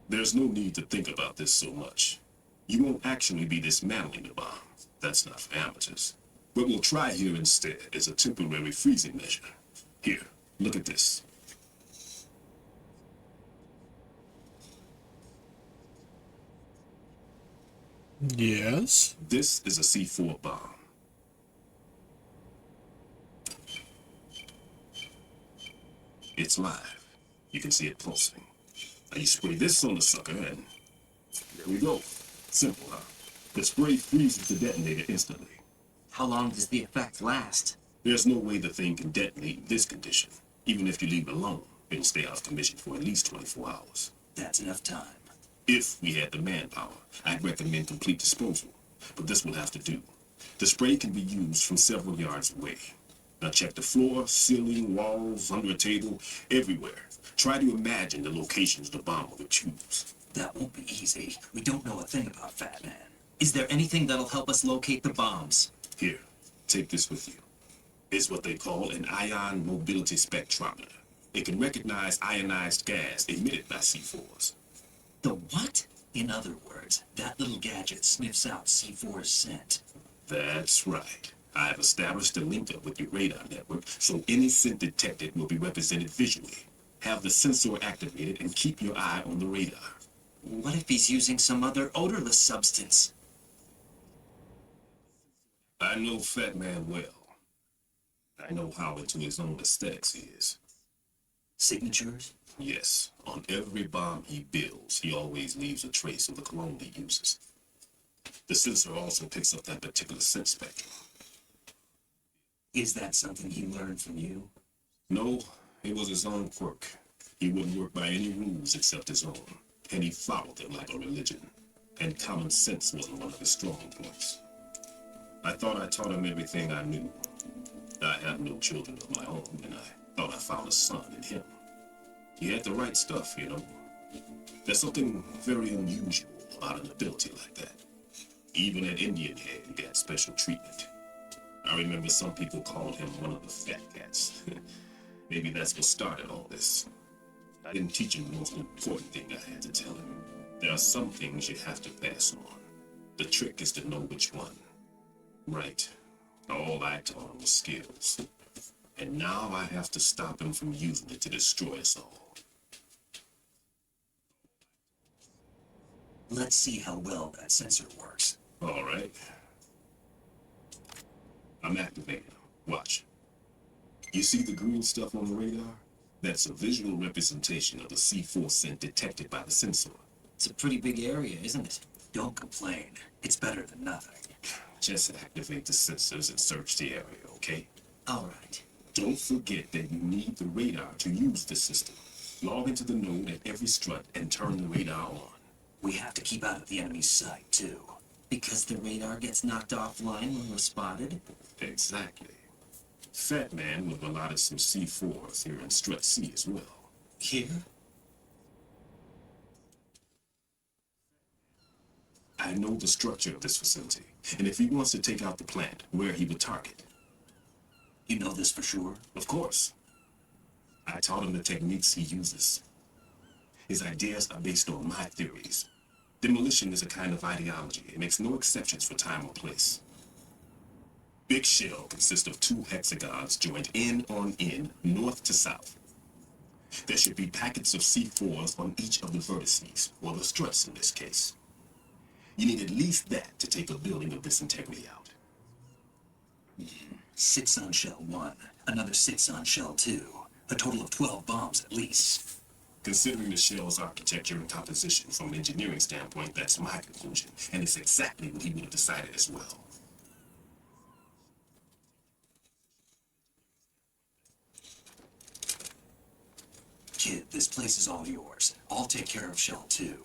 There's no need to think about this so much. You won't actually be dismantling the bomb. That's not for amateurs. What we'll try here instead is a temporary freezing measure. Here, look at this. Yes. This is a C4 bomb. It's live. You can see it pulsing. Now you spray this on the sucker and there we go. Simple, huh? The spray freezes the detonator instantly. How long does the effect last? There's no way the thing can detonate in this condition. Even if you leave it alone, it'll stay out of commission for at least 24 hours. That's enough time. If we had the manpower, I'd recommend complete disposal. But this will have to do. The spray can be used from several yards away. Now check the floor, ceiling, walls, under a table, everywhere. Try to imagine the locations the bomber would choose. That won't be easy. We don't know a thing about Fat Man. Is there anything that'll help us locate the bombs? Here, take this with you. It's what they call an ion mobility spectrometer. It can recognize ionized gas emitted by C4s. The what? In other words, that little gadget sniffs out C4's scent. That's right. I've established a link up with your radar network, so any scent detected will be represented visually. Have the sensor activated and keep your eye on the radar. What if he's using some other odorless substance? I know Fat Man well. I know how into his own aesthetics he is. Signatures? Yes, on every bomb he builds, he always leaves a trace of the cologne he uses. The sensor also picks up that particular scent spectrum. Is that something he learned from you? No, it was his own quirk. He wouldn't work by any rules except his own, and he followed them like a religion. And common sense wasn't one of his strong points. I thought I taught him everything I knew. I have no children of my own, and I thought I found a son in him. He had the right stuff, you know. There's something very unusual about an ability like that. Even at Indian Head, he got special treatment. I remember some people called him one of the fat cats. Maybe that's what started all this. I didn't teach him the most important thing I had to tell him. There are some things you have to pass on. The trick is to know which one. Right. All I taught him was skills. And now I have to stop him from using it to destroy us all. Let's see how well that sensor works. All right. I'm activating him. Watch. You see the green stuff on the radar? That's a visual representation of the C4 scent detected by the sensor. It's a pretty big area, isn't it? Don't complain. It's better than nothing. Just activate the sensors and search the area, okay? All right. Don't forget that you need the radar to use the system. Log into the node at every strut and turn the radar on. We have to keep out of the enemy's sight, too. Because the radar gets knocked offline when we're spotted? Exactly. Fat Man would have allotted some C4s here in Strut C as well. Here? I know the structure of this facility, and if he wants to take out the plant, where he would target. You know this for sure? Of course. I taught him the techniques he uses. His ideas are based on my theories. Demolition is a kind of ideology. It makes no exceptions for time or place. Big shell consists of 2 hexagons joined end on end, north to south. There should be packets of C4s on each of the vertices, or the struts in this case. You need at least that to take a building of this integrity out. 6 on shell 1, another 6 on shell 2. A total of 12 bombs at least. Considering the shell's architecture and composition from an engineering standpoint, that's my conclusion, and it's exactly what he would have decided as well. Kid, this place is all yours. I'll take care of shell 2.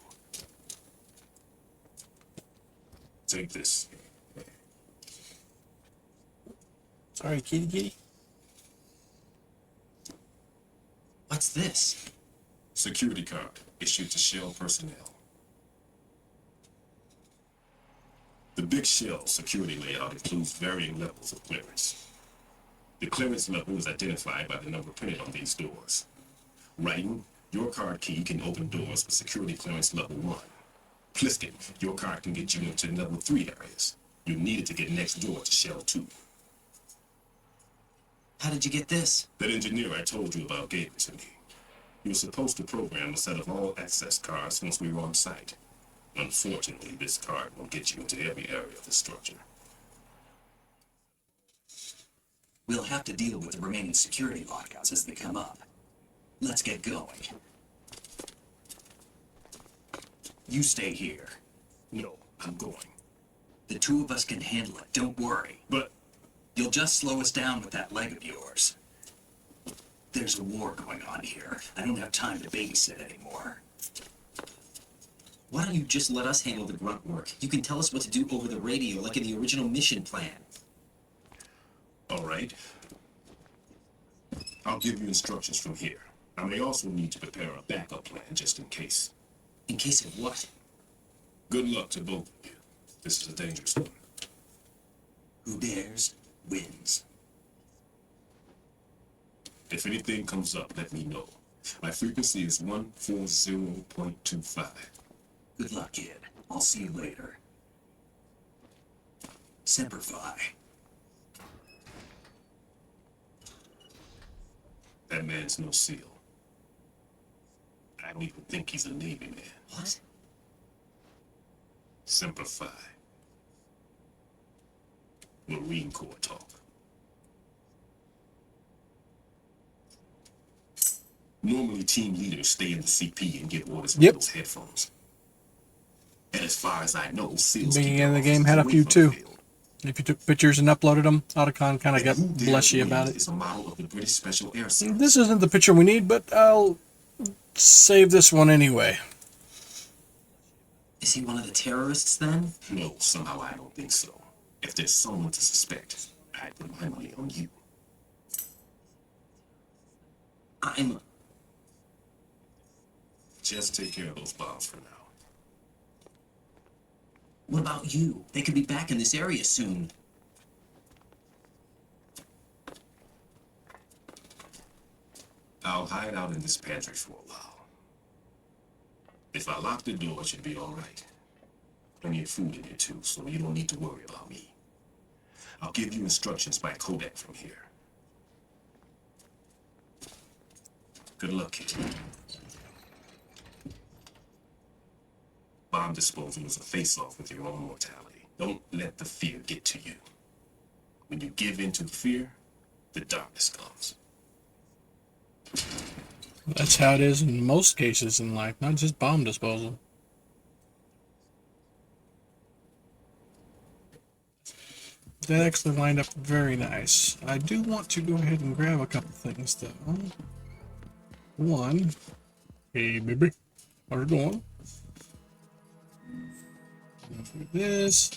Take this. Sorry, kitty kitty. What's this? Security card issued to Shell personnel. The Big Shell security layout includes varying levels of clearance. The clearance level is identified by the number printed on these doors. Raiden, your card key can open doors for security clearance level 1. Pliskin, your card can get you into level 3 areas. You need it to get next door to Shell 2. How did you get this? That engineer I told you about gave it to me. He was supposed to program a set of all access cards once we were on site. Unfortunately, this card won't get you into every area of the structure. We'll have to deal with the remaining security lockouts as they come up. Let's get going. You stay here. No, I'm going. The 2 of us can handle it, don't worry. But you'll just slow us down with that leg of yours. There's a war going on here. I don't have time to babysit anymore. Why don't you just let us handle the grunt work? You can tell us what to do over the radio like in the original mission plan. All right. I'll give you instructions from here. I may also need to prepare a backup plan just in case. In case of what? Good luck to both of you. This is a dangerous one. Who dares, wins. If anything comes up, let me know. My frequency is 140.25. Good luck, kid. I'll see you later. Semper Fi. That man's no SEAL. I don't even think he's a Navy man. What? Simplify. Marine Corps talk. Normally, team leaders stay in the CP and get orders with those headphones. And as far as I know, SEALs Beginning of the game had a few too. If you took pictures and uploaded them, Otacon kind of got blessy about it. Is a model of the British Special Air Service. This isn't the picture we need, but I'll save this one anyway. Is he one of the terrorists then? No, somehow I don't think so. If there's someone to suspect, I'd put my money on you. Just take care of those bombs for now. What about you? They could be back in this area soon. I'll hide out in this pantry for a while. If I lock the door, it should be all right. Plenty of food in here too, so you don't need to worry about me. I'll give you instructions by Kodak from here. Good luck, kid. Bomb disposal is a face-off with your own mortality. Don't let the fear get to you. When you give in to the fear, the darkness comes. That's how it is in most cases in life, not just bomb disposal. That actually lined up very nice. I do want to go ahead and grab a couple things though. One, hey baby, how's it going? Do this.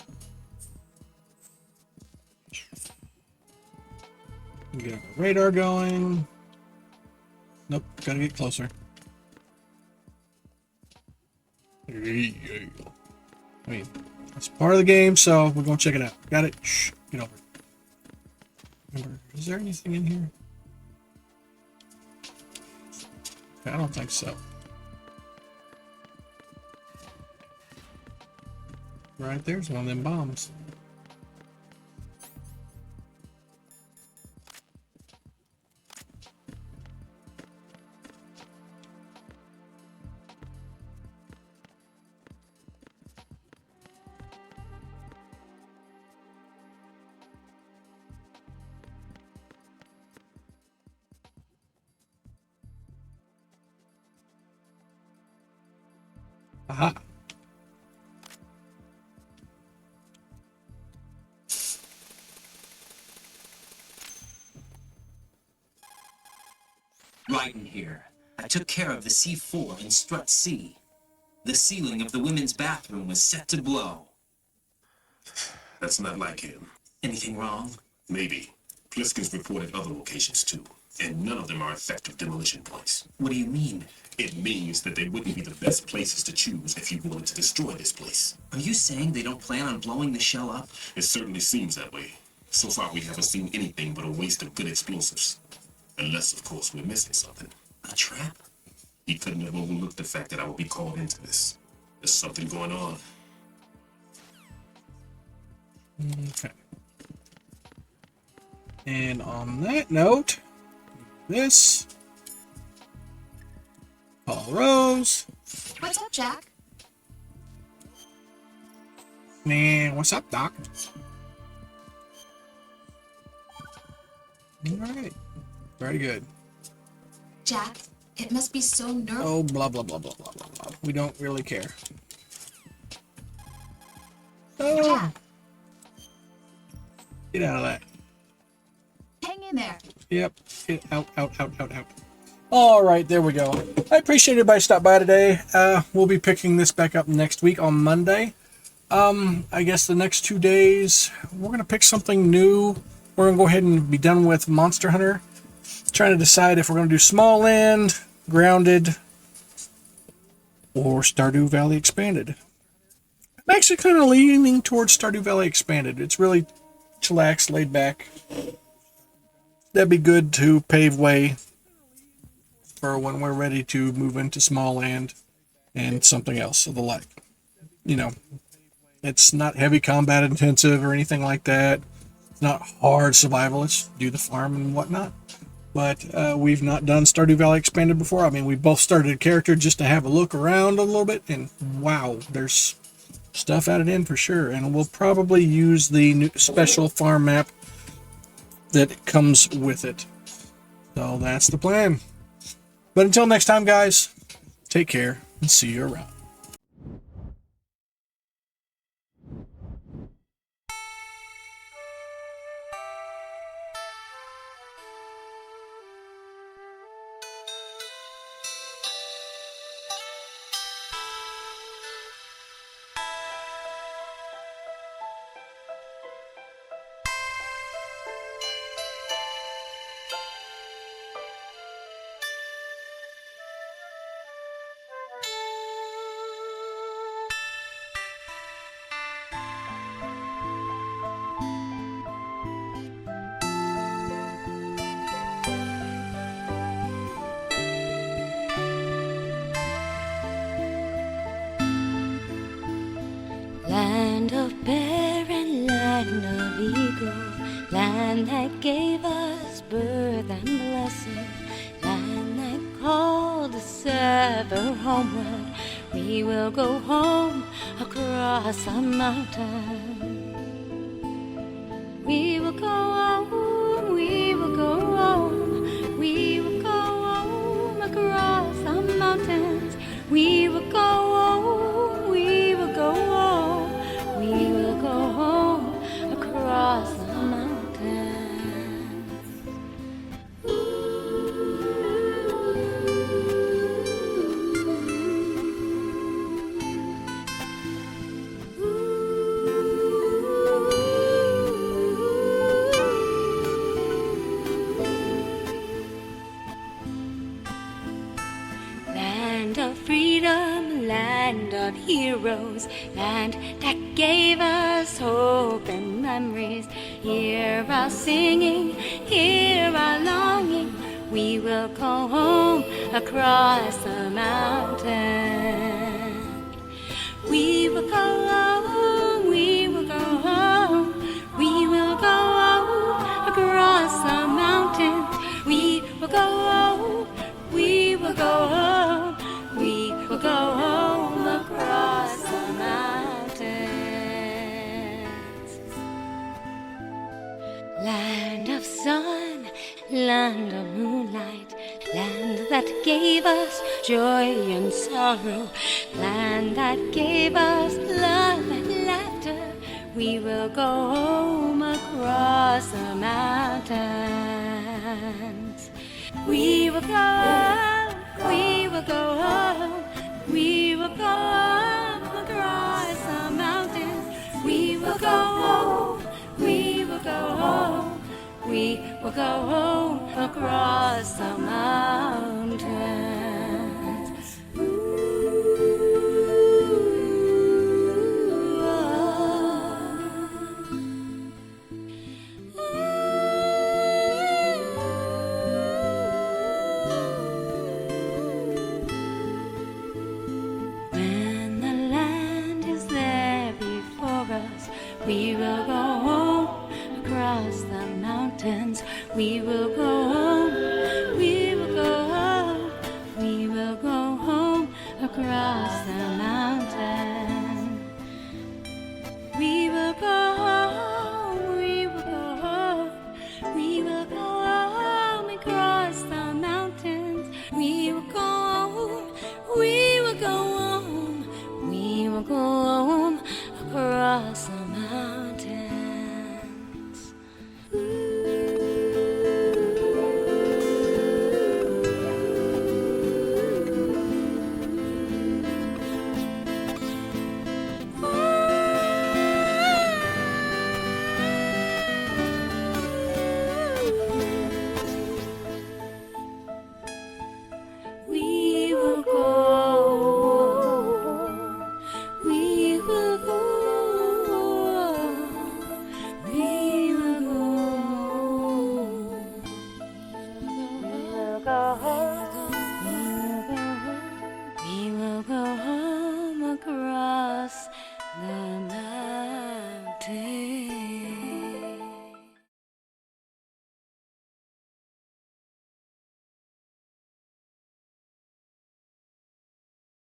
Get our radar going. Nope, gotta get closer. I mean, it's part of the game, so we're gonna check it out. Got it? Shh, get over it. Remember, is there anything in here? I don't think so. Right there's one of them bombs. Aha. Raiden here. I took care of the C4 in Strut C. The ceiling of the women's bathroom was set to blow. That's not like him. Anything wrong? Maybe. Pliskin's reported other locations too, and none of them are effective demolition points. What do you mean? It means that they wouldn't be the best places to choose if you wanted to destroy this place. Are you saying they don't plan on blowing the shell up? It certainly seems that way. So far we haven't seen anything but a waste of good explosives. Unless, of course, we're missing something. A trap? He couldn't have overlooked the fact that I would be called into this. There's something going on. Okay. And on that note, this. Paul Rose. What's up, Jack? Man, what's up, Doc? Alright. Very good. Jack, it must be so nerve. Oh, blah, blah, blah, blah, blah, blah, blah. We don't really care. Oh. Jack, Get out of that. hang in there. Yep. Get out. All right, there we go. I appreciate everybody stopped by today. We'll be picking this back up next week on Monday. I guess the next 2 days, we're going to pick something new. We're going to go ahead and be done with Monster Hunter. Trying to decide if we're going to do Small Land, Grounded, or Stardew Valley Expanded. I'm actually kind of leaning towards Stardew Valley Expanded. It's really chillax, laid back. That'd be good to pave way for when we're ready to move into Small Land and something else of the like. You know, it's not heavy combat intensive or anything like that. It's not hard survival. It's do the farm and whatnot. But we've not done Stardew Valley Expanded before. I mean, we both started a character just to have a look around a little bit, and wow, there's stuff added in for sure. And we'll probably use the new special farm map that comes with it. So that's the plan. But until next time, guys, take care and see you around. Land of bear and land of eagle, land that gave us birth and blessing, land that called us ever homeward. We will go home across the mountain. We will go home, we will go home, we will go home across the mountains. We will go home, we will go home, we will go home across the mountains. Land of freedom, land of heroes, land that gave us hope and memories. Hear our singing, hear our longing. We will go home across the mountain. We will go home, we will go home, we will go home across the mountains. We will go home, we will go home, we will go home across the mountains. Land of sun, land of moonlight, land that gave us joy and sorrow, land that gave us love and laughter. We will go home across the mountains. We will go home, we will go home, we will go home across the mountains. We will go home, we will go home, we will go home across the mountains. When the land is there before us, we will go home across the mountains. We will go